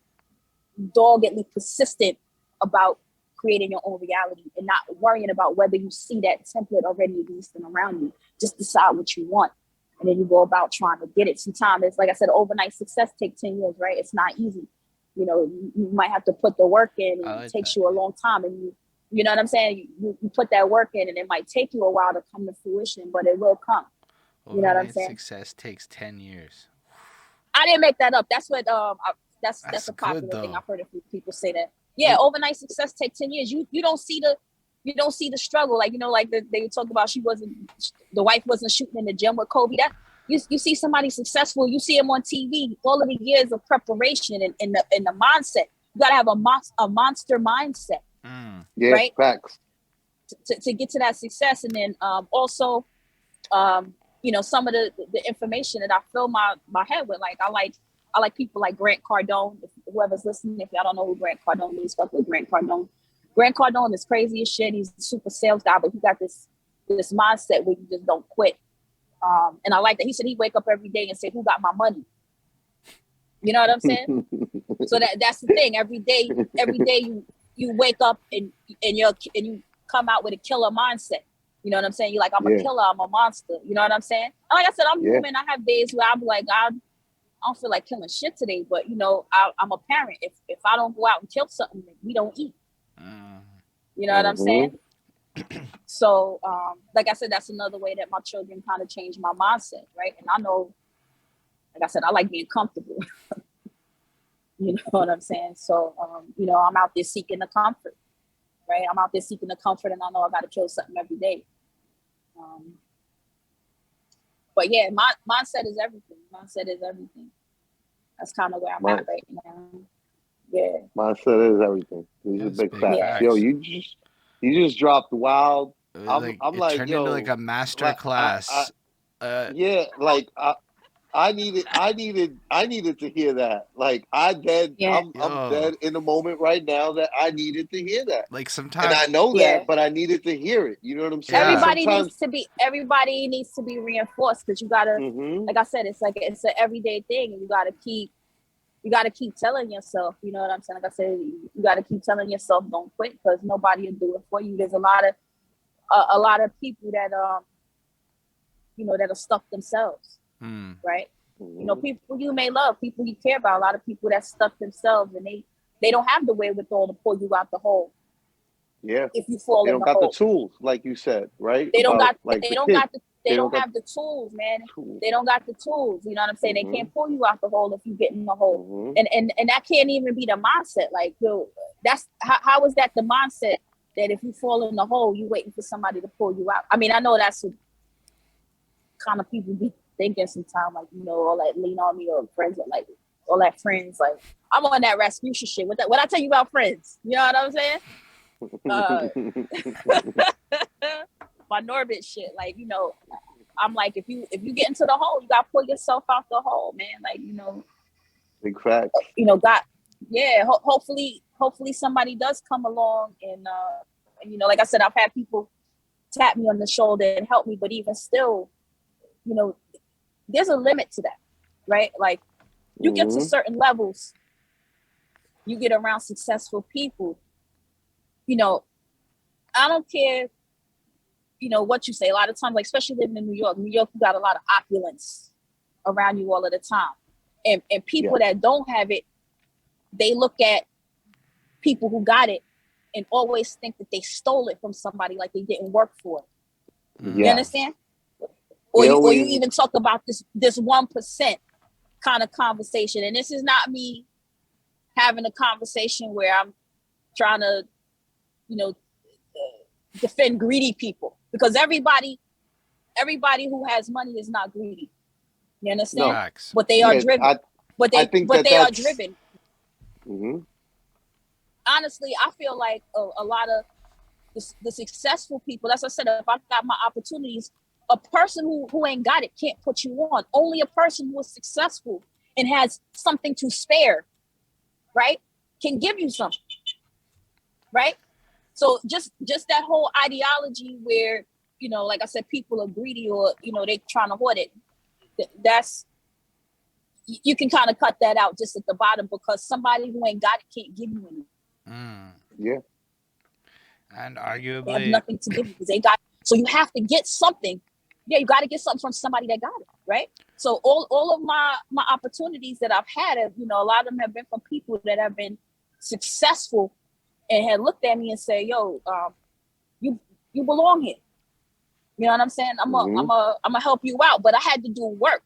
doggedly persistent about creating your own reality and not worrying about whether you see that template already existing around you. Just decide what you want. And then you go about trying to get it. Sometimes it's, like I said, overnight success takes 10 years, right? It's not easy. You know, you might have to put the work in, and it takes you a long time. And you know what I'm saying? You put that work in, and it might take you a while to come to fruition, but it will come. You know what I'm saying? Success takes 10 years. I didn't make that up. That's what that's a popular thing. I've heard a few people say that. Yeah, overnight success takes 10 years. You don't see the struggle. Like, you know, like they talk about the wife wasn't shooting in the gym with Kobe. That you see somebody successful, you see him on TV, all of the years of preparation and in the mindset. You gotta have a monster mindset. Yeah, right? Facts. To get to that success. And then also you know, some of the information that I fill my head with, like I like people like Grant Cardone. If whoever's listening, if y'all don't know who Grant Cardone is, fuck with Grant Cardone. Grant Cardone is crazy as shit. He's a super sales guy, but he got this mindset where you just don't quit. And I like that. He said he'd wake up every day and say, who got my money? You know what I'm saying? So that's the thing. Every day you wake up and you come out with a killer mindset. You know what I'm saying? You're like, I'm a killer, I'm a monster. You know what I'm saying? And like I said, I'm human. I have days where I'm like, I don't feel like killing shit today, but you know, I'm a parent. If I don't go out and kill something, we don't eat. You know what I'm saying? So, like I said, that's another way that my children kind of changed my mindset, right? And I know, like I said, I like being comfortable. You know what I'm saying? So, you know, I'm out there seeking the comfort, right? I'm out there seeking the comfort, and I know I got to kill something every day. But yeah, mindset is everything. Mindset is everything. That's kind of where I'm at right now. Yeah. Mindset is everything. These are big facts. Yo, you just dropped wild. I'm like, turned yo, into like a master class. I needed to hear that. Like I'm dead in the moment right now that I needed to hear that. Like sometimes, and I know that, but I needed to hear it. You know what I'm saying? Everybody needs to be reinforced, because you gotta, like I said, it's an everyday thing, and you gotta keep telling yourself. You know what I'm saying? Like I said, you gotta keep telling yourself, don't quit, because nobody will do it for you. There's a lot of people that you know, that are stuck themselves. Right? You know, people you may love, people you care about, a lot of people that stuck themselves, and they don't have the wherewithal to pull you out the hole. Yeah. If you fall in the hole. They don't got the tools, like you said, right? They don't have the tools, man. They don't got the tools. You know what I'm saying? They can't pull you out the hole if you get in the hole. And that can't even be the mindset. Like, yo, that's how is that the mindset, that if you fall in the hole, you waiting for somebody to pull you out? I mean, I know that's what kind of people be thinking sometimes, like, you know, all that lean on me, or friends, or like all that friends. Like, I'm on that Rasputia shit. What I tell you about friends? You know what I'm saying? My Norbit shit. Like, you know, I'm like, if you get into the hole, you gotta pull yourself out the hole, man. Like, you know, big facts. You know, God, yeah. Hopefully hopefully somebody does come along and you know, like I said, I've had people tap me on the shoulder and help me, but even still, you know, there's a limit to that, right? Like you get to certain levels, you get around successful people, you know, I don't care, you know, what you say. A lot of times, like especially living in New York, you got a lot of opulence around you all of the time. And people that don't have it, they look at people who got it and always think that they stole it from somebody, like they didn't work for it. You understand? Or you even talk about this 1% kind of conversation. And this is not me having a conversation where I'm trying to, you know, defend greedy people, because everybody who has money is not greedy. You understand? No. But they are driven. They are driven. Honestly, I feel like a lot of the successful people, as I said, if I got my opportunities, a person who ain't got it can't put you on. Only a person who is successful and has something to spare, right, can give you something, right? So just that whole ideology where, you know, like I said, people are greedy or, you know, they trying to hoard it. That's, you can kind of cut that out just at the bottom, because somebody who ain't got it can't give you anything. Yeah. And arguably, they have nothing to give you because they got. So you have to get something. Yeah, you got to get something from somebody that got it, right? So all of my opportunities that I've had, you know, a lot of them have been from people that have been successful and had looked at me and say, "Yo, you belong here." You know what I'm saying? I'm gonna help you out, but I had to do work.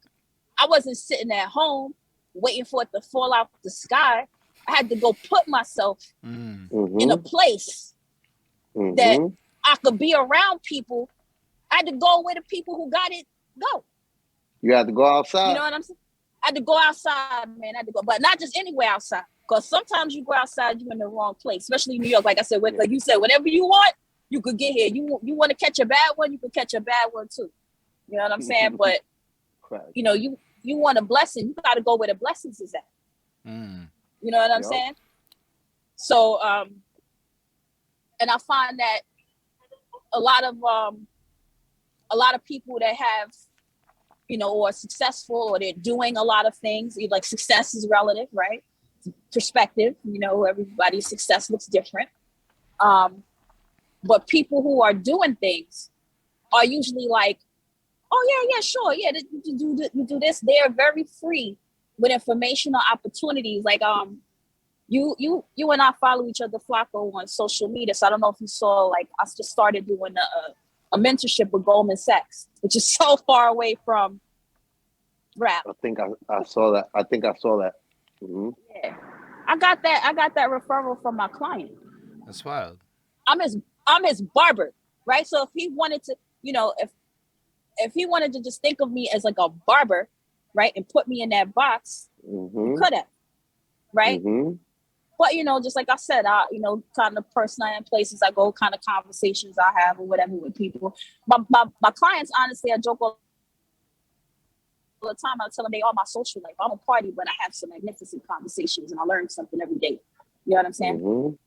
I wasn't sitting at home waiting for it to fall out the sky. I had to go put myself in a place that I could be around people. I had to go where the people who got it go. You had to go outside. You know what I'm saying? I had to go outside, man. I had to go, but not just anywhere outside. Because sometimes you go outside, you're in the wrong place, especially in New York. Like I said, like you said, whatever you want, you could get here. You want to catch a bad one, you could catch a bad one too. You know what I'm saying? But you know, you want a blessing, you got to go where the blessings is at. You know what I'm saying? So, and I find that a lot of people that have, you know, or successful, or they're doing a lot of things. Like success is relative, right? Perspective, you know, everybody's success looks different. But people who are doing things are usually like, oh yeah, sure, yeah, you do this. They are very free with information or opportunities. Like you and I follow each other, Flacko, on social media. So I don't know if you saw, like, I just started doing a mentorship with Goldman Sachs, which is so far away from rap. I think I saw that. Yeah, I got that referral from my client. That's wild. I'm his barber, right? So if he wanted to, you know, if he wanted to just think of me as like a barber, right, and put me in that box, he could have, right? But, you know, just like I said, you know, kind of person I am, places I go, kind of conversations I have or whatever with people. My clients, honestly, I joke all the time. I tell them they are my social life. I don't party, but I have some magnificent conversations and I learn something every day. You know what I'm saying?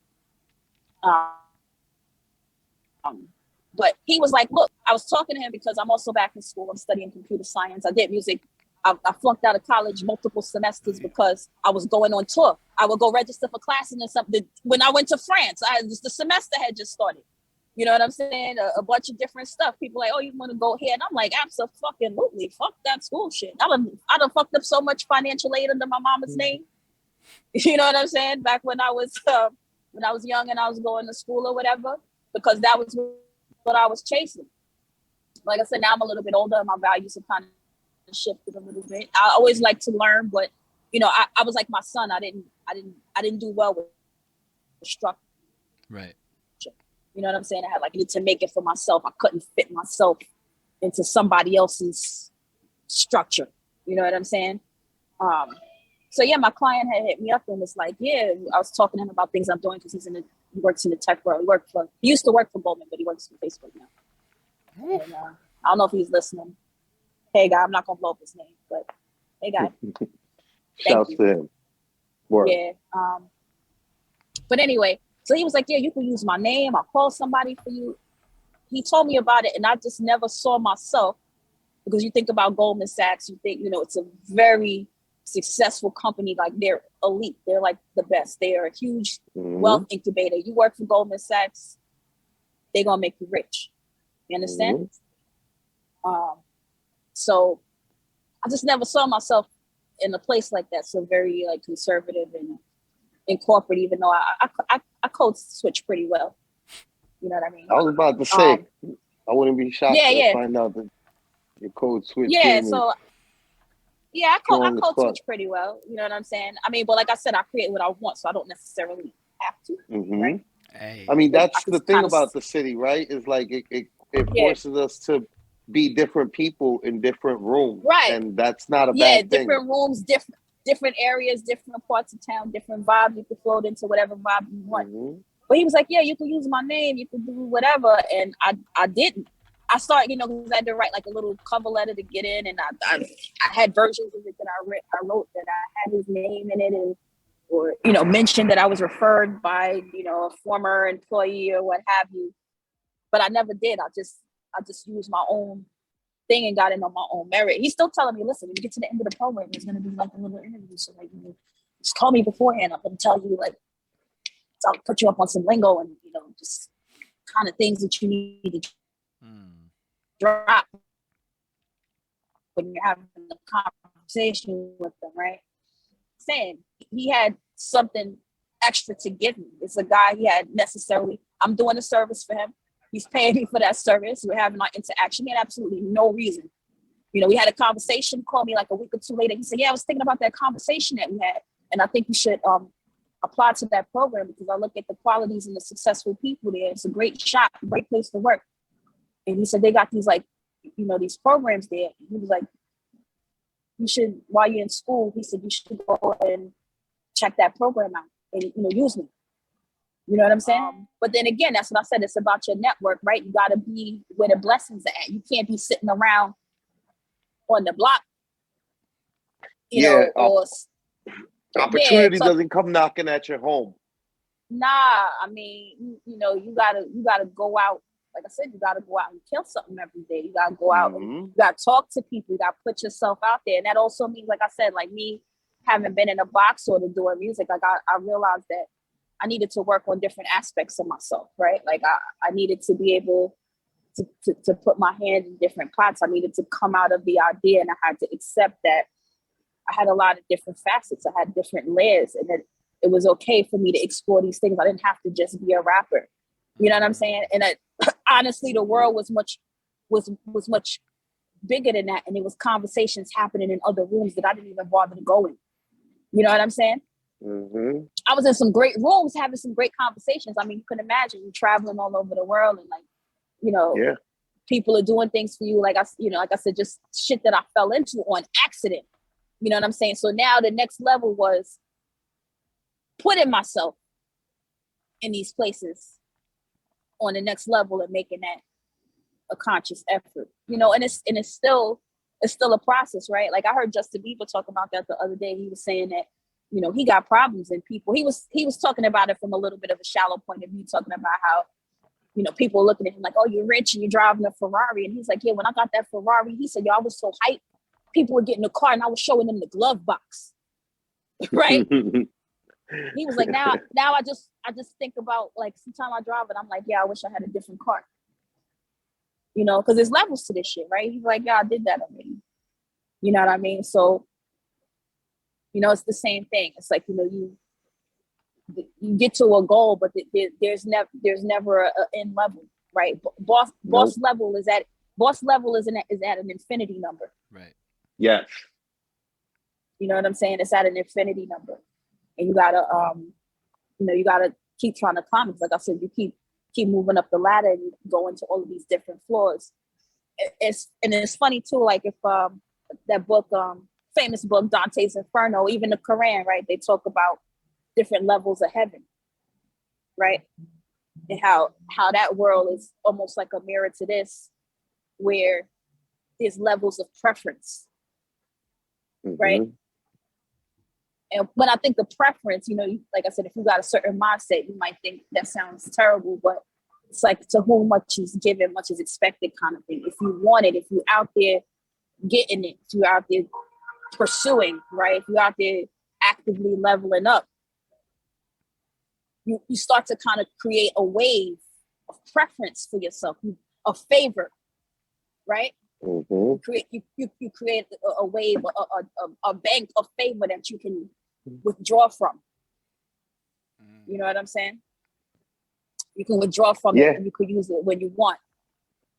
But he was like, look, I was talking to him because I'm also back in school. I'm studying computer science. I did music. I flunked out of college multiple semesters because I was going on tour. I would go register for classes and something. When I went to France, the semester had just started. You know what I'm saying? A bunch of different stuff. People like, oh, you want to go here? And I'm like, absolutely. Fuck that school shit. I done fucked up so much financial aid under my mama's name. You know what I'm saying? Back when I was young and I was going to school or whatever, because that was what I was chasing. Like I said, now I'm a little bit older and my values have kind of shifted a little bit. I always like to learn, but you know, I was like my son. I didn't do well with structure. Right. You know what I'm saying? I needed to make it for myself. I couldn't fit myself into somebody else's structure. You know what I'm saying? So yeah, my client had hit me up and was like, yeah, I was talking to him about things I'm doing because he works in the tech world. He used to work for Goldman, but he works for Facebook now. And, I don't know if he's listening. Hey guy, I'm not gonna blow up his name, but hey guy. Shouts to him. Word. Yeah. But anyway, so he was like, yeah, you can use my name. I'll call somebody for you. He told me about it, and I just never saw myself, because you think about Goldman Sachs, you think, it's a very successful company. Like, they're elite. They're like the best. They are a huge wealth incubator. You work for Goldman Sachs, they're going to make you rich. You understand? So I just never saw myself in a place like that. So very like conservative and in corporate, even though I code switch pretty well. You know what I mean? I was about to say, I wouldn't be shocked to find out that your code switch. Yeah, so I code switch pretty well. You know what I'm saying? I mean, but like I said, I create what I want, so I don't necessarily have to. Right? Hey. I mean, that's the thing about the city, right? Is like it forces us to be different people in different rooms, right? And that's not a bad thing. Different rooms, different areas, different parts of town, different vibes. You can float into whatever vibe you want. But he was like, yeah, you can use my name, you can do whatever, and I didn't. I started, because I had to write like a little cover letter to get in, and I had versions of it that I wrote that I had his name in it, and or mentioned that I was referred by a former employee or what have you. But I never did. I just used my own thing and got in on my own merit. He's still telling me, listen, when you get to the end of the program, there's gonna be like a little interview. So like, just call me beforehand. I'm gonna tell you, like, I'll put you up on some lingo and just kind of things that you need to drop when you're having a conversation with them, right? Saying he had something extra to give me. It's a guy he had necessarily. I'm doing a service for him. He's paying me for that service. We're having our interaction. He had absolutely no reason. We had a conversation, called me like a week or two later. He said, yeah, I was thinking about that conversation that we had. And I think you should apply to that program, because I look at the qualities and the successful people there. It's a great shop, great place to work. And he said, they got these these programs there. He was like, you should, while you're in school, he said, you should go and check that program out and, use me. You know what I'm saying? But then again, that's what I said. It's about your network, right? You got to be where the blessings are at. You can't be sitting around on the block, or opportunity doesn't come knocking at your home. Nah, I mean, you gotta go out. Like I said, you gotta go out and kill something every day. You gotta go out and you gotta talk to people. You gotta put yourself out there, and that also means, like I said, like me having been in a box or doing music, like I realized that I needed to work on different aspects of myself, right? Like I needed to be able to put my hand in different pots. I needed to come out of the idea, and I had to accept that I had a lot of different facets. I had different layers, and that it was okay for me to explore these things. I didn't have to just be a rapper. You know what I'm saying? And honestly, the world was much bigger than that, and there was conversations happening in other rooms that I didn't even bother to go in. You know what I'm saying? I was in some great rooms having some great conversations. I mean, you can imagine you traveling all over the world, and people are doing things for you. Like I said, just shit that I fell into on accident. You know what I'm saying? So now the next level was putting myself in these places on the next level and making that a conscious effort. And it's still a process, right? Like I heard Justin Bieber talk about that the other day. He was saying that he got problems in people. He was talking about it from a little bit of a shallow point of view, talking about how people are looking at him like, oh, you're rich and you're driving a Ferrari. And he's like, yeah, when I got that Ferrari, he said, yo, I was so hyped. People were getting in the car and I was showing them the glove box. Right? He was like, now I just think about, like, sometimes I drive it, I'm like, yeah, I wish I had a different car. Because there's levels to this shit, right? He's like, yeah, I did that already. You know what I mean? So, it's the same thing. It's like, you get to a goal, but there's never an end level, right? Boss level is at an infinity number. Right. Yes. You know what I'm saying? It's at an infinity number, and you gotta you gotta keep trying to climb it. Like I said, you keep moving up the ladder and you go into all of these different floors. It's funny too. Like if that book, famous book, Dante's Inferno, even the Quran, right? They talk about different levels of heaven, right? And how that world is almost like a mirror to this, where there's levels of preference, right? And when I think the preference, like I said, if you got a certain mindset, you might think that sounds terrible, but it's like to whom much is given, much is expected kind of thing. If you want it, if you're out there getting it, if you're out there pursuing, right? If you're out there actively leveling up, you start to kind of create a wave of preference for yourself, a favor, right? Mm-hmm. You create a wave, a bank of favor that you can withdraw from. You know what I'm saying? You can withdraw from it and you could use it when you want.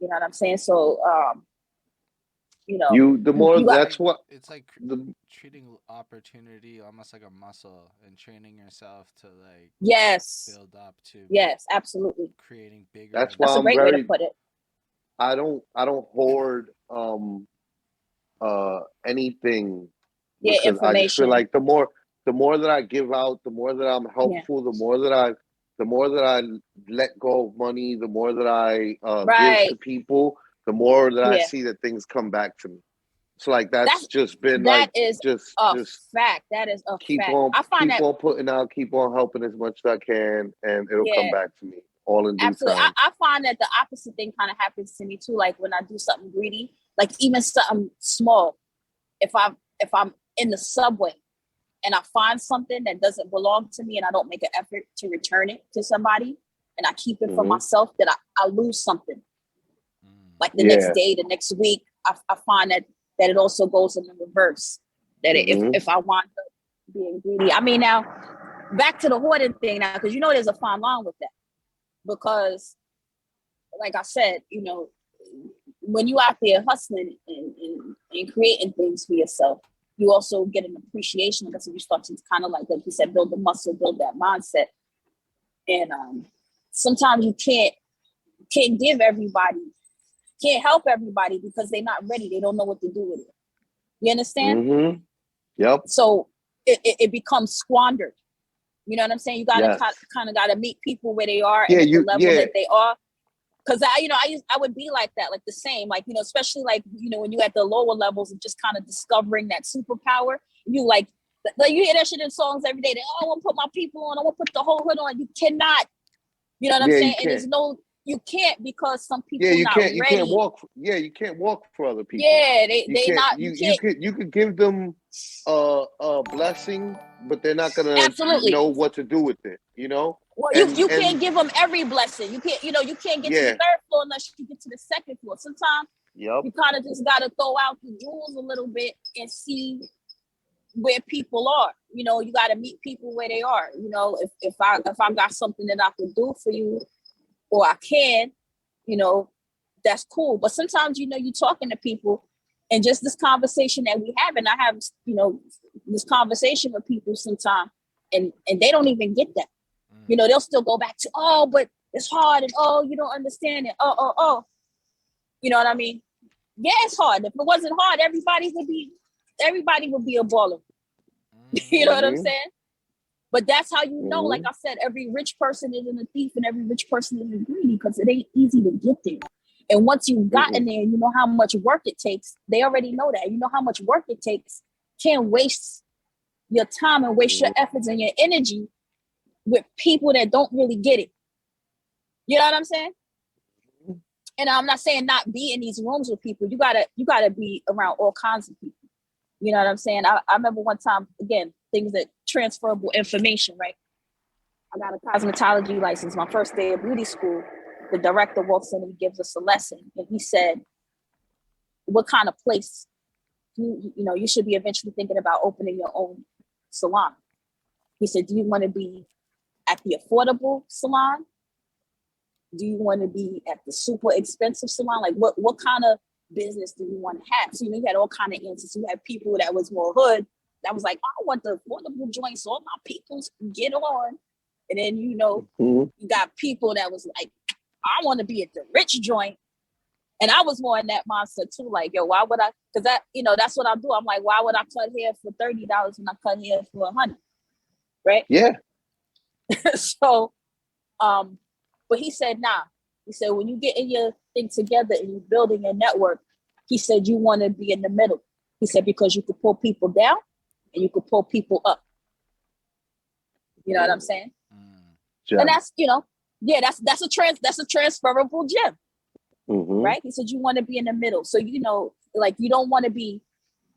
You know what I'm saying? So, that's what it's like. Treating opportunity almost like a muscle and training yourself to like build up to absolutely creating bigger. That's why a great way to put it. I don't hoard anything because I just feel like the more that I give out, the more that I'm helpful, the more that I let go of money, the more that I give to people, the more that I see that things come back to me. So like that's just been that like is just fact. That is a keep fact. on I find keep on putting out, keep on helping as much as I can, and it'll come back to me all in due absolutely time. I find that the opposite thing kind of happens to me too. Like when I do something greedy, like even something small, if I'm in the subway and I find something that doesn't belong to me and I don't make an effort to return it to somebody and I keep it for myself, that I lose something. Like the next day, the next week, I find that it also goes in the reverse. That if I want to be greedy, I mean, now back to the hoarding thing now, because there's a fine line with that. Because, like I said, when you out there hustling and creating things for yourself, you also get an appreciation. Like I said, you start to kind of like you said, build the muscle, build that mindset. And sometimes you can't give everybody. Can't help everybody because they're not ready. They don't know what to do with it. You understand? Mm-hmm. Yep. So it becomes squandered. You know what I'm saying? You gotta kind of gotta meet people where they are and at the level that they are. Because I would be like that, like the same, like especially like when you at the lower levels of just kind of discovering that superpower. You like you hear that shit in songs every day. I want to put my people on. I want to put the whole hood on. You cannot. You know what I'm saying? And there's no. You can't because some people not ready. You can't walk. You can't walk for other people. Yeah, they not. You could give them a blessing, but they're not gonna know what to do with it. Well, you can't give them every blessing. You can't. You can't get to the third floor unless you get to the second floor. Sometimes you kind of just gotta throw out the jewels a little bit and see where people are. You gotta meet people where they are. If I got something that I can do for you. Or I can, that's cool. But sometimes, you're talking to people and just this conversation that we have, and I have, this conversation with people sometimes and they don't even get that. They'll still go back to, oh, but it's hard. And, oh, you don't understand it. Oh. You know what I mean? Yeah, it's hard. If it wasn't hard, everybody would be a baller. You know what I'm saying? But that's how like I said, every rich person isn't a thief and every rich person isn't greedy because it ain't easy to get there. And once you've gotten there, you know how much work it takes. They already know that. You know how much work it takes. Can't waste your time and waste your efforts and your energy with people that don't really get it. You know what I'm saying? And I'm not saying not be in these rooms with people. You gotta be around all kinds of people. You know what I'm saying? I remember one time, again, things that transferable information, right? I got a cosmetology license. My first day of beauty school, the director walks in and he gives us a lesson. And he said, what kind of place you should be eventually thinking about opening your own salon? He said, do you want to be at the affordable salon? Do you want to be at the super expensive salon? Like what kind of business do you want to have? So you had all kind of answers. You had people that was more hood that was like, I want the affordable joint so all my peoples can get on. And then you got people that was like, I want to be at the rich joint. And I was more in that mindset too. Like, yo, why would I? Because that's what I do. I'm like, why would I cut hair for $30 when I cut hair for $100? Right? Yeah. So, but he said, nah. He said, when you get in your thing together and you're building a network, he said, you want to be in the middle. He said, because you could pull people down and you could pull people up. You know what I'm saying? Gem. And that's, that's a transferable gem. Right? He said you want to be in the middle. So, you don't want to be,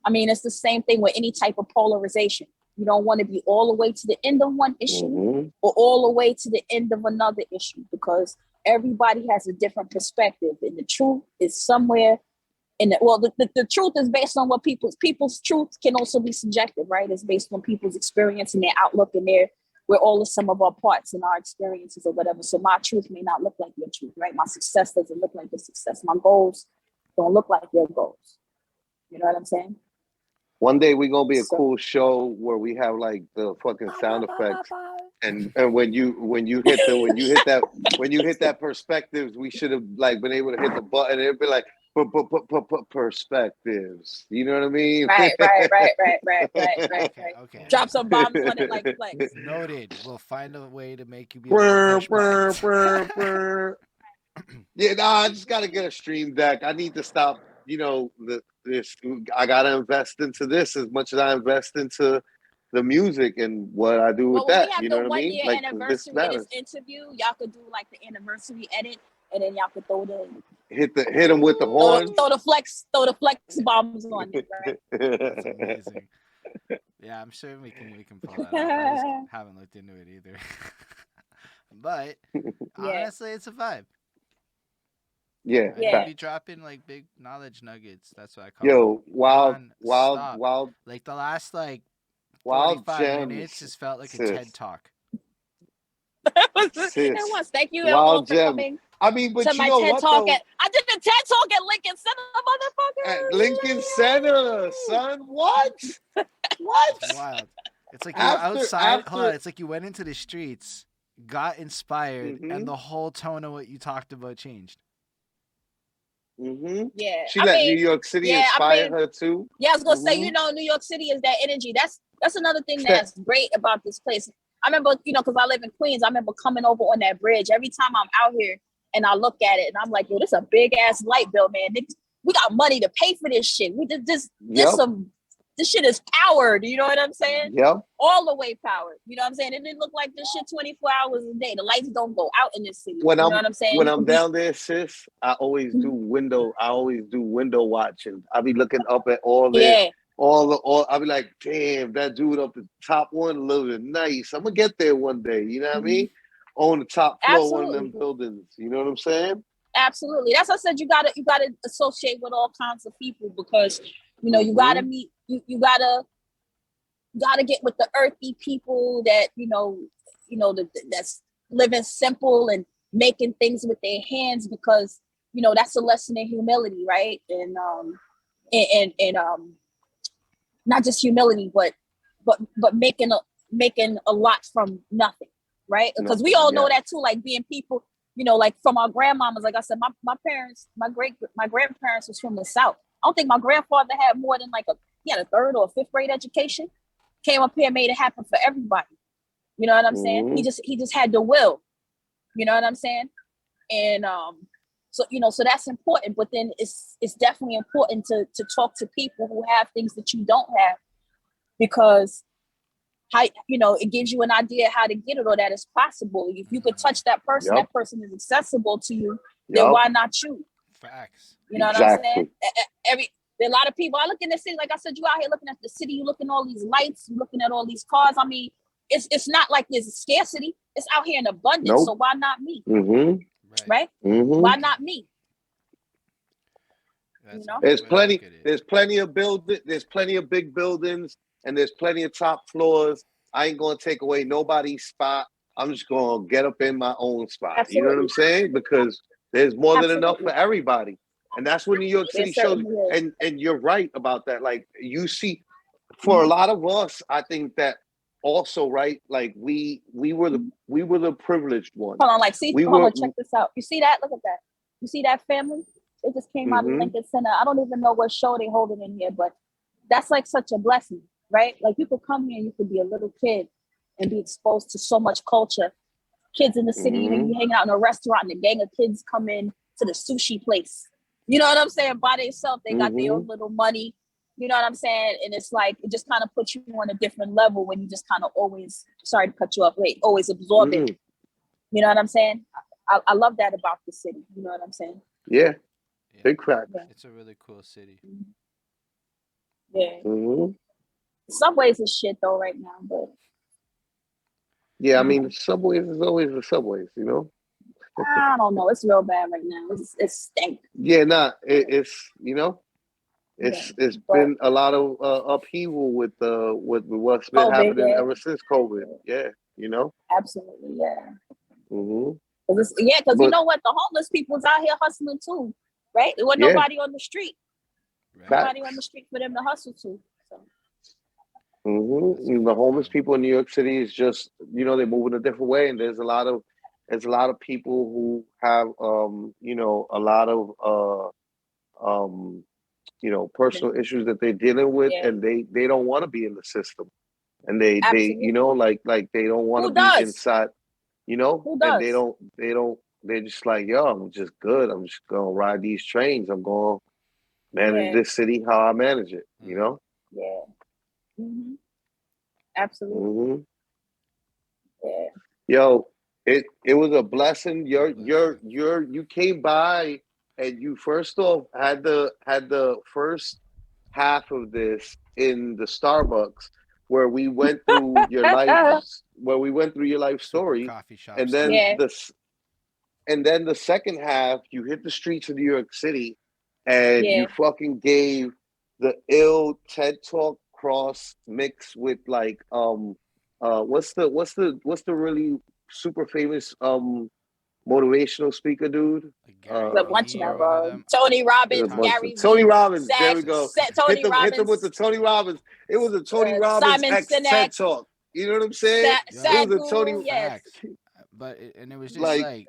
it's the same thing with any type of polarization. You don't want to be all the way to the end of one issue or all the way to the end of another issue, because everybody has a different perspective, and the truth is somewhere in the truth is based on what people's truth can also be subjective, right? It's based on people's experience and their outlook, and we're all the sum of our parts and our experiences or whatever. So my truth may not look like your truth, right? My success doesn't look like your success. My goals don't look like your goals. You know what I'm saying? One day we're gonna be a cool show where we have like the fucking sound effects, and when you hit that perspectives, we should have like been able to hit the button. It'd be like perspectives. You know what I mean? Right. Okay. Drop some bombs on it like flex. Noted. We'll find a way to make you be Yeah, able I just gotta get a stream deck. I need to stop. I gotta invest into this as much as I invest into the music and what I do with that. You know what I mean? We have the 1 year anniversary of this interview. Y'all could do like the anniversary edit, and then y'all could throw hit them with the horns. Throw the flex bombs on it. Right? That's amazing. Yeah, I'm sure we can pull that off. I just haven't looked into it either. But honestly, it's a vibe. Yeah. I be dropping like big knowledge nuggets. That's what I call Yo, it. wild. Like the last 45 minutes just felt like a TED talk. It was. Thank you all for coming. But to you my know TED what? Talk I did the TED Talk at Lincoln Center, motherfucker. At Lincoln Center, son. What? It's wild. It's like you were outside. Hold on. It's like you went into the streets, got inspired, and the whole tone of what you talked about changed. Yeah, she let New York City inspire her too. Yeah, I was gonna say, New York City is that energy. That's another thing that's great about this place. I remember, because I live in Queens, I remember coming over on that bridge. Every time I'm out here and I look at it and I'm like, yo, this is a big ass light bill, man. We got money to pay for this shit. This shit is powered. You know what I'm saying? Yep. All the way powered. You know what I'm saying? It didn't look like this shit 24 hours a day. The lights don't go out in this city. You know what I'm saying? When I'm down there, sis, I always do window watching. I be looking up at all I'll be like, damn, that dude up the top one looked nice. I'm gonna get there one day. You know what I mean? On the top floor, one of them buildings. You know what I'm saying? Absolutely. That's what I said. You gotta associate with all kinds of people, because you gotta meet. You gotta get with the earthy people that that's living simple and making things with their hands, because that's a lesson in humility, right? And not just humility, but making a lot from nothing, right? Because we all know that too, like being people, like from our grandmamas. Like I said, my parents, my grandparents was from the South. I don't think my grandfather had more than he had a 3rd or 5th grade education. Came up here, made it happen for everybody. You know what I'm saying? He just had the will. You know what I'm saying? And so that's important. But then it's definitely important to talk to people who have things that you don't have, because it gives you an idea how to get it, or that it's possible. If you could touch that person, that person is accessible to you. Then why not you? Facts. You know what I'm saying? There are a lot of people. I look in the city, like I said, you out here looking at the city, you looking at all these lights, you looking at all these cars. I mean, it's not like there's a scarcity. It's out here in abundance. Nope. So why not me? Right? Why not me? There's plenty of big buildings, and there's plenty of top floors. I ain't gonna take away nobody's spot. I'm just gonna get up in my own spot. Absolutely. You know what I'm saying? Because there's more than enough for everybody. And that's what New York City shows. And you're right about that. Like, you see, for a lot of us, I think that also, right? Like we were the privileged ones. Hold on, check this out. You see that? Look at that. You see that family? They just came out of Lincoln Center. I don't even know what show they holding in here, but that's like such a blessing, right? Like, you could come here and you could be a little kid and be exposed to so much culture. Kids in the city, even you hanging out in a restaurant and a gang of kids come in to the sushi place. You know what I'm saying? By themselves, they got their own little money. You know what I'm saying? And it's like, it just kind of puts you on a different level when you just kind of always, sorry to cut you off, wait, always absorbing. You know what I'm saying? I love that about the city. You know what I'm saying? Yeah. Big crack. Yeah. It's a really cool city. Yeah. Mm-hmm. Subways is shit though right now, but Yeah, I mean, the subways is always the subways, you know? I don't know. It's real bad right now. It's stink. Yeah, it's, you know, it's but been a lot of upheaval with what's been COVID, happening ever since COVID. Yeah, you know? absolutely, yeah. Mm-hmm. Because you But know what? The homeless people's out here hustling too, right? There wasn't yeah, nobody on the street. Right. Nobody on the street for them to hustle to. So mm-hmm. The homeless people in New York City is just, you know, they're moving a different way, and there's a lot of people who have you know, a lot of you know, personal issues that they're dealing with, yeah, and they don't want to be in the system, and they you know, absolutely. like they don't want to Who be does? inside, you know, Who and does? they're just like, yo, I'm just good, I'm just gonna ride these trains, I'm gonna manage Yeah, this city how I manage it, you know. yeah. Absolutely. Mm-hmm. Yeah. Yo, it was a blessing. Blessing. You came by, and you first off had the first half of this in the Starbucks where we went through your life Super story, coffee shop and then style. Yeah. the second half you hit the streets of New York City, and Yeah. you fucking gave the ill TED Talk cross mix with like what's the really super famous motivational speaker dude? Like Gary The Uh bunch Vee or of one of them. Tony there's a Robbins, bunch Tom. of Gary Tony Vee, Robbins. There we go. Tony Hit them with the Robbins, Tony Robbins. It was a Tony Robbins Simon X Sinek, TED Talk. You know what I'm saying? It Yo, was a Tony Sadhguru. Yes. facts. But and it was just like like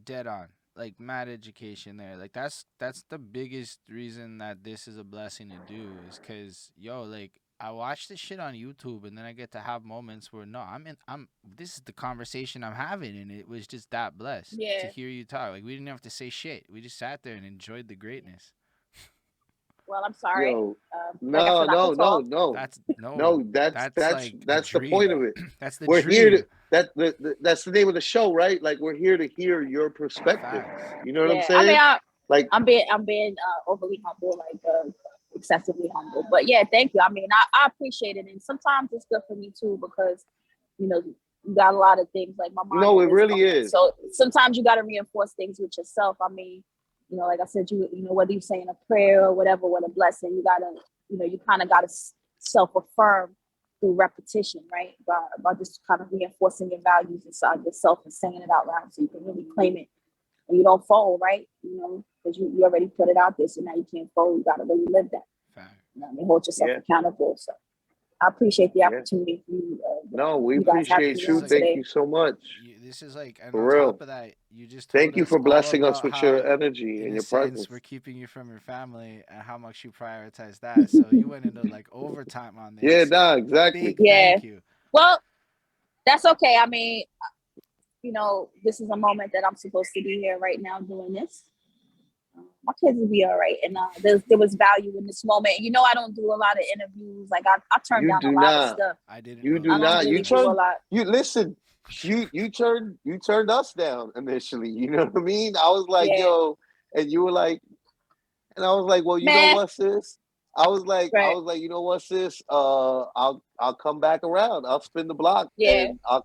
dead on. Like mad education there. Like that's the biggest reason that this is a blessing to do is cause like I watch this shit on YouTube and then I get to have moments where no, I'm this is the conversation I'm having and it was just that blessed to Yeah. hear you talk. Like we didn't have to say shit. We just sat there and enjoyed the greatness. Well, I'm sorry. yo, Like I no, said, I no, could no, talk. no. That's no, No, that's that's that's like the that's the point dream. of it. That's the We're here to dream. that's the name of the show, right? Like we're here to hear your perspective. Facts. You know what I'm Yeah. I mean, saying? Like I'm being overly humble, like excessively humble. But yeah, thank you. I mean, I appreciate it, and sometimes it's good for me too because you got a lot of things like my mom no, it is really going. is. So sometimes you got to reinforce things with yourself. I mean, like I said, you know whether you're saying a prayer or whatever, what a blessing, you gotta you kind of gotta self affirm through repetition, right? By just kind of reinforcing your values inside yourself and saying it out loud so you can really claim it and you don't fold, right? Because you already put it out there, so now you can't fold. You gotta really live that. Fact. Hold yourself Yeah, accountable. So I appreciate the yeah. opportunity No, we you guys have appreciate me you. on Thank today. you so much. This is like, and on For real. top of that, you just Thank told you us for all blessing us about with your how, energy in and a your sense, presence. we're keeping you from your family and how much you prioritize that. So you went into like overtime on Yeah, this. nah, exactly. Big Yeah. thank you. Well, that's okay. I mean, this is a moment that I'm supposed to be here right now doing this. My kids will be all right, and there was value in this moment. I don't do a lot of interviews. Like I turn You down a do lot of not. stuff. I didn't You know do I that. don't not. really do a lot. You listen. You turned us down initially. You know what I mean? I was like, Yeah, yo, and you were like, and I was like, well, you know man. what, sis? Right. You know what, sis? I'll come back around. I'll spin the block, Yeah. and I'll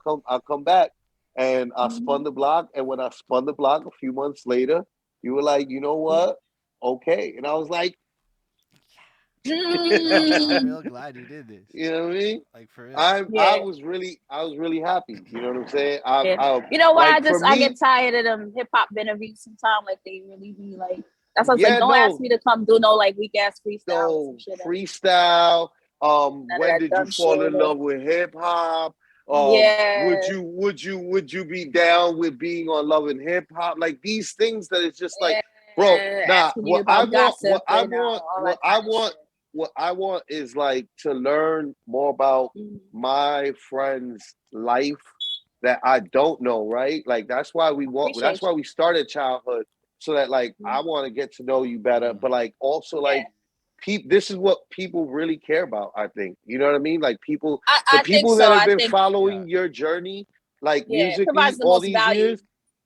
come back. And I spun Mhm. the block, and when I spun the block a few months later, you were like, you know what? Okay, and I was like, I'm Mm. real glad you did this. you know what I mean? Like for real. Yeah. I was really happy. You know what I'm saying? Yeah. I You know what? like for I get me, tired of them hip hop interviews sometimes. Like they really be like. That's why I was like, yeah, don't ask no, me to come do no like weak ass freestyle or some no shit. freestyle. None of When that did you dumb fall shit. in love with hip hop? Yeah. Would you be down with being on Love and Hip Hop? Like these things that it's just like, bro, nah. Asking you about gossip and all that kind of shit. What I want is like to learn more about Mhm. my friend's life that I don't know, right? Like that's Appreciate why you. we started childhood, so that like I Mhm. want to get to know you better, but like also Yeah. like this is what people really care about. I think, you know what I mean. Like the I think people so. that have I been think, following your journey, like yeah, it musically, provides the all most these value. years.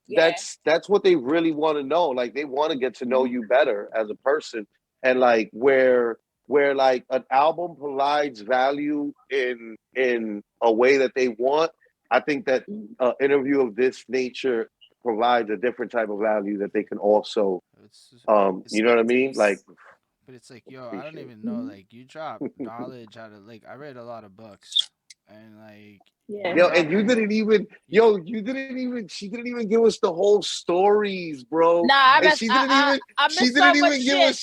Yeah. That's what they really want to know. Like they want to get to know you better as a person, and like where like an album provides value in a way that they want. I think that an interview of this nature provides a different type of value that they can also, It's you know what I mean? Like, but it's like, yo, I don't appreciate. even know. Like, you drop knowledge out of, like, I read a lot of books, and like, Yeah. you Yo, drop and you didn't even, you, she didn't even give us the whole stories, bro. Nah, I And missed I she missed so didn't much even give shit. us,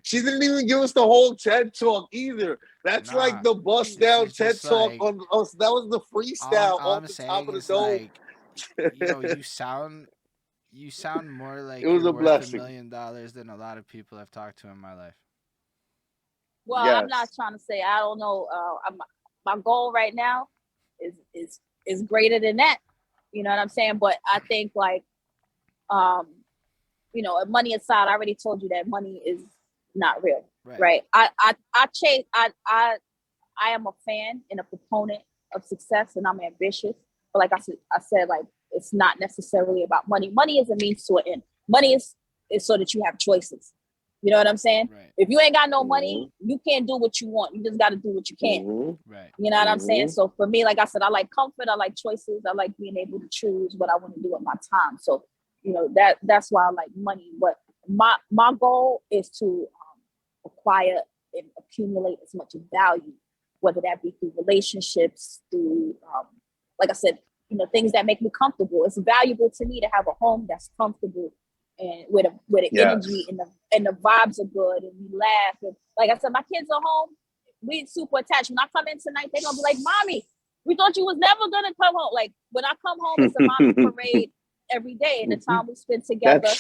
she didn't even give us the whole TED talk either. That's like nah. the bust This down is TED just talk like, on us. That was the freestyle all off I'm the top saying of the is dome. like, yo, you sound more It like was you're a worth $1 blessing. million than a lot of people I've talked to in my life. Well, I'm not Yes. trying to say I don't know. My goal right now is greater than that. You know what I'm saying? But I think like um, money aside, I already told you that money is not real, Right. right? I am a fan and a proponent of success, and I'm ambitious. But like I said, like it's not necessarily about money. Money is a means to an end. Money is so that you have choices. You know what I'm saying? Right. If you ain't got no Mm-hmm. money, you can't do what you want. You just got to do what you can. Mm-hmm. Right. You know what I'm saying? Mm-hmm. So for me, like I said, I like comfort. I like choices. I like being able to choose what I want to do with my time. So that's why I like money. But my goal is to acquire and accumulate as much value, whether that be through relationships, through like I said, things that make me comfortable. It's valuable to me to have a home that's comfortable and where the energy Yes. and the vibes are good and we laugh. And like I said, my kids are home. We super attached. When I come in tonight, they're gonna be like, "Mommy, we thought you was never gonna come home." Like when I come home, it's a mommy parade every day, and the time we spend together.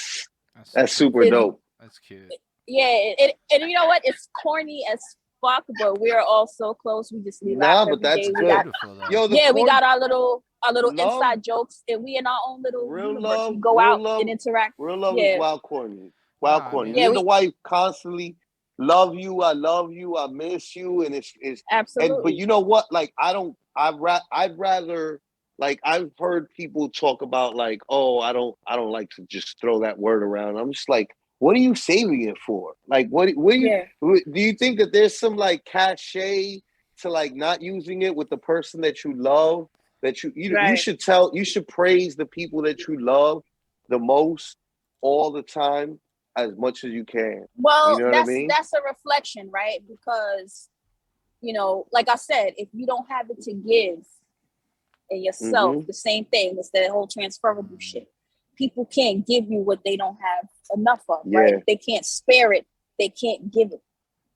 That's super Is, dope. That's cute. yeah, and you know what? It's corny as fuck, but we're all so close. We just laugh Nah, but every that's day. We good. got Beautiful though. Yo, the we corn got our little love, inside jokes, and we in our own little real universe. We love, go out and interact. real love is Yeah, wild corny. Wild Nah, I corny. mean, Me yeah, and the we wife constantly love you, I love you, I miss you, and it's but absolutely. you know what? Like I'd rather, like I've heard people talk about like, oh, I don't like to just throw that word around. I'm just like, what are you saving it for? Like what Yeah, do you think that there's some like cachet to like not using it with the person that you love? That right. you should praise the people that you love the most all the time as much as you can. You Well, know what I mean? that's a reflection, right? Because like I said, if you don't have it to give in yourself, Mm-hmm. the same thing. It's that whole transferable shit. People can't give you what they don't have enough of, right? Yeah, If they can't spare it, they can't give it.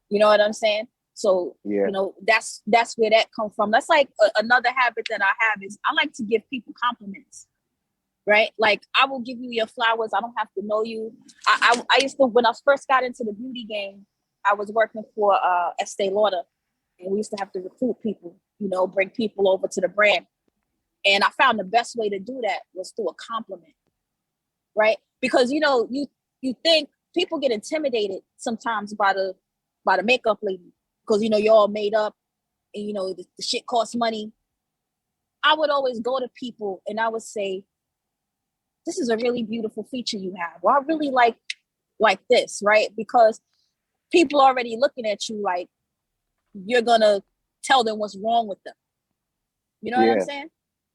You know what I'm saying? So yeah, that's where that comes from. That's like another habit that I have is I like to give people compliments, right? Like I will give you your flowers. I don't have to know you. I used to, when I first got into the beauty game, I was working for Estee Lauder, and we used to have to recruit people, bring people over to the brand. And I found the best way to do that was through a compliment, right? Because you think people get intimidated sometimes by the makeup lady because you're all made up and the shit costs money. I would always go to people and I would say, "This is a really beautiful feature you have. Well, I really like this," right? Because people are already looking at you like you're gonna tell them what's wrong with them. You know what I'm yeah, saying?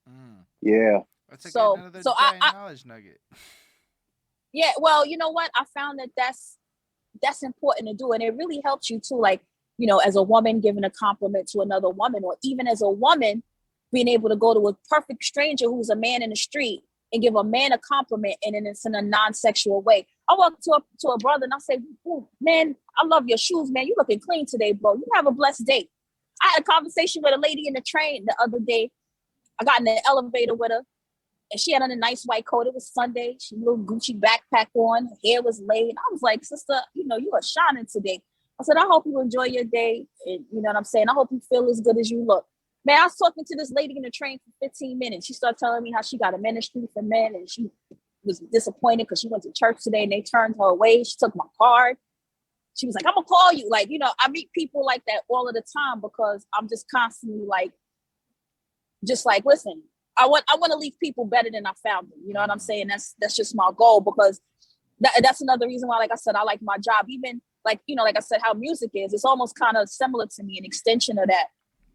mm. yeah, That's again So another so I, giant I knowledge nugget. yeah, well, you know what? I found that that's important to do, and it really helps you too. Like as a woman giving a compliment to another woman, or even as a woman being able to go to a perfect stranger who's a man in the street and give a man a compliment, and then it's in a non-sexual way. I walk to a brother and I say, "Ooh, man, I love your shoes, man. You looking clean today, bro. You have a blessed day." I had a conversation with a lady in the train the other day. I got in the elevator with her, and she had on a nice white coat. It was Sunday. She had a little Gucci backpack on. Her hair was laid. I was like, "Sister, you are shining today." I said, "I hope you enjoy your day. And you know what I'm saying? I hope you feel as good as you look." Man, I was talking to this lady in the train for 15 minutes. She started telling me how she got a ministry for men and she was disappointed because she went to church today and they turned her away. She took my card. she was like, I'm gonna call you. Like, you know, I meet people like that all of the time because I'm just constantly like, just like, listen, I want to leave people better than I found them. You know what I'm saying? That's just my goal, because that's another reason why, like I said, I like my job. Even like, you know, like I said, how music is, it's almost kind of similar to me, an extension of that,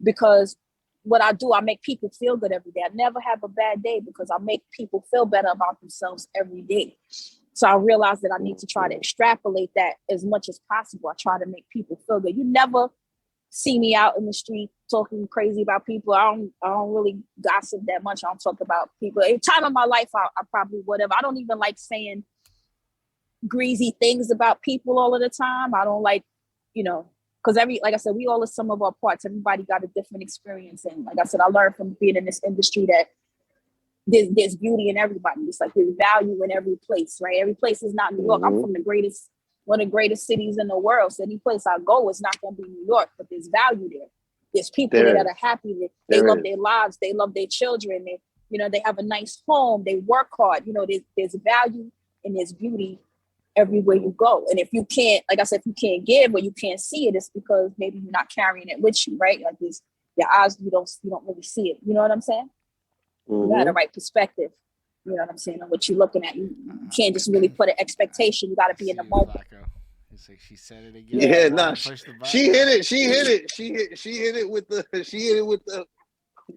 because what I do, I make people feel good every day. I never have a bad day because I make people feel better about themselves every day. So I realized that I need to try to extrapolate that as much as possible. I try to make people feel good. You never see me out in the street talking crazy about people. I don't really gossip that much. I don't talk about people. At time in my life, I probably would have. I don't even like saying greasy things about people all of the time. I don't like, you know, because like I said, we all are some of our parts. Everybody got a different experience. And like I said, I learned from being in this industry that there's beauty in everybody. It's like there's value in every place, right? Every place is not New York. I'm from one of the greatest cities in the world. So any place I go, it's not going to be New York, but there's value there. There's people there that are happy. They love their lives. They love their children. They, you know, they have a nice home. They work hard. You know, there's value and there's beauty everywhere you go. And if you can't, like I said, if you can't give or you can't see it, it's because maybe you're not carrying it with you, right? Like this, your eyes, you don't really see it. You know what I'm saying? You got the right perspective. You know what I'm saying? On what you're looking at. You can't just really put an expectation. You got to be in the moment. It's like she said it again. Yeah, nah, she hit it. She hit it with the.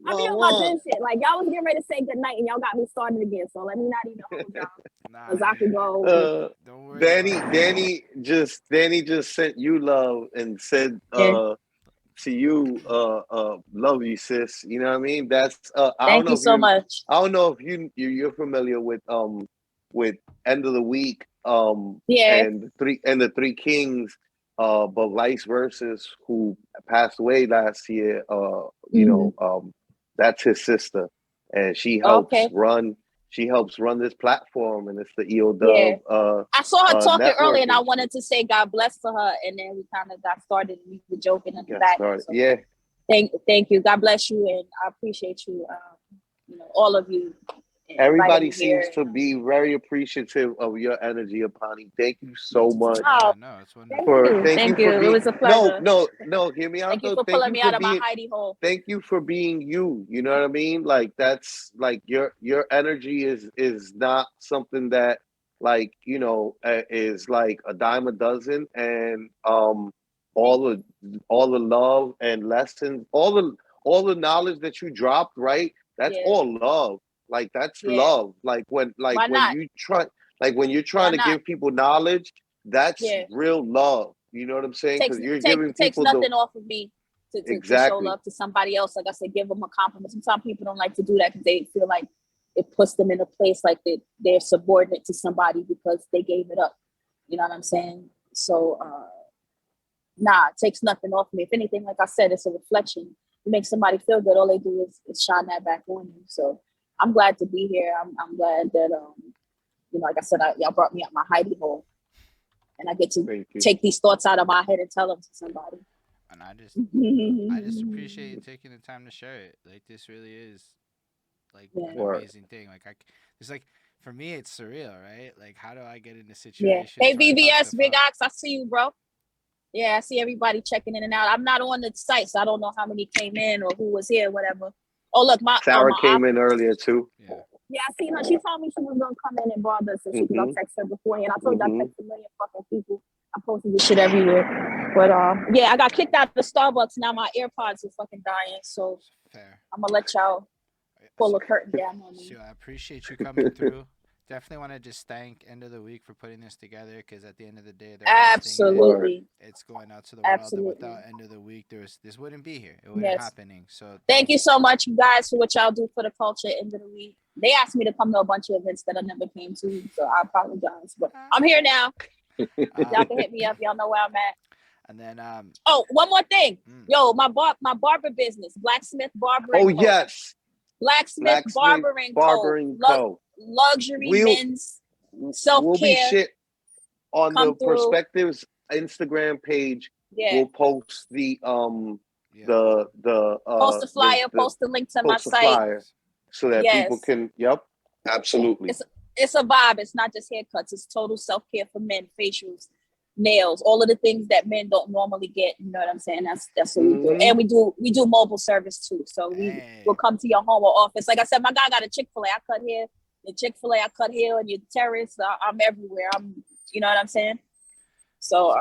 I be on my good shit. Like, y'all was getting ready to say good night and y'all got me started again. So let me not even hold y'all. Because I can go. Don't worry. Danny just sent you love and said to you, love you, sis. You know what I mean? That's Thank you so much. I don't know if you're familiar with End of the Week and the Three Kings, but vice versa, who passed away last year. You know, that's his sister, and she helps run this platform, and it's the EOW. I saw her talking earlier, and I networking. wanted to say God bless to her, and then we kind of got started, and we were joking in the back. So yeah. Thank you. God bless you, and I appreciate you. You know, all of you. Everybody seems to be very appreciative of your energy, Apani. Thank you so much. Oh, no, it's wonderful. Thank you. It was a pleasure. No. Hear me out. Thank you for pulling me out of my hidey hole. Thank you for being you. You know what I mean? Like that's like your energy is not something that, like, you know, is like a dime a dozen, and all the love and lessons, all the knowledge that you dropped, right? That's all love. Like that's love. Like when you're trying to give people knowledge, that's real love. You know what I'm saying? Because you're giving people takes nothing off of me to show love to somebody else. Like I said, give them a compliment. Sometimes people don't like to do that because they feel like it puts them in a place like they're subordinate to somebody because they gave it up. You know what I'm saying? So it takes nothing off me. If anything, like I said, it's a reflection. It makes somebody feel good. All they do is shine that back on you. So I'm glad to be here. I'm glad that you know, like I said, y'all brought me out my hidey hole, and I get to take these thoughts out of my head and tell them to somebody. And I just appreciate you taking the time to share it. Like this really is like an amazing thing. Like it's like for me, it's surreal, right? Like how do I get into situations? Hey, VVS, Big Ox, I see you, bro. Yeah, I see everybody checking in and out. I'm not on the site, so I don't know how many came in or who was here, whatever. Oh, look, Sarah came in earlier too. Yeah, I seen her. She told me she was gonna come in and bother us, so she could text her beforehand. I told you I text a million fucking people. I posted this shit everywhere. But yeah, I got kicked out of Starbucks. Now my AirPods are fucking dying. So I'm gonna let y'all pull a curtain down on me. So I appreciate you coming through. Definitely want to just thank End of the Week for putting this together, because at the end of the day, absolutely, it's going out to the world. And without End of the Week, this wouldn't be here. It wouldn't happening. So thank you so much, you guys, for what y'all do for the culture. End of the Week. They asked me to come to a bunch of events that I never came to, so I apologize. But I'm here now. Y'all can hit me up. Y'all know where I'm at. And then one more thing. Yo, my barber business, Blacksmith Barbering Co. Yes. Blacksmith Barbering Co. Luxury men's self-care. We'll be shit on the Perspectives Instagram page. We'll post the post the flyer, post the link to my site. So that people can, absolutely. It's a vibe. It's not just haircuts. It's total self-care for men, facials, nails, all of the things that men don't normally get. You know what I'm saying? That's what we do. Mhm. And we do mobile service too. So we will come to your home or office. Like I said, my guy got a Chick-fil-A. I cut hair. The Chick-fil-A, I cut hair on your terrace. I'm everywhere. You know what I'm saying? So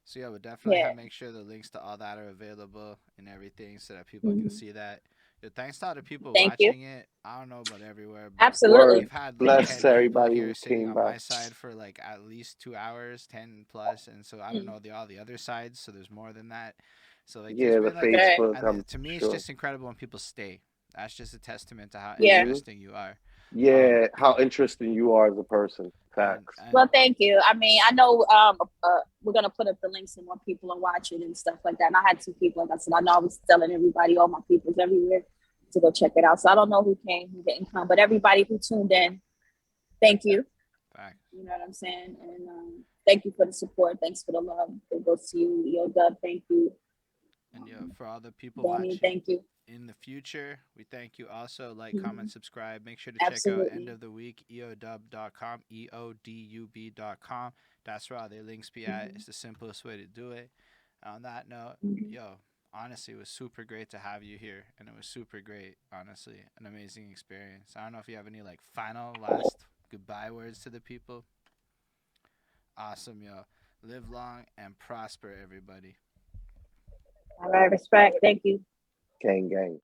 So yeah, we'll definitely yeah. make sure the links to all that are available and everything so that people can see that. Yo, thanks to all the people Thank you. watching it. I don't know about everywhere, but Absolutely. we've had Bless head people everybody here who sitting came on by. my side for like at least 2 hours, 10 plus, and so I don't know all the other sides. So there's more than that. So like, Yeah, there's the been like, Facebook. I'm to me, it's sure. just incredible when people stay. That's just a testament to how Yeah. interesting you are. Yeah, how interesting you are as a person. Facts. And Well, thank you. I mean, I know we're gonna put up the links and when people are watching and stuff like that. And I had 2 people, like I said, I know I was telling everybody, all my peoples everywhere, to go check it out. So I don't know who came, who didn't come, but everybody who tuned in, thank you. Facts. You know what I'm saying? And thank you for the support. Thanks for the love. It goes to you, Yo Dub. Thank you. And for all the people Danny, watching thank you. in the future, we thank you. Also, like, comment, subscribe. Make sure to check out Absolutely. End of the Week, eodub.com, eodub.com. That's where all the links be at. It's the simplest way to do it. On that note, yo, honestly, it was super great to have you here, and it was super great, honestly, an amazing experience. I don't know if you have any like final last goodbye words to the people. Awesome, yo. Live long and prosper, everybody. All right, respect. Thank you. Gang, gang.